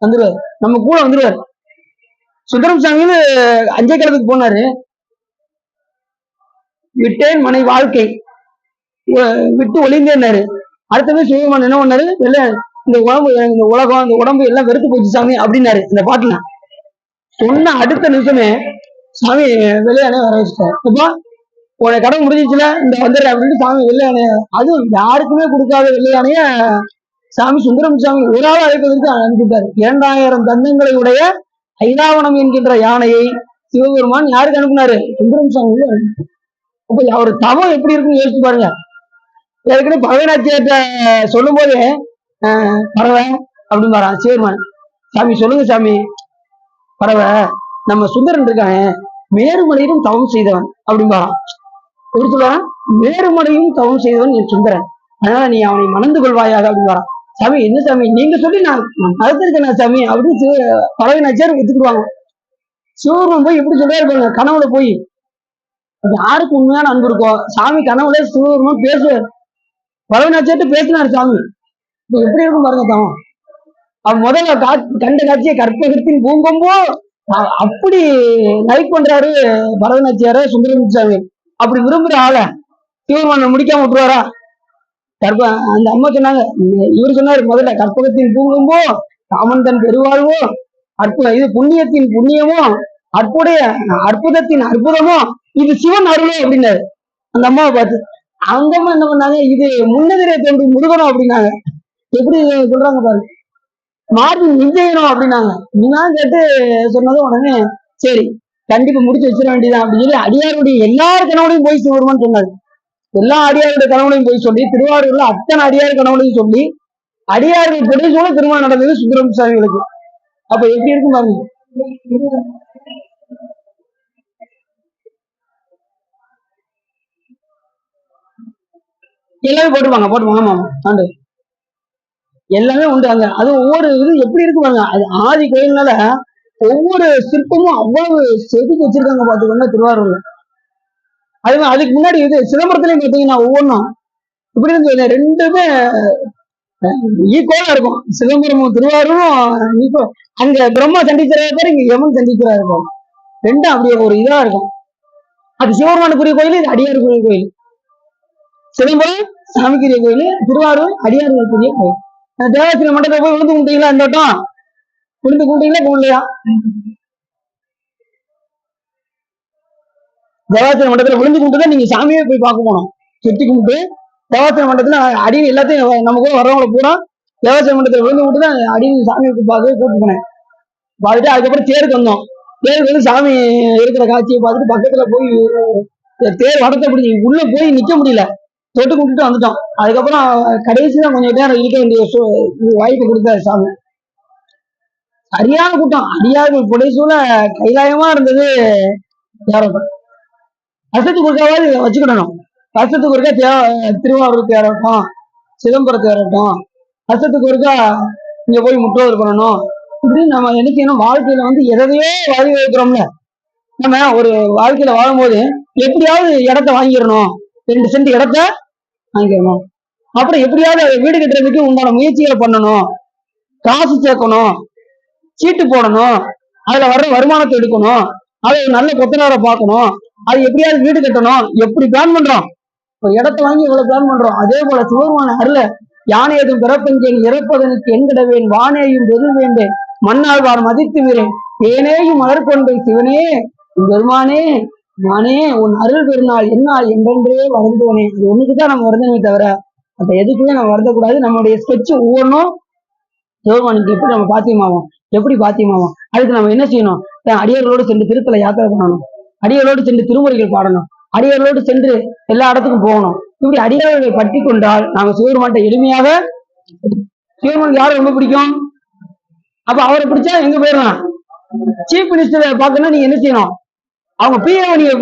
வந்துருவார், நம்ம கூட வந்துருவார். சுந்தரம் சாமின்னு அஞ்சே கிழத்துக்கு போனாரு, விட்டேன் மனை வாழ்க்கை விட்டு ஒளிந்தேன்னாரு. அடுத்தது சிவபெருமான் என்ன பண்ணாரு, இந்த உடம்பு இந்த உலகம் இந்த உடம்பு எல்லாம் வெறுத்து போச்சு சாமி அப்படின்னாரு இந்த பாட்டுல. சொன்ன அடுத்த நிமிஷமே சாமி வெள்ளையானே வர வச்சுட்டாரு. அப்போ உனக்கு கடவுள் முடிஞ்சிச்சுல இந்த வந்துடுற அப்படின்னு சாமி வெள்ளையானைய, அதுவும் யாருக்குமே கொடுக்காத வெள்ளையானைய சாமி சுந்தரம் சாமி ஒரு ஆள் அழைப்பதற்கு அனுப்பிட்டாரு. 2000 தந்தங்களை உடைய ஐராவணம் என்கின்ற யானையை சிவபெருமான் யாருக்கு அனுப்பினாரு, சுந்தரம் சாமி. அப்ப அவர் தவம் எப்படி இருக்குன்னு யோசிச்சு பாருங்க. ஏற்கனவே பறவைநாச்சியார்ட்ட சொல்லும் போது பறவை அப்படின்னு பாரு சிவபெருமான், சாமி சொல்லுங்க சாமி, பறவை நம்ம சுந்தரன் இருக்கானே மேருமலையிலும் தவம் செய்தவன் அப்படின்னு பாரான். எப்படி சொல்றான், மேருமலையும் தவம் செய்தவன் என் சுந்தரன், அதனால நீ அவனை மணந்து கொள்வாயாக அப்படின்னு பாரான். சாமி என்ன சாமி நீங்க சொல்லி நான் மறந்துருக்கேன் சாமி அப்படின்னு பறவைநாச்சியார் ஒத்துக்குவாங்க. சிவபெருமான் போய் எப்படி சொல்றா இருப்பாங்க, கனவுல போய் யாருக்கு உண்மையான அன்பு இருக்கோ சாமி கனவுல சிவபெருமான் பேசுவார். பறவைநாச்சியார்ட்ட பேசினார் சாமி. இப்ப எப்படி இருக்கும் பாருங்க தவம். அவன் முதல்ல கண்ட காட்சியை கற்பகத்தின் பூங்கொம்போ அப்படி லைக் பண்றாரு பரதநாச்சியார சுந்தரம் சாமி. அப்படி விரும்புற ஆளை சிவபெருமான் முடிக்காம விட்டுருவாரா? அந்த அம்மா சொன்னாங்க, இவர் சொன்னாரு முதல்ல கற்பகத்தின் பூங்கொம்போ ராமன் தன் பெருவாழ்வோ இது புண்ணியத்தின் புண்ணியமோ அற்புதத்தின் அற்புதமோ இது சிவன் அருளோ அப்படின்னாரு அந்த அம்மாவை பார்த்து. அந்த அம்மா என்ன பண்ணாங்க, இது முன்னதிரே தோன்றி முருகனும் அப்படின்னாங்க. எப்படி சொல்றாங்க பாரு, மார்பின் விஜயனும் அப்படின்னாங்க. நீதான் கேட்டு சொன்னதும் உடனே சரி கண்டிப்பா முடிச்சு வச்சிட வேண்டியதான் அப்படின்னு சொல்லி அடியாருடைய எல்லார் கனவுலையும் போய் சிவபெருமான் சொன்னாரு. எல்லா அடியாருடைய கனவுலையும் போய் சொல்லி திருவாரூர்ல அத்தனை அடியார் கனவுலையும் சொல்லி அடியார்கள் பெரிய சொல்ல திருமணம் நடந்தது சுந்தரம் சாமிகளுக்கு. அப்ப எப்படி இருக்கும் பாருங்க. எல்லாமே போட்டுவாங்க ஆமா ஆண்டு எல்லாமே உண்டு அங்க. அது ஒவ்வொரு இது எப்படி இருக்கு பாருங்க. அது ஆதி கோயில்னால ஒவ்வொரு சிற்பமும் அவ்வளவு செதுக்கி வச்சிருக்காங்க பாத்துக்கோங்க திருவாரூர்ல. அதுக்கு முன்னாடி இது சிதம்பரத்துலயும் பாத்தீங்கன்னா ஒவ்வொன்றும் இப்படி இருந்து ரெண்டுமே ஈக்குவலா இருக்கும். சிதம்பரமும் திருவாரூரும் ஈக்குவல். அங்க பிரம்மா சண்டிச்சரா இருப்பாரு, இங்க யமன் சண்டிச்சரா இருக்கும். ரெண்டும் அப்படியே ஒரு இதா இருக்கும். அது சிவபெருமானுக்குரிய கோயில், இது அடியாருக்குரிய கோயில். சிதம்பரம் சாமிக்குரிய கோயில், திருவாரூர் அடியார்களுக்குரிய கோயில். தேவாசிரியர் மண்டலத்தை போய் விழுந்து கும்பிட்டீங்களா? இந்த வட்டம் விழுந்து கும்பிட்டீங்களா கும்பிடலையா? தேவாசிரியர் மண்டலத்துல விழுந்து கும்பிட்டு நீங்க சாமியே போய் பார்க்க போனோம். சுத்தி கும்பிட்டு தேவாசிரியர் மண்டலத்துல அடி எல்லாத்தையும் நம்ம கூட வர்றவங்களை பூரா தேவாசிரியர் மண்டலத்துல விழுந்து கும்பிட்டு தான் அடி சாமியை பார்க்கவே கூப்பிட்டு போனேன். பார்த்துட்டு அதுக்கப்புறம் தேருக்கு வந்தோம். தேருக்கு வந்து சாமி இருக்கிற காட்சியை பார்த்துட்டு பக்கத்துல போய் தேர் வடத்தை பிடிச்சி உள்ள போய் நிக்க முடியல, தொட்டு கும்பிட்டு வந்துட்டோம். அதுக்கப்புறம் கடைசிதான் கொஞ்சம் நேரம் இருக்க வேண்டிய வாய்ப்பு கொடுத்தாரு சாமி. சரியான கூட்டம், அடியார்கள் புடைசூழ கைலாயமா இருந்தது. வருஷத்துக்கு ஒருக்காவது வச்சுக்கிடணும். வருஷத்துக்கு ஒருக்கா திருவாரூர் தேரட்டும், சிதம்பரம் தேரட்டும், வருஷத்துக்கு ஒருக்கா இங்க போய் முற்றோதல் பண்ணணும். இப்படி நம்ம என்ன செய்யணும், வாழ்க்கையில வந்து எதையோ வாழி வைக்கிறோம்ல. நம்ம ஒரு வாழ்க்கையில வாழும்போது எப்படியாவது இடத்த வாங்கிடணும், 2 சென்ட் இடத்த வாங்கிடணும். அப்புறம் எப்படியாவது வீடு கட்டுறதுக்கு உண்டான முயற்சிகளை பண்ணணும், காசு சேர்க்கணும், சீட்டு போடணும், அதுல வர்ற வருமானத்தை எடுக்கணும், அதை நல்ல கொத்தனாரை பார்க்கணும், அது எப்படியாவது வீடு கட்டணும். எப்படி பிளான் பண்றோம், இடத்த வாங்கி இவ்வளவு பிளான் பண்றோம். அதே போல சிவருமான அருள யானையதும் பிறப்பெஞ்சேன் இறப்பதனுக்கு என்கிடவேன் வானேயும் வெறு வேண்டேன் மண்ணாழ்வார் மதித்து வீரேன் தேனேயும் மலர்கொண்டை சிவனே பெருமானே நானே உன் அருள் பெருநாள் என்னால் என்றென்றே வருந்துவனே. அது ஒண்ணுக்குதான் நம்ம வருந்தனே தவிர அப்ப எதுக்குமே நம்ம வருந்தக்கூடாது. நம்மளுடைய ஸ்கெட்ச் ஒவ்வொன்றும் சிவபெருமானுக்கு எப்படி நம்ம பாத்தியமாவோம், எப்படி பாத்தியமாவோம். அதுக்கு நம்ம என்ன செய்யணும், அடியார்களோடு சென்று திருத்தல யாத்திரை பண்ணணும், அடியார்களோடு சென்று திருமுறைகள் பாடணும், அடியார்களோடு சென்று எல்லா இடத்துக்கும் போகணும். இப்படி அடியார்களை பற்றி கொண்டால் நாம சிவபெருமான்ட்ட எளிமையாக, சிவபெருமானுக்கு யாரும் ரொம்ப பிடிக்கும், அப்ப அவரை பிடிச்சா எங்க போயிடலாம். சீஃப் மினிஸ்டரை பார்க்கணும், நீங்க என்ன செய்யணும், அவங்க பிஏ நீங்க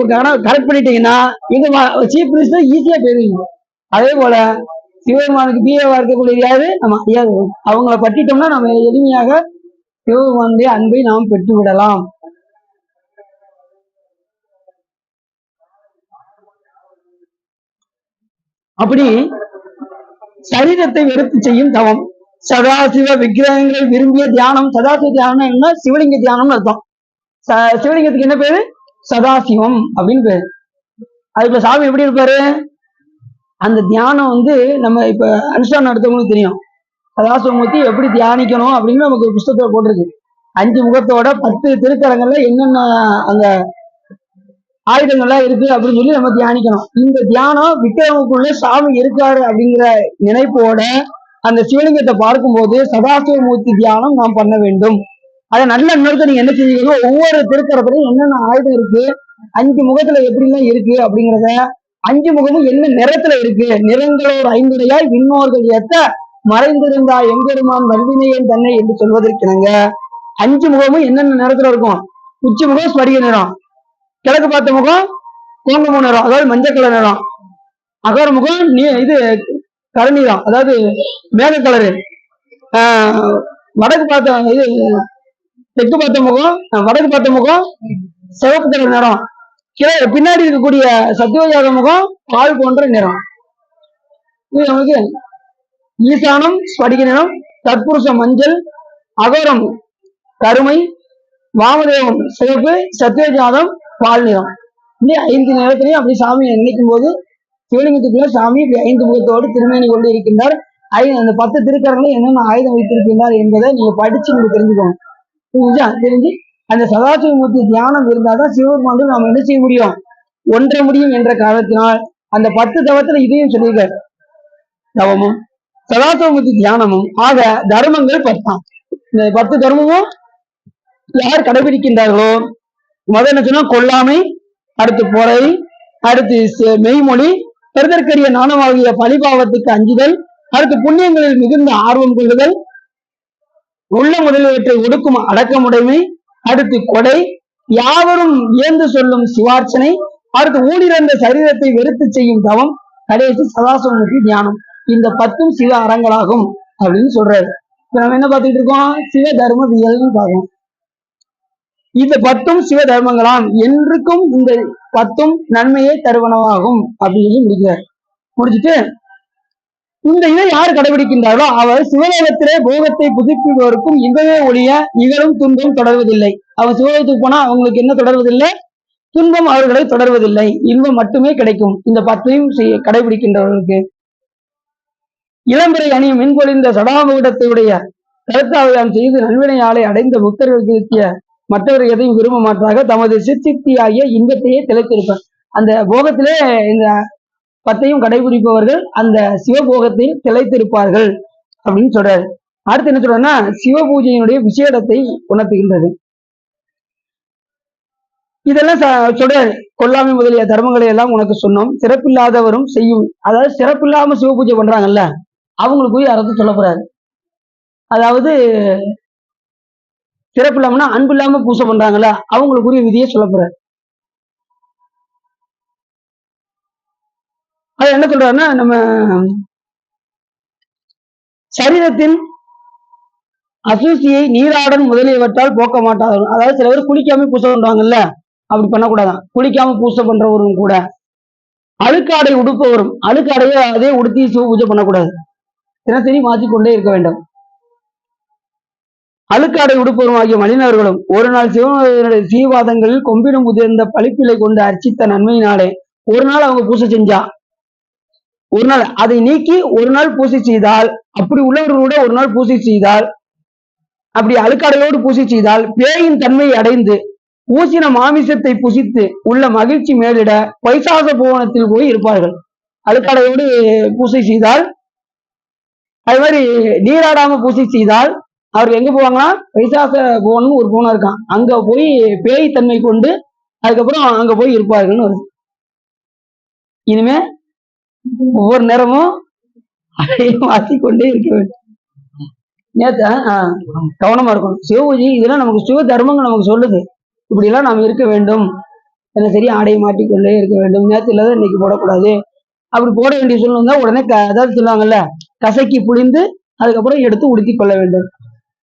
கரெக்ட் பண்ணிட்டீங்கன்னா எங்க சீஃப் மினிஸ்டர் ஈஸியா போயிருவீங்க. அதே போல சிவபெருமானுக்கு பிஏவா இருக்கக்கூடிய யாரு நம்ம ஐயா, அவங்கள பற்றிட்டோம்னா நம்ம எளிமையாக சிவபெருமானுடைய அன்பை நாம் பெற்றுவிடலாம். அப்படி சரீரத்தை வெறுத்து செய்யும் தவம். சதாசிவ விக்கிரகங்கள் விரும்பிய தியானம். சதாசிவ தியானம் என்ன? சிவலிங்க தியானம்னு அர்த்தம். சிவலிங்கத்துக்கு என்ன பேரு? சதாசிவம் அப்படின்னு பேரு. அதுக்கு சாமி எப்படி இருப்பாரு? அந்த தியானம் நம்ம இப்ப அனுஷ்டானம் நடத்தவங்களுக்கு தெரியும். சதாசிவமூர்த்தி எப்படி தியானிக்கணும் அப்படின்னு நமக்கு புஸ்தகத்துல போட்டிருக்கு. 5 முகத்தோட 10 திருக்கரங்கள்ல என்னென்ன அந்த ஆயுதங்கள்லாம் இருக்கு அப்படின்னு சொல்லி நம்ம தியானிக்கணும். இந்த தியானம் விக்கிரமுக்குள்ள சாமி இருக்காரு அப்படிங்கிற நினைப்போட அந்த சிவலிங்கத்தை பார்க்கும்போது சதாசிவமூர்த்தி தியானம் நாம் பண்ண வேண்டும். அதை நல்ல இன்னொருத்த நீங்க என்ன செஞ்சீங்கன்னா, ஒவ்வொரு திருக்கரத்திலையும் என்னென்ன ஆயுதம் இருக்கு, 5 முகத்துல எப்படிலாம் இருக்கு அப்படிங்கிறத, 5 முகமும் என்ன நிறத்துல இருக்கு, நிறங்களோர் 5 விண்ணோர்கள் ஏத்த மறைந்திருந்தா எம்பெருமான் வல்வினையன் தன்னை என்று சொல்வதற்கிணங்க 5 முகமும் என்னென்ன நிறத்துல இருக்கும். உச்சி முகம் ஸ்படிக நிறம், கிழக்கு பார்த்த முகம் கோங்கம நிறம், அதாவது மஞ்சள் கலர் நிறம், அகர முகம் இது கருநீரம், அதாவது மேக கலரு, வடக்கு பார்த்த இது தெற்கு பார்த்த முகம், வடக்கு பார்த்த முகம் சிவப்பு கலர் நிறம், பின்னாடி இருக்கக்கூடிய சத்தியோஜாத முகம் பால் போன்ற நிறம். இது நமக்கு ஈசானம் ஸ்படிக நிறம், தற்புருஷம் மஞ்சள், அகோரம் கருமை, வாமதேவம் சிவப்பு, சத்தியோஜாதம் பால் நிறம். இப்படி 5 நிறத்திலையும் அப்படி சாமியை நினைக்கும் போது சிவலிங்கத்துக்குள்ள சாமி இப்படி 5 முகத்தோடு திருமேனி கொண்டு இருக்கின்றார். அந்த 10 திருக்கரங்களும் என்னென்ன ஆயுதம் வைத்திருக்கின்றார் என்பதை நீங்க படிச்சு நீங்க தெரிஞ்சுக்கணும். புரிஞ்சா? தெரிஞ்சு அந்த சதாசிவமூர்த்தி தியானம் இருந்தால்தான் சிவபெருமான் நாம என்ன செய்ய முடியும், ஒன்ற முடியும் என்ற காரணத்தினால் அந்த 10 தவத்துல இதையும் சொல்லியிருக்காரு. தவமும் சதாசிவமூர்த்தி தியானமும் ஆக தர்மங்கள் 10. இந்த 10 தர்மமும் யார் கடைபிடிக்கின்றார்களோ, முதல் என்ன சொன்னா கொல்லாமை, அடுத்து பொறை, அடுத்து மெய்மொழி, பெருதற்கரிய நாணமாகிய பழிபாவத்துக்கு அஞ்சுதல், அடுத்து புண்ணியங்களில் மிகுந்த ஆர்வம் கொள்ளுதல், உள்ள முதலியவற்றை ஒடுக்கும் அடக்கமுடைமை, அடுத்து கொடை, யாவரும் வியந்து சொல்லும் சிவார்ச்சனை, அடுத்து ஊடிறந்த சரீரத்தை வெறுத்து செய்யும் தவம், கடைசி சதாசிவமூர்த்தி தியானம். இந்த 10 சிவ அறங்களாகும் அப்படின்னு சொல்றாரு. இப்ப நம்ம என்ன பார்த்துட்டு இருக்கோம்? சிவ தர்ம வியல்னு பார்க்கணும். இந்த 10 சிவ தர்மங்களாம் என்றுக்கும் இந்த 10 நன்மையை தருவனவாகும் அப்படின்னு முடிக்கிறார். முடிச்சுட்டு இந்த இதை யார் கடைபிடிக்கின்றாரோ அவர் சிவலோகத்திலே போகத்தை புதுப்பிப்பவருக்கும் இன்பமே ஒழிய இகழும் துன்பம் தொடர்வதில்லை. அவர் சிவலோகத்துக்கு போனா அவங்களுக்கு என்ன தொடர்வதில்லை? துன்பம் அவர்களை தொடர்வதில்லை, இன்பம் மட்டுமே கிடைக்கும் இந்த 10ஐயும் கடைபிடிக்கின்றவர்களுக்கு. இளம்பரை அணியும் மின்பொழிந்த சடாமுகடத்தையுடைய கருத்தாவையான் செய்து நல்வினையாலை அடைந்த புத்தர்களுக்கு மற்றவர் எதையும் விரும்ப மாட்டாக தமது சித்தியாகிய இன்பத்தையே திளைத்திருப்பார். அந்த போகத்திலே இந்த 10ஐயும் கடைபிடிப்பவர்கள் அந்த சிவபோகத்தை திளைத்திருப்பார்கள் அப்படின்னு சொல்றாரு. அடுத்து என்ன சொல்றன்னா, சிவ பூஜையினுடைய விசேடத்தை உணர்த்துகின்றது. இதெல்லாம் சொல்றாரு. கொல்லாமை முதலிய தர்மங்களை எல்லாம் உனக்கு சொன்னோம், சிறப்பில்லாதவரும் செய்யும், அதாவது சிறப்பில்லாம சிவ பூஜை பண்றாங்கல்ல அவங்களுக்குரிய அர்த்தத்தை சொல்ல போறாரு. அதாவது சிறப்பு இல்லாமன்னா அன்பு இல்லாம பூசை பண்றாங்கல்ல அவங்களுக்குரிய விதியை சொல்ல போறாரு. அது என்ன சொல்றாருன்னா, நம்ம சரீரத்தின் அசூசியை நீராடன் முதலியவற்றால் போக்க மாட்டார்கள். அதாவது சில பேர் குளிக்காம பூசை பண்றாங்கல்ல, அப்படி பண்ணக்கூடாதான். குளிக்காம பூசை பண்றவரும் கூட அழுக்காடை உடுப்பவரும் அழுக்காடையே அதே உடுத்தி சிவ பூஜை பண்ணக்கூடாது, தினசரி மாற்றிக்கொண்டே இருக்க வேண்டும். அழுக்காடை உடுப்பவரும் ஆகிய மனிதர்களும் ஒரு நாள் சிவனுடைய சீவாதங்களில் கொம்பிடும் முதிர்ந்த பழிப்பிலை கொண்டு அர்ச்சித்த நன்மையினாலே ஒரு நாள் அவங்க பூசை செஞ்சா, ஒரு நாள் அதை நீக்கி ஒரு நாள் பூசை செய்தால், அப்படி உள்ளவர்களோட ஒரு நாள் பூசை செய்தால், அப்படி அழுக்காடையோடு பூசை செய்தால் பேயின் தன்மையை அடைந்து ஊசின மாமிசத்தை புசித்து உள்ள மகிழ்ச்சி மேலிட பைசாச புவனத்தில் போய் இருப்பார்கள். அழுக்காடையோடு பூசை செய்தால், அது மாதிரி நீராடாம பூசை செய்தால் அவர்கள் எங்க போவாங்கன்னா பைசாச புவனம் ஒரு புவனம் இருக்கான், அங்க போய் பேய் தன்மை கொண்டு அதுக்கப்புறம் அங்க போய் இருப்பார்கள்னு வருது. இனிமே ஒவ்வொரு நேரமும் அதையும் மாற்றிக்கொண்டே இருக்க வேண்டும். நேத்த கவனமா இருக்கணும். சிவபூஜை இதெல்லாம் நமக்கு சிவ தர்மங்கள் நமக்கு சொல்லுது, இப்படி எல்லாம் நாம் இருக்க வேண்டும், சரி ஆடையை மாட்டிக்கொண்டே இருக்க வேண்டும், நேற்று இல்லாத இன்னைக்கு போடக்கூடாது, அப்படி போட வேண்டிய சூழ்நிலை உடனே அதாவது சொல்லுவாங்கல்ல கசக்கி புளிந்து அதுக்கப்புறம் எடுத்து உடுத்தி கொள்ள வேண்டும்.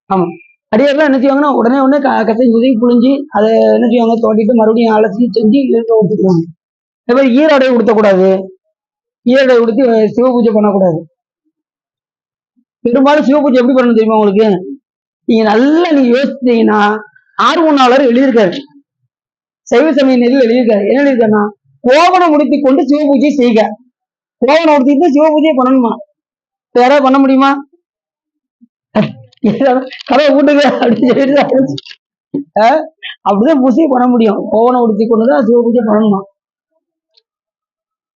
ஆமா, அடியாரெல்லாம் என்ன செய்வாங்கன்னா உடனே உடனே கசைஞ்சு புழிஞ்சு அதை என்ன செய்வாங்க தோண்டிட்டு மறுபடியும் அலசி செஞ்சு ஊற்றிக்குவாங்க. அதே மாதிரி ஈராடை உடுத்தக்கூடாது, ஈராடை உடுத்தி சிவ பூஜை பண்ணக்கூடாது. பெரும்பாலும் சிவ பூஜை எப்படி பண்ணணும் தெரியுமா உங்களுக்கு? நீங்க நல்லா யோசிச்சீங்கன்னா ஆர்வனாளர் எழுதியிருக்காரு, சைவ சமய நெறியில் எழுதியிருக்காரு. என்ன எழுதியிருக்காருன்னா, கோவணம் முடித்து கொண்டு சிவ பூஜை செய்க. கோவணம் உடுத்திட்டு சிவ பூஜையை பண்ணணுமா? யாராவது பண்ண முடியுமா? கதவை கூட்டுங்க அப்படின்னு சொல்லிட்டு அப்படிதான் பூஜை பண்ண முடியும். கோவணம் உடுத்தி கொண்டுதான் சிவ பூஜை பண்ணணுமா?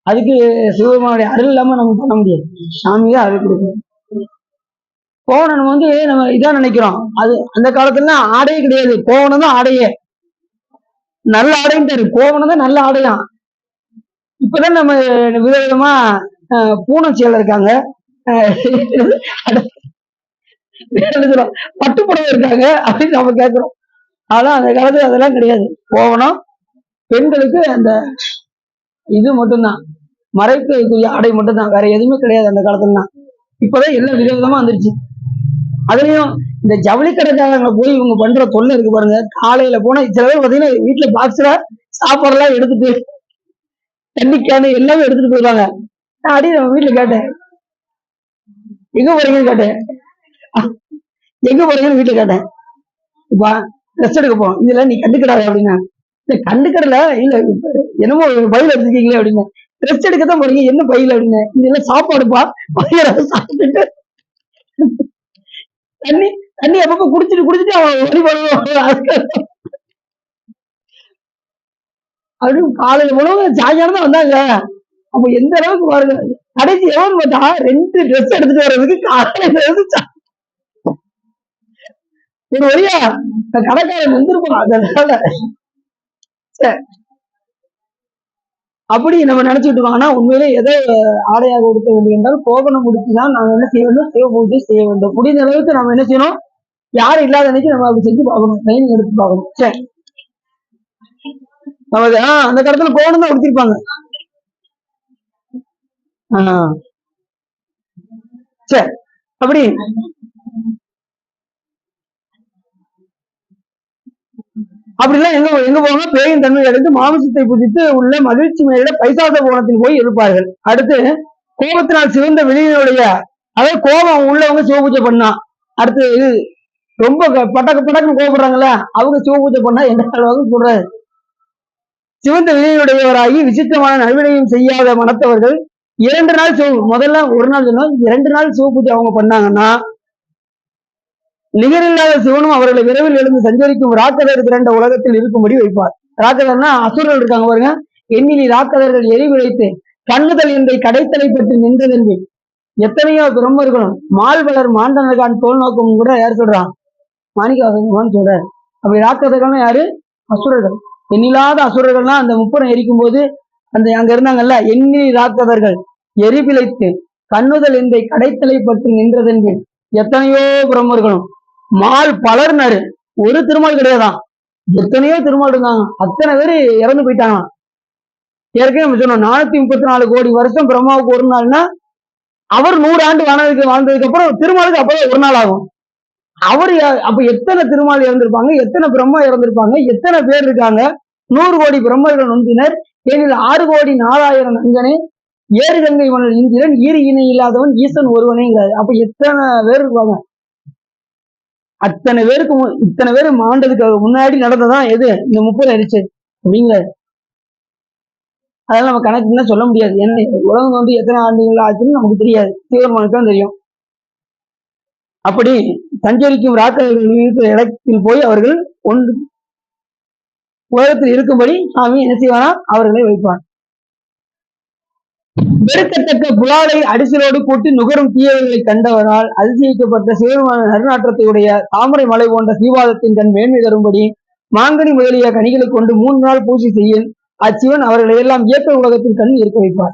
அதுக்கு சிவபெருமானுடைய அருள் இல்லாம நம்ம பண்ண முடியாது. சாமிதான் அருள் கொடுக்கணும். கோவணம் நம்ம இதான் நினைக்கிறோம். அது அந்த காலத்துல ஆடையே கிடையாது, கோவணம் தான் ஆடையே. நல்ல ஆடைன்னு தரு, கோவணம் தான் நல்ல ஆடையாம். இப்பதான் நம்ம விதவிதமா பூனம் செயல் இருக்காங்க, பட்டுப்புடவை இருக்காங்க அப்படின்னு நம்ம கேட்கிறோம். ஆனா அந்த காலத்துல அதெல்லாம் கிடையாது. கோவணம் பெண்களுக்கு அந்த இது மட்டும்தான், மறைக்கக்கூடிய ஆடை மட்டும்தான், வேற எதுவுமே கிடையாது அந்த காலத்துலலாம். இப்பதான் எல்லாம் விதவிதமா வந்துருச்சு. அதுலயும் இந்த ஜவுளி கடைக்காரங்க போய் இவங்க பண்ற தொல்லை இருக்கு பாருங்க. காலையில போனா சில பேர் பாத்தீங்கன்னா வீட்டுல பாக்ஸ்ல சாப்பாடுலாம் எடுத்துட்டு தண்ணி கேனு எல்லாமே எடுத்துட்டு போயிடுவாங்க. நான் அடி நம்ம வீட்டுல கேட்டேன், எங்க போறீங்கன்னு கேட்டேன், எங்க போறீங்கன்னு வீட்டுல கேட்டேன். இப்ப ட்ரெஸ் எடுக்க போவோம், இதுல நீ கண்டுக்கிடாத அப்படின்னா, கண்டுக்கடல இல்ல என்னமோ பயில எடுத்துக்கீங்களே அப்படின்னு. ட்ரெஸ் எடுக்கத்தான் போறீங்க, என்ன பயில அப்படின்னு. இதெல்லாம் சாப்பாடுப்பா, பயிர சாப்பிட்டுட்டு தண்ணி தண்ணி அப்பப்ப குடிச்சிட்டு அவன் வழி பண்ணுவான். அப்படின்னு காலையில உணவு சாயங்காலம் தான் வந்தாங்க. அப்ப எந்த அளவுக்கு பாருங்க, கடைசி எவன் பார்த்தா 2 ட்ரெஸ் எடுத்துட்டு வர்றதுக்கு காலையில இருந்து ஒரு வழியா கடைக்காரன் வந்திருப்பான். அதனால அப்படி நம்ம நினைச்சுட்டு இருக்கோம். ஆனா உண்மையிலே எதை ஆடையாக கொடுக்க வேண்டும் என்றால் கோவணம் முடிச்சுதான் நாம என்ன செய்ய வேண்டும், சிவ பூஜை செய்ய வேண்டும். முடிந்த அளவுக்கு நம்ம என்ன செய்யணும், யாரும் இல்லாத அன்னைக்கு நம்ம அப்படி செஞ்சு பார்க்கணும், ட்ரைனிங் எடுத்து பார்க்கணும். சரி, நமக்கு அந்த காலத்துல கோவணம் தான் உடுத்திருப்பாங்க. சரி, அப்படி அப்படிலாம் எங்க போவாங்க, பேயின் தன்மை அடைந்து மாமிசத்தை புதித்து உள்ள மகிழ்ச்சி மேல பைசாச கோணத்தில் போய் இருப்பார்கள். அடுத்து கோபத்தினால் சிவந்த வெளியினுடைய, அதாவது கோபம் உள்ளவங்க சிவ பூஜை பண்ணா. அடுத்து ரொம்ப பட்டக்குன்னு கோபப்படுறாங்கல்ல, அவங்க சிவ பூஜை பண்ணா எந்த அளவுக்கு சொல்றாரு. சிவந்த வெளியினுடையவராகி விசித்திரமான நல்வினையும் செய்யாத மனத்தவர்கள் 2 நாள் முதல்ல 1 நாள் சொன்னோம், 2 நாள் சிவ பூஜை அவங்க பண்ணாங்கன்னா நிகரில்லாத சிவனும் அவர்களை விரைவில் எழுந்து சஞ்சரிக்கும் ராக்கதர் திரண்ட உலகத்தில் இருக்கும்படி வைப்பார். ராக்கதர்னா அசுரர்கள் இருக்காங்க பாருங்க. எண்ணிலி ராக்கதர்கள் எரிவிழைத்து கண்ணுதல் என்பதை கடைத்தலை பற்றி நின்றதென்று எத்தனையோ பிரம்மர்களும் மால்வளர் மாண்டனர்கான் தோல் நோக்கம் கூட யார் சொல்றான், மாணிக்கவாசகன் சொல்றாரு. அப்படி ராக்கதர்கள்னா யாரு, அசுரர்கள். எண்ணில்லாத அசுரர்கள்லாம் அந்த முப்புறம் எரிக்கும் போது அந்த அங்க இருந்தாங்கல்ல, எண்ணிலி ராக்கதர்கள் எரிபிழைத்து கண்ணுதல் என்பதை கடைத்தலை பற்றி நின்றதென்று எத்தனையோ பிரம்மர்களும் மால் பலர்னாரு, ஒரு திருமால் கிடையாதான், எத்தனையோ திருமால் இருந்தாங்க, அத்தனை பேர் இறந்து போயிட்டாங்க. ஏற்கனவே சொன்னோம் 434 கோடி வருஷம் பிரம்மாவுக்கு ஒரு நாள்னா அவர் 100 ஆண்டு வாழ்ந்ததுக்கு அப்புறம் திருமாலுக்கு அப்பதான் ஒரு நாள் ஆகும். அவரு அப்ப எத்தனை திருமால் இறந்திருப்பாங்க, எத்தனை பிரம்மா இறந்திருப்பாங்க, எத்தனை பேர் இருக்காங்க. 100 கோடி பிரம்மர்கள் நொந்தினர், ஏனில் 6 கோடி 4000 நங்கனே, ஏறு கங்கை மணல் இந்திரன், ஈறு இணை இல்லாதவன் ஈசன் ஒருவனேங்கிறாரு. அப்ப எத்தனை பேர் இருப்பாங்க. அத்தனை பேருக்கு இத்தனை பேர் ஆண்டதுக்கு முன்னாடி நடந்ததான் எது இந்த 30 அடிச்சு அப்படிங்கிறாரு. அதெல்லாம் நம்ம கணக்குன்னு சொல்ல முடியாது. ஏன்னா உலகம் வந்து எத்தனை ஆண்டுகள் ஆச்சுன்னு நமக்கு தெரியாது, சிவபெருமானுக்கு தான் தெரியும். அப்படி சஞ்சரிக்கும் ராக்கர்கள் இருக்கிற இடத்தில் போய் அவர்கள் ஒன்று உலகத்தில் இருக்கும்படி சாமி என்ன செய்வானா, அவர்களை வைப்பான். வெறுக்கத்தக்க புலாலை அடிசலோடு கூட்டி நுகரும் தீயவர்களை கண்டவரால் அதிசயிக்கப்பட்ட சிவபெருமான நறுநாற்றத்தையுடைய தாமரை மலை போன்ற சீவாதத்தின் கண் மேன்மை தரும்படி மாங்கனி முதலிய கனிகளை கொண்டு 3 நாள் பூஜை செய்ய அச்சிவன் அவர்களை எல்லாம் இயற்கை உலகத்தின் கண் இருக்க வைப்பார்.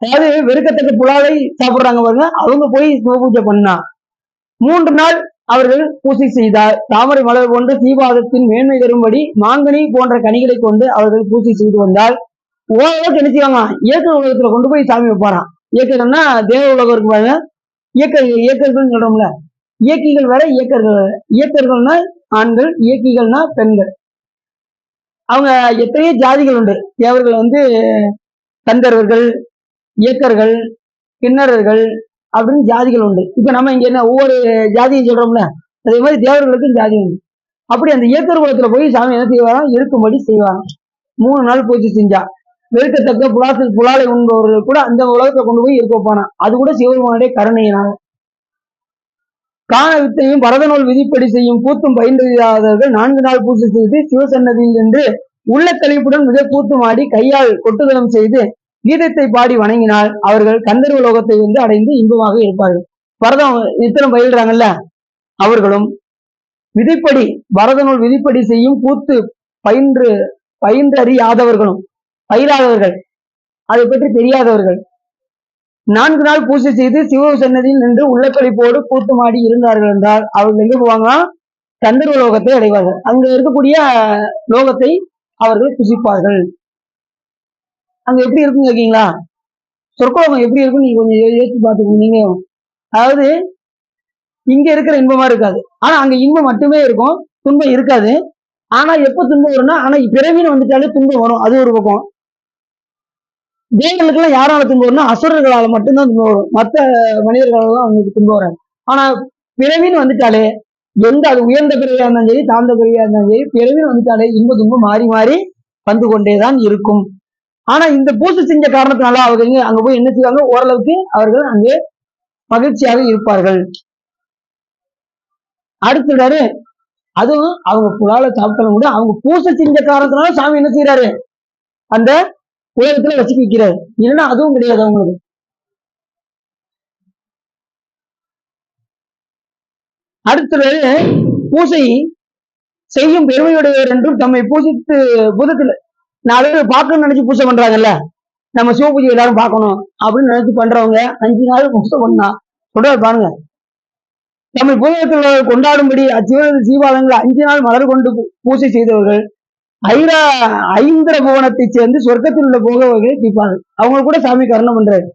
அதாவது வெறுக்கத்தக்க புலாலை சாப்பிடுறாங்க பாருங்க, அவங்க போய் சிவ பூஜை பண்ணா 3 நாள் அவர்கள் பூஜை செய்தார். தாமரை மலர் போன்ற சீவாதத்தின் மேன்மை தரும்படி மாங்கனி போன்ற கனிகளை கொண்டு அவர்கள் பூஜை செய்து வந்தால் ஓரளவுக்கு என்ன செய்வாங்க, இயற்கை உலகத்துல கொண்டு போய் சாமி வைப்பாராம். இயக்கம்னா தேவ உலகம் இருக்கு பாருங்க, இயக்கர்கள் சொல்றோம்ல, இயக்கிகள் வேற, இயக்கர்கள் வேற. இயக்கர்கள்னா ஆண்கள், இயக்கிகள்னா பெண்கள். அவங்க எத்தனையோ ஜாதிகள் உண்டு. தேவர்கள் வந்து கந்தர்வர்கள், இயக்கர்கள், கிண்ணறர்கள் அப்படின்னு ஜாதிகள் உண்டு. இப்ப நம்ம இங்க என்ன ஒவ்வொரு ஜாதியும் சொல்றோம்ல, அதே மாதிரி தேவர்களுக்கும் ஜாதி உண்டு. அப்படி அந்த இயக்கர் குலத்துல போய் சாமி என்ன செய்வாராம், இருக்கும்படி செய்வாராம். 3 நாள் பூஜை செஞ்சா வெறுக்கத்தக்க புலாலை உண்பவர்கள் கூட அந்த உலகத்தை கொண்டு போய் இருக்க வைப்பானா. அது கூட சிவபெருமானுடைய கருணையினால. காண வித்தையும் பரதநூல் விதிப்படி செய்யும் கூத்தும் பயின்றியாதவர்கள் 4 நாள் பூஜை செய்து சிவசன்னதியில் என்று உள்ள கழிப்புடன் மிக கூத்துமாடி கையால் கொட்டுதலம் செய்து கீதத்தை பாடி வணங்கினால் அவர்கள் கந்தர்வ லோகத்தை வந்து அடைந்து இன்பமாக இருப்பார்கள். பரதம் நித்திரம் பயில்றாங்கல்ல, அவர்களும் விதிப்படி பரதநூல் விதிப்படி செய்யும் கூத்து பயின்றறியாதவர்களும், பயிராதவர்கள், அதை பற்றி தெரியாதவர்கள் 4 நாள் பூஜை செய்து சிவ சன்னதியில் நின்று உள்ளக்கழிப்போடு கூத்துமாடி இருந்தார்கள் என்றால் அவர்கள் எங்க போவாங்கன்னா கந்தர்வ லோகத்தை அடைவார்கள். அங்க இருக்கக்கூடிய லோகத்தை அவர்கள் புசிப்பார்கள். அங்க எப்படி இருக்குன்னு கேக்கீங்களா? சொர்க்கலோகம் எப்படி இருக்குன்னு நீங்க கொஞ்சம் யோசிச்சு பார்த்துக்கோங்க. நீங்க அதாவது இங்க இருக்கிற இன்பமா இருக்காது, ஆனா அங்க இன்பம் மட்டுமே இருக்கும், துன்பம் இருக்காது. ஆனா எப்ப துன்பம் வரும்னா, ஆனா பிறவின்னு வந்துட்டாலே துன்பம் வரும். அது ஒரு பக்கம். தேவர்களுக்கு எல்லாம் யாரால துன்பம் வரும்னா அசுரர்களால மட்டும்தான் துன்பம் வரும். மற்ற மனிதர்களால அவங்களுக்கு துன்பம் வராது. ஆனா பிறவின்னு வந்துட்டாலே எந்த அது உயர்ந்த பிறவியா இருந்தாலும் சரி, தாழ்ந்த பிறவியா இருந்தாலும் சரி, பிறவின்னு வந்துட்டாலே இன்ப துன்பம் மாறி மாறி வந்து கொண்டேதான் இருக்கும். ஆனா இந்த பூசை செஞ்ச காரணத்தினால அவங்க அங்க போய் என்ன செய்வாங்க, ஓரளவுக்கு அவர்கள் அங்கே மகிழ்ச்சியாக இருப்பார்கள். அடுத்துடாரு, அதுவும் அவங்க புலால சாப்பிட்டாலும் கூட அவங்க பூசை செஞ்ச காரணத்தினால சாமி என்ன செய்யறாரு, அந்த உலகத்துல வச்சு வைக்கிறாரு. இல்லைன்னா அதுவும் கிடையாது அவங்களுக்கு. அடுத்தது பூசை செய்யும் பெருமையுடையவர் என்றும் தம்மை பூஜித்து பூதத்துல 4 பேர் பார்க்கணும்னு நினைச்சு பூஜை பண்றாங்கல்ல, நம்ம சிவ பூஜை எல்லாரும் பார்க்கணும் அப்படின்னு நினைச்சு பண்றவங்க 5 நாள் பூஜை பண்ணா சொல்றாரு பாருங்க. நம்மை பூதத்தில் கொண்டாடும்படி சீபாதங்கள் 5 நாள் மலர் கொண்டு பூஜை செய்தவர்கள் ஐந்திர புவனத்தை சேர்ந்து சொர்க்கத்தில் உள்ள போகவர்களை தீர்ப்பார்கள். அவங்க கூட சாமி கருணை பண்றாரு.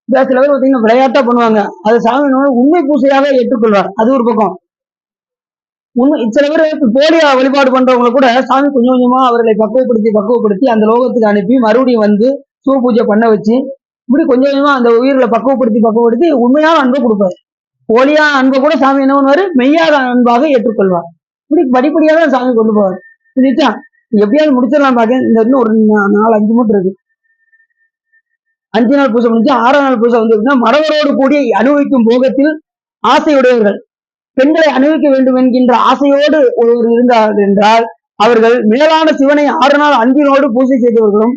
சில பேர் பார்த்தீங்கன்னா விளையாட்டா பண்ணுவாங்க, அது சாமி உண்மை பூசையாக ஏற்றுக்கொள்வார். அது ஒரு பக்கம். சில பேர் போலியா வழிபாடு பண்றவங்களை கூட சாமி கொஞ்சம் கொஞ்சமா அவர்களை பக்குவப்படுத்தி அந்த லோகத்துக்கு அனுப்பி மறுபடியும் வந்து சிவ பூஜை பண்ண வச்சு இப்படி கொஞ்சம் கொஞ்சமா அந்த உயிர்களை பக்குவப்படுத்தி உண்மையான அன்பை கொடுப்பார். போலியா அன்பை கூட சாமி என்ன பண்ணுவாரு, மெய்யாக அன்பாக ஏற்றுக்கொள்வார். இப்படி படிப்படியாக தான் சாமி கொண்டு போவார். எப்படியாவது முடிச்சிடலாம் பாக்க. இந்த இன்னும் ஒரு 4-5 மூட்டை இருக்கு. 5 நாள் பூஜை முடிஞ்சு 6ஆம் நாள் பூஜை வந்து மறவரோடு கூடி அனுபவிக்கும் போகத்தில் ஆசையுடையவர்கள், பெண்களை அனுபவிக்க வேண்டும் என்கின்ற ஆசையோடு ஒருவர் இருந்தார்கள் என்றால் அவர்கள் மேலான சிவனை 6 நாள் அன்பினோடு பூஜை செய்தவர்களும்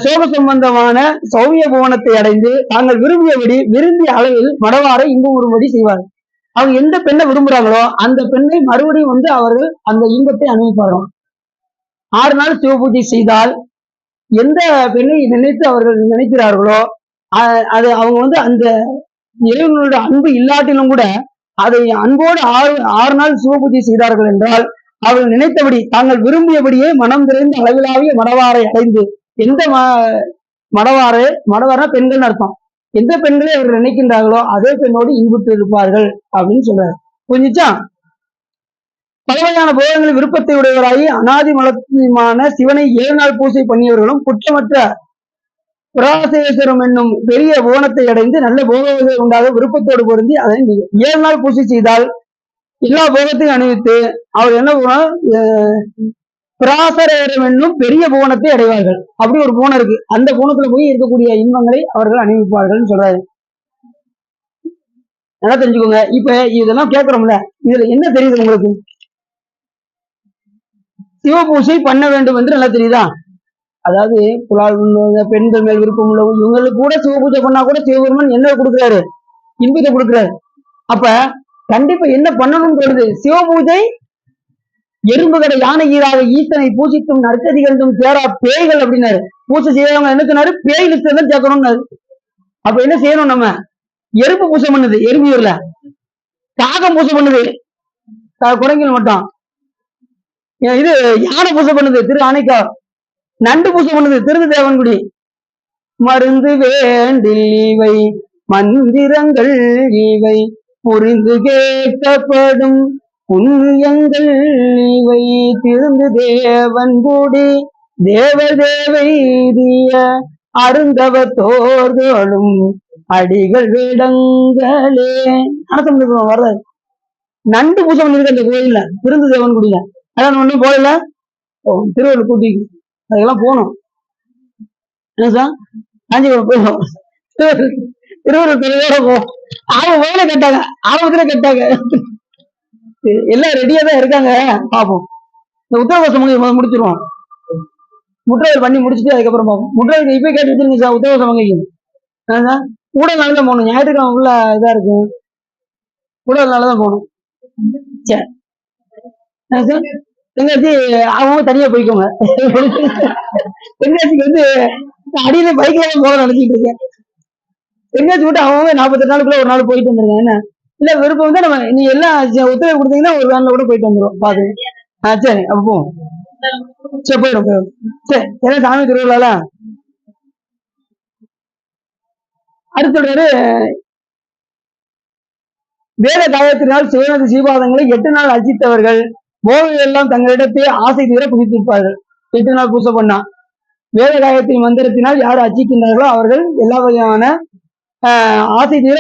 சோக சம்பந்தமான சௌவிய புவனத்தை அடைந்து தாங்கள் விரும்பிய அளவில் மடவாரை இன்பம் வரும்படி செய்வார்கள். அவங்க எந்த பெண்ணை விரும்புறாங்களோ அந்த பெண்ணை மறுபடியும் வந்து அவர்கள் அந்த இன்பத்தை அனுபவிப்பார்கள். 6 நாள் சிவ பூஜை செய்தால் எந்த பெண்ணை நினைத்து அவர்கள் நினைக்கிறார்களோ அது அவங்க வந்து அந்த இறைவனுடைய அன்பு இல்லாட்டிலும் கூட அதை அன்போடு 6 நாள் சிவ பூஜை செய்தார்கள் என்றால் அவர்கள் நினைத்தபடி தாங்கள் விரும்பியபடியே மனம் திறந்து அளவிலாவிய மடவாரை அடைந்து, எந்த மடவாரா பெண்கள் அர்த்தம், எந்த பெண்களை அவர்கள் நினைக்கின்றார்களோ அதே பெண்ணோடு இன்புற்று இருப்பார்கள் அப்படின்னு சொல்றாரு. புரிஞ்சுச்சா? பலவகையான போகங்களின் விருப்பத்தை உடையவராகி அனாதி மலமான சிவனை 7 நாள் பூஜை பண்ணியவர்களும் குற்றமற்ற பராசேஸ்வரம் என்னும் பெரிய புவனத்தை அடைந்து நல்ல போக உண்டாக விருப்பத்தோடு பொருந்தி அதை 7 நாள் பூஜை செய்தால் எல்லா போகத்தையும் அணிவித்து அவர் என்ன பராசரேரம் என்னும் பெரிய புவனத்தை அடைவார்கள். அப்படி ஒரு புவனம் இருக்கு, அந்த புவனத்துல போய் இருக்கக்கூடிய இன்பங்களை அவர்கள் அணிவிப்பார்கள் சொல்றாரு. நல்லா தெரிஞ்சுக்கோங்க. இப்ப இதெல்லாம் கேட்கிறோம்ல, இதுல என்ன தெரியுது உங்களுக்கு? சிவ பூஜை பண்ண வேண்டும் என்று நல்லா தெரியுதா? அதாவது புலால் பெண்கள் மேல் விருப்பம் உள்ளவங்க இவங்களுக்கு கூட சிவ பூஜை பண்ணா கூட சிவபெருமான் என்ன கொடுக்குறாரு, இன்பத்தை கொடுக்குறாரு. அப்ப கண்டிப்பா என்ன பண்ணணும்னு தோணுது, சிவ பூஜை எறும்பு கடை யானை ஈராக ஈசனை பூஜித்தும் நற்கதிகளும் பேரா பேய்கள் அப்படின்னாரு. பூஜை செய்யறவங்க என்ன சொன்னாரு, பேய் லிஸ்ட் தான் சேர்க்கணும்னாரு. அப்ப என்ன செய்யணும், நம்ம எறும்பு பூஜை பண்ணுது எறும்பியூர்ல, காகம் பூஜை பண்ணுது குரங்கில் மட்டும், இது யானை பூஜை பண்ணுது திரு ஆனைக்கா, நண்டு பூஜை பண்ணுது திரு தேவன்குடி. மருந்து வேண்டில் இவை மந்திரங்கள் இவை புரிந்து கேட்கப்படும் புண்ணியங்கள் இவை திருந்து தேவன் கூடி தேவதேவைதிய அருந்தவத்தோர்களும் அடிகள் வேடங்களே அரசு வர்றாரு. நண்டு பூசை பண்ணிருக்க அந்த கோயில்ல திருந்து தேவன் குடியில. அதான் ஒண்ணும் போகல, திருவள்ளுவர் கூட்டி அதுக்கெல்லாம் போகணும். என்ன சார் காஞ்சிபுரம் போயிடும். திருவள்ளுவர் துறையோட போ. அவங்க வேலை கேட்டாங்க, ஆரம்பத்துல கேட்டாங்க. எல்லாம் ரெடியா தான் இருக்காங்க, பாப்போம். இந்த உத்தரவாசம் முடிச்சிருவோம். முற்றவர் பண்ணி முடிச்சுட்டு அதுக்கப்புறம் பார்ப்போம். முற்றவருக்கு இப்ப கேட்டு வச்சிருங்க சார். உத்தரவாசம் வங்கிக்கு கூட நாள்தான் போகணும். ஞாயிற்றுக்கிழமை உள்ள இதா இருக்கு, கூட நாள்தான் போகணும். சரி சார். தென்காசி அவங்க தனியா போய்க்கோங்க. தென்காசிக்கு வந்து அடியில பைக்ல போக நினைச்சிட்டு இருக்கேன். தென்காசி விட்டு அவங்க 48 நாளுக்குள்ள ஒரு நாள் போயிட்டு வந்துருங்க. என்ன இல்ல விருப்பம் வந்து நம்ம நீ எல்லாம் உத்தரவு கொடுத்தீங்கன்னா ஒரு வேன்ல கூட போயிட்டு வந்துடும் பாது. சரி அப்ப போவோம். சரி போயிடும். சரி ஏன்னா சாமி திருவிழால அடுத்த வேத காயத்தினால் சிவனது சீபாதங்களை 8 நாள் அர்ச்சித்தவர்கள் போகைகள் எல்லாம் தங்களிடத்தே ஆசை தீர புதித்திருப்பார்கள். 8 நாள் பூசை பண்ணா வேத காயத்தின் மந்திரத்தினால் யார் அர்ச்சிக்கின்றார்களோ அவர்கள் எல்லா வகையான ஆசை தீர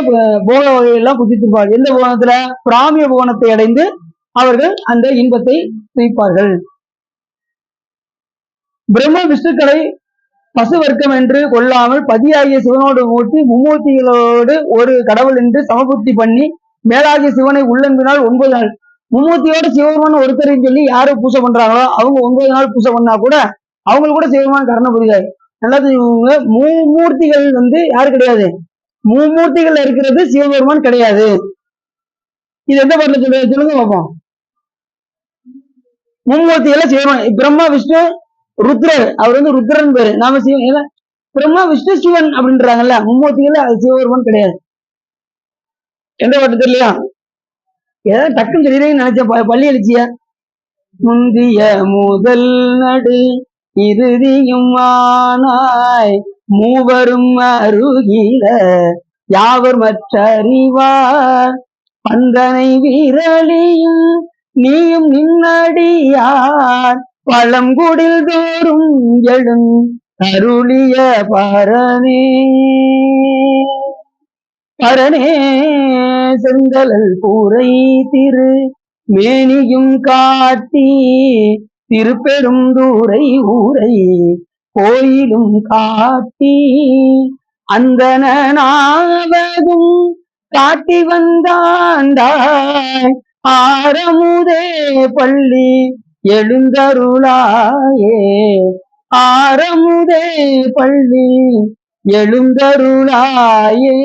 போக வகையெல்லாம் புதித்திருப்பார்கள். எந்த புவனத்துல? பிராமிய புவனத்தை அடைந்து அவர்கள் அந்த இன்பத்தை துய்ப்பார்கள். பிரம்ம விஷ்ணுக்களை பசு வர்க்கம் என்று கொள்ளாமல் பதியாகிய சிவனோடு மூட்டி மும்மூர்த்திகளோடு ஒரு கடவுள் என்று சமபுத்தி பண்ணி மேலாகிய சிவனை உள்ளன்பினால் 9 நாள் மும்மூர்த்தியோட சிவபெருமான் ஒருத்தரையும் சொல்லி யாரு பூசை பண்றாங்களோ அவங்க 9 நாள் பூசை பண்ணா கூட அவங்களுக்கு கூட சிவபெருமான் கருணை புரியாது. நல்லா தெரியுங்க, மும்மூர்த்திகள் வந்து யாரு கிடையாது, மும்மூர்த்திகள் இருக்கிறது சிவபெருமான் கிடையாது. இது எந்த பாட்டுல சொல்லுங்க பார்ப்போம். மும்மூர்த்திகள சிவபெருமான் பிரம்மா விஷ்ணு ருத்ரர், அவர் வந்து ருத்ரன் பேரு. நாம சிவன் பிரம்மா விஷ்ணு சிவன் அப்படின்றாங்கல்ல, மும்மூர்த்திகள் அது சிவபெருமான் கிடையாது. எந்த பாட்டு தெரியலையா? ஏதாவது டக்குன்னு தெரியலன்னு நினைச்ச பள்ளி எழுச்சிய முந்திய முதல் நடு இறுதியும் ஆனாய் மூவரும் அருகில யாவர் மற்றறிவார் பந்தனை விரலியும் நீயும் நின்னடியார் பழங்குடில் தோறும் எழும் அருளிய பரணே பரணே செந்தலல் கூரை திரு மேனியும் காட்டி திருப்பெரும் தூரை ஊரை கோயிலும் காட்டி அந்தனாவதும் காட்டி வந்தாண்டாய் ஆரமுதே பள்ளி எழுந்தருளாயே ஆரமுதே பள்ளி எழுந்தருளாயே.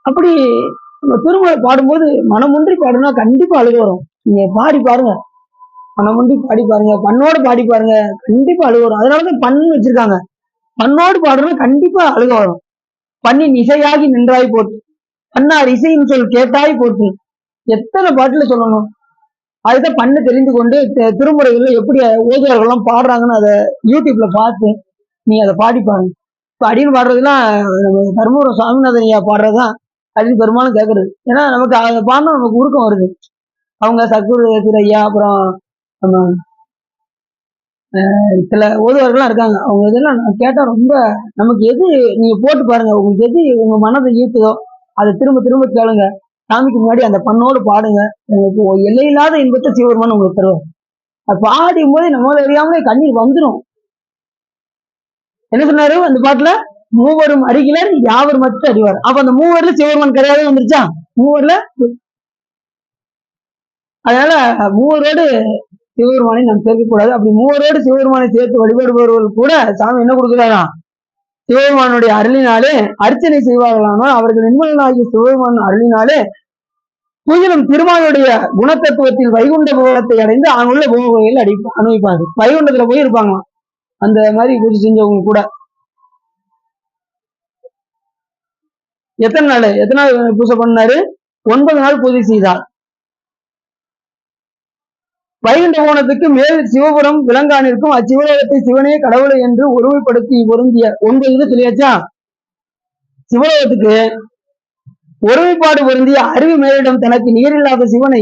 அப்படி நம்ம திருமலை பாடும்போது மனமொன்றி பாடுனா கண்டிப்பா அழுக வரும். நீங்க பாடி பாருங்க, மனமொன்றி பாடி பாருங்க, பண்ணோடு பாடி பாருங்க, கண்டிப்பா அழுக வரும். அதனாலதான் பண்ணு வச்சிருக்காங்க. பண்ணோடு பாடுறோம் கண்டிப்பா அழுக வரும். பண்ணின் இசையாகி நின்றாய் போட்டு, பண்ணார் இசையின் சொல் கேட்டாய் போட்டு, எத்தனை பாட்டுல சொல்லணும். அதுதான் பண்ணு தெரிந்து கொண்டு திருமுறைகள்ல எப்படி ஓதுவார்கள்லாம் பாடுறாங்கன்னு அதை யூடியூப்ல பார்த்து நீ அதை பாடி பாருங்க. இப்ப அடின்னு பாடுறதுலாம் நம்ம தர்மபுரம் சாமிநாதன் ஐயா பாடுறதுதான் அப்படின்னு பெரும்பாலும் கேட்கறது. ஏன்னா நமக்கு அதை பாடினா நமக்கு உருக்கம் வருது. அவங்க சக்குரு ஐயா அப்புறம் நம்ம சில ஓதுவார்கள்லாம் இருக்காங்க. அவங்க இதெல்லாம் கேட்டா ரொம்ப நமக்கு எது நீங்க போட்டு பாருங்க, உங்களுக்கு எது உங்க மனதை ஈர்க்குதோ அதை திரும்ப திரும்ப கேளுங்க. சாமிக்கு முன்னாடி அந்த பண்ணோடு பாடுங்க. உங்களுக்கு எல்லையில்லாத இன்பத்தை சிவபெருமான் உங்களுக்கு தருவார். அது பாடும் போது நம்மள அறியாமலே கண்ணீர் வந்துடும். என்ன சொன்னாரு அந்த பாட்டுல? மூவரும் அருகிலர் யாவர் மட்டும் அறிவார். அப்ப அந்த மூவர்ல சிவபெருமான் கிடையாது வந்துருச்சா? மூவர்ல அதனால மூவரோடு சிவபெருமானை நாம் சேர்க்கக்கூடாது. அப்படி மூவரோடு சிவபெருமானை சேர்த்து வழிபடுபவர்கள் கூட சாமி என்ன கொடுக்குறாரா? சிவபெருமானுடைய அருளினாலே அர்ச்சனை செய்வார்களானால் அவர்கள் நிர்மலனாகிய சிவபெருமான் அருளினாலே பூஜனம் திருமாலுடைய குணத்தத்துவத்தில் வைகுண்ட போகத்தை அடைந்து அங்குள்ள போகையில் அனுபவிப்பாங்க. வைகுண்டத்துல போய் இருப்பாங்களாம் அந்த மாதிரி பூஜை செஞ்சவங்க கூட. எத்தனை நாள் பூஜை பண்ணாரு? 9 நாள் பூஜை செய்தார். வைகுண்ட கோணத்துக்கு மேல் சிவபுரம் விலங்கானிற்கும் அச்சிவலோகத்தை சிவனே கடவுளை என்று ஒருமைப்படுத்தி பொருந்திய 9 இது சொல்லியாச்சா. சிவலோகத்துக்கு ஒருமைப்பாடு பொருந்திய அறிவு மேலிடம் தனக்கு நீரில்லாத சிவனை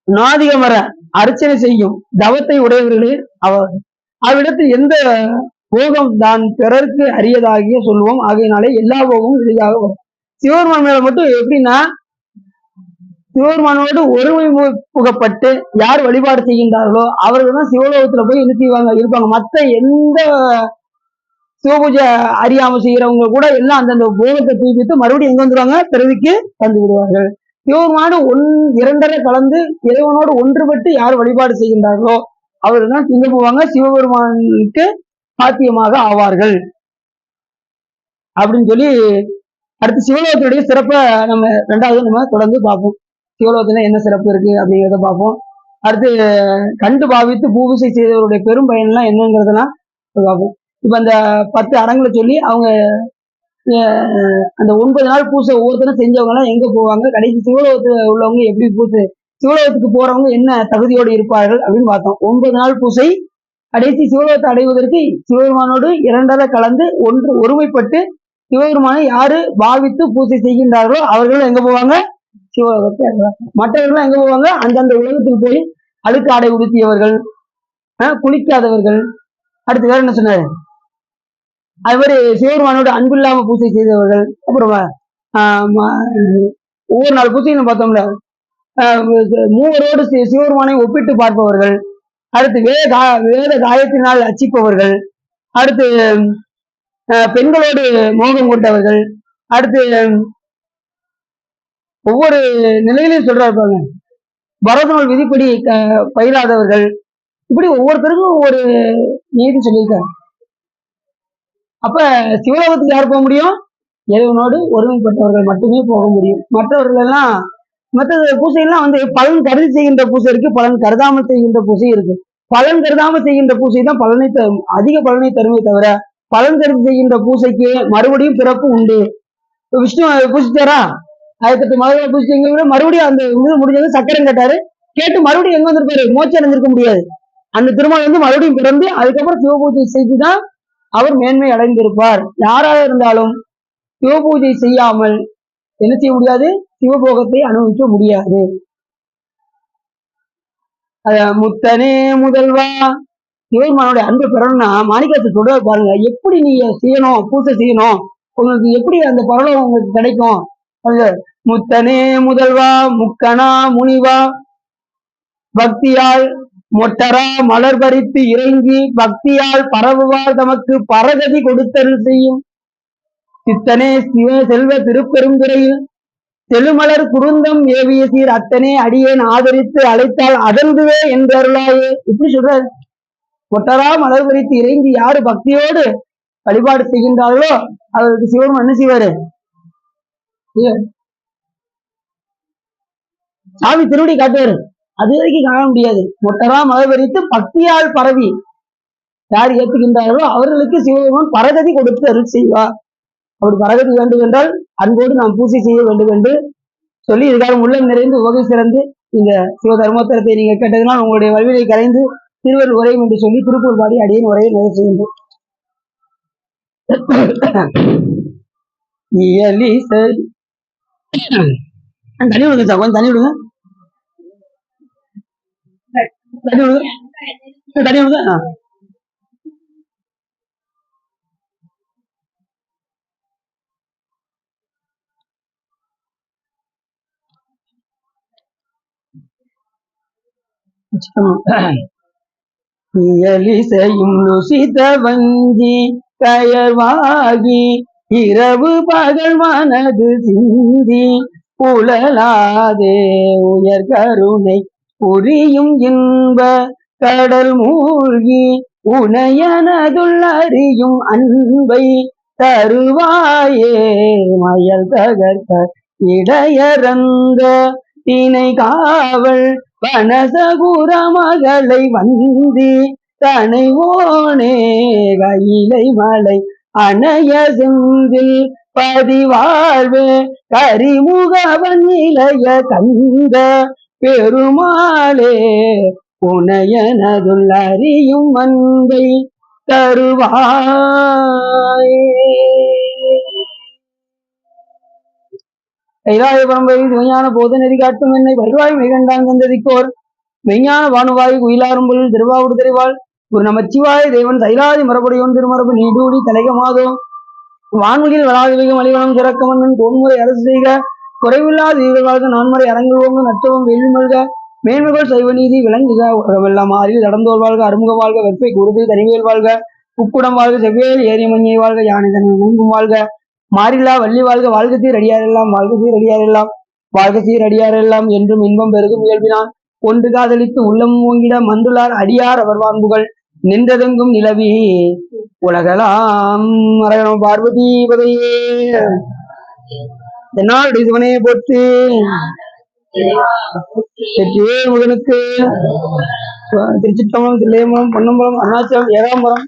நாதிகமர அர்ச்சனை செய்யும் தவத்தை உடையவர்களே அவர். அவ்விடத்தில் எந்த போகம் தான் பிறருக்கு அரியதாகிய சொல்லுவோம். ஆகையினாலே எல்லா போகமும் எளிதாக வரும். சிவபெருமான் மேல மட்டும் எப்படின்னா, சிவபெருமானோடு ஒருமை புகப்பட்டு யார் வழிபாடு செய்கின்றார்களோ அவர்கள் தான் சிவலோகத்துல போய் என்ன செய்வாங்க இருப்பாங்க. மற்ற எந்த சிவபூஜை அறியாம செய்யறவங்க கூட எல்லாம் அந்தந்த போகத்தை தூக்கிட்டு மறுபடியும் எங்க வந்துருவாங்க, பிறவிக்கு வந்து விடுவார்கள். சிவபெருமானோடு 2.5 கலந்து இறைவனோடு ஒன்றுபட்டு யார் வழிபாடு செய்கின்றார்களோ அவர்கள் தான் எங்க போவாங்க, சிவபெருமானுக்கு சாத்தியமாக ஆவார்கள் அப்படின்னு சொல்லி அடுத்து சிவலோகத்தினுடைய சிறப்பை நம்ம 2வது நம்ம தொடர்ந்து பார்ப்போம். சிவலோகத்துல என்ன சிறப்பு இருக்கு அப்படிங்கிறத பார்ப்போம். அடுத்து கண்டு பாவித்து பூவிசை செய்தவருடைய பெரும் பயன்லாம் என்னங்கிறதெல்லாம் பார்ப்போம். இப்ப அந்த 10 அறங்களை சொல்லி அவங்க அந்த 9 நாள் பூசை ஒவ்வொருத்தரும் செஞ்சவங்க எல்லாம் எங்க போவாங்க, கடைசி சிவலோகத்துல உள்ளவங்க எப்படி பூசை, சிவலோகத்துக்கு போறவங்க என்ன தகுதியோடு இருப்பார்கள் அப்படின்னு பார்த்தோம். 9 நாள் பூசை கடைசி சிவலோகத்தை அடைவதற்கு சிவபெருமானோடு 2.5 கலந்து ஒருமைப்பட்டு சிவபெருமானை யாரு பாவித்து பூசை செய்கின்றார்களோ அவர்கள் எங்க போவாங்க, சிவலோகத்தை. மற்றவர்கள் எங்க போவாங்க, அந்தந்த உலகத்தில் போய் அழுக்கு ஆடை உடுத்தியவர்கள், குளிக்காதவர்கள். அடுத்து வேற என்ன சொன்னாரு, அதுமாதிரி சிவபெருமானோட அன்பில்லாம பூஜை செய்தவர்கள். அப்புறம் ஒவ்வொரு நாள் பூஜையும் பார்த்தோம்ல, மூவரோடு சிவபெருமானை ஒப்பிட்டு பார்ப்பவர்கள். அடுத்து வேத காயத்தினால் அச்சிப்பவர்கள். அடுத்து பெண்களோடு மோகம் கொண்டவர்கள். அடுத்து ஒவ்வொரு நிலையிலையும் சொல்றாரு, பரதநூல் விதிப்படி பயிலாதவர்கள். இப்படி ஒவ்வொருத்தருக்கும் ஒவ்வொரு நீதி சொல்லியிருக்காரு. அப்ப சிவலோகத்துக்கு யார் போக முடியும், இறைவனோடு ஒருமைப்பட்டவர்கள் மட்டுமே போக முடியும். மற்றவர்கள் எல்லாம் மற்ற பூசையெல்லாம் பலன் கருதி செய்கின்ற பூசை இருக்கு, பலன் கருதாமல் செய்கின்ற பூசை இருக்கு. பலன் கருதாமல் செய்கின்ற பூசை தான் அதிக பலனை தருமே தவிர, பலன் கருதி செய்கின்ற பூசைக்கு மறுபடியும் பிறப்பு உண்டு. விஷ்ணு பூசிச்சாரா, 1008 மதுரை பூசிச்சவங்க மறுபடியும் அந்த முடிஞ்சது சக்கரம் கேட்டாரு, கேட்டு மறுபடியும் எங்க வந்திருப்பாரு, மோட்சம் அடைஞ்சிருக்க முடியாது. அந்த திருமணம் மறுபடியும் பிறந்து அதுக்கப்புறம் சிவபூஜை செய்துதான் அவர் மேன்மை அடைந்திருப்பார். யாராக இருந்தாலும் சிவபூஜை செய்யாமல் என்ன செய்ய முடியாது, சிவபோகத்தை அனுபவிக்க முடியாது. முத்தனே முதல்வா, சிவபெருமானுடைய அன்பு பெறணும்னா மாணிக்கத்தை சொல்ற பாருங்க, எப்படி நீங்க செய்யணும், பூசை செய்யணும், உங்களுக்கு எப்படி அந்த பரலோகம் உங்களுக்கு கிடைக்கும். முத்தனே முதல்வா முக்கணா முனிவா பக்தியால் மொட்டரா மலர் பறித்து இறங்கி பக்தியால் பரவுவார் தமக்கு பரகதி கொடுத்தல் செய்யும் சித்தனே சிவ செல்வ திருப்பெருந்துறையில் செழுமலர் குருந்தம் ஏவிய சீர் அத்தனே அடியேன் ஆதரித்து அழைத்தால் அதந்துவே என்றருளாயே. இப்படி சொல்றாரு. மொட்டரா மலர் பறித்து இறங்கி யாரு பக்தியோடு வழிபாடு செய்கின்றார்களோ அவருக்கு சிவன் என்ன செய்வாரு, சாமி திருவடி காட்டுவாரு. அது வரைக்கும் காண முடியாது. மொட்டரா மலர் பறித்து பக்தியால் பரவி யார் ஏற்றுகின்றார்களோ அவர்களுக்கு சிவபெருமான் பரகதி கொடுத்து அருள் செய்வார். அப்படி பரகதி வேண்டும் என்றால் அன்போடு நாம் பூஜை செய்ய வேண்டும் என்று சொல்லி இதுக்காக உள்ளம் நிறைந்து உவகை சிறந்து இந்த சிவ தர்மோத்தரத்தை நீங்க கேட்டதனால் உங்களுடைய வல்வினை கரைந்து திருவள் உரையும் என்று சொல்லி திருப்பூர் பாடி அடியின் உரையை நிறைவு செய்கின்றோம். தனி விடுங்க சார், கொஞ்சம் தனி விடுங்க, தனி விடுங்க, தனி விடுங்க. இயலிசையும் லுசித வஞ்சி கயவாகி இரவு பகல் மனது சிந்தி புலலாதே உயர் கருணை புரியும் இன்ப கடல் மூழ்கி உனையனதுள் அறியும் அன்பை தருவாயே மயல் தகர்த்த இடையறந்த தினை காவல் வனசகுர மகளை வந்தி தனைவோனே கையிலை மலை அணைய செந்தில் பதிவாழ்வு கரிமுகவன் இளைய கந்த பெருமாளே புனையனதுள் அறியும் அன்பை தருவாய். கைலாய பரம்பரை விஞ்ஞான போத நெறி காட்டும் என்னை வருவாய் மிகண்டான் தந்ததிக்கோர் மெய்ஞான வானுவாய் குயிலாரும் பொருள் திருவாவுடு தெரிவாள் குரு நமச்சிவாய தேவன் தைலாதி மரபுடையோன் திருமரபு நீடூடி தலைகமாதோ வான்முகில் வளாகவிகம் அழிவனம் சிறக்க மன்னன் கோன்முறை அரசு செய்க குறைவில்லாத வீரர் வாழ்க நான்முறை அரங்குவோங்க நற்றவம் வேள்வி மல்க மேன்மைகள் சைவ நீதி விளங்குக உலகமெல்லாம் ஆறில் நடந்தோர் வாழ்க அருமுக வாழ்க வெப்பை குருது தனிவேல் வாழ்க உக்குடம் வாழ்க செவ்வேல் ஏரிய மஞ்சை வாழ்க யானை தன் நெங்கும் வாழ்க மாறில்லா வள்ளி வாழ்க வாழ்க சீர் அடியாரெல்லாம் வாழ்க சீர் அடியாரெல்லாம் வாழ்க சீர் அடியாரெல்லாம் என்றும் இன்பம் பெருகும் இயல்பினான் ஒன்று காதலித்து உள்ளம் ஓங்கிட மந்துளார் அடியார் அவர் வான்புகள் நின்றதெங்கும் நிலவி உலகலாம் மரகணம் பார்வதி பதையே தென்னாடு சிவனையை போற்றி வெற்றியே முகனுக்கு திருச்சிற்றம்பலம் தில்லையம்பலம் பொன்னம்பலம் அருணாச்சலம் ஏகாம்பரம்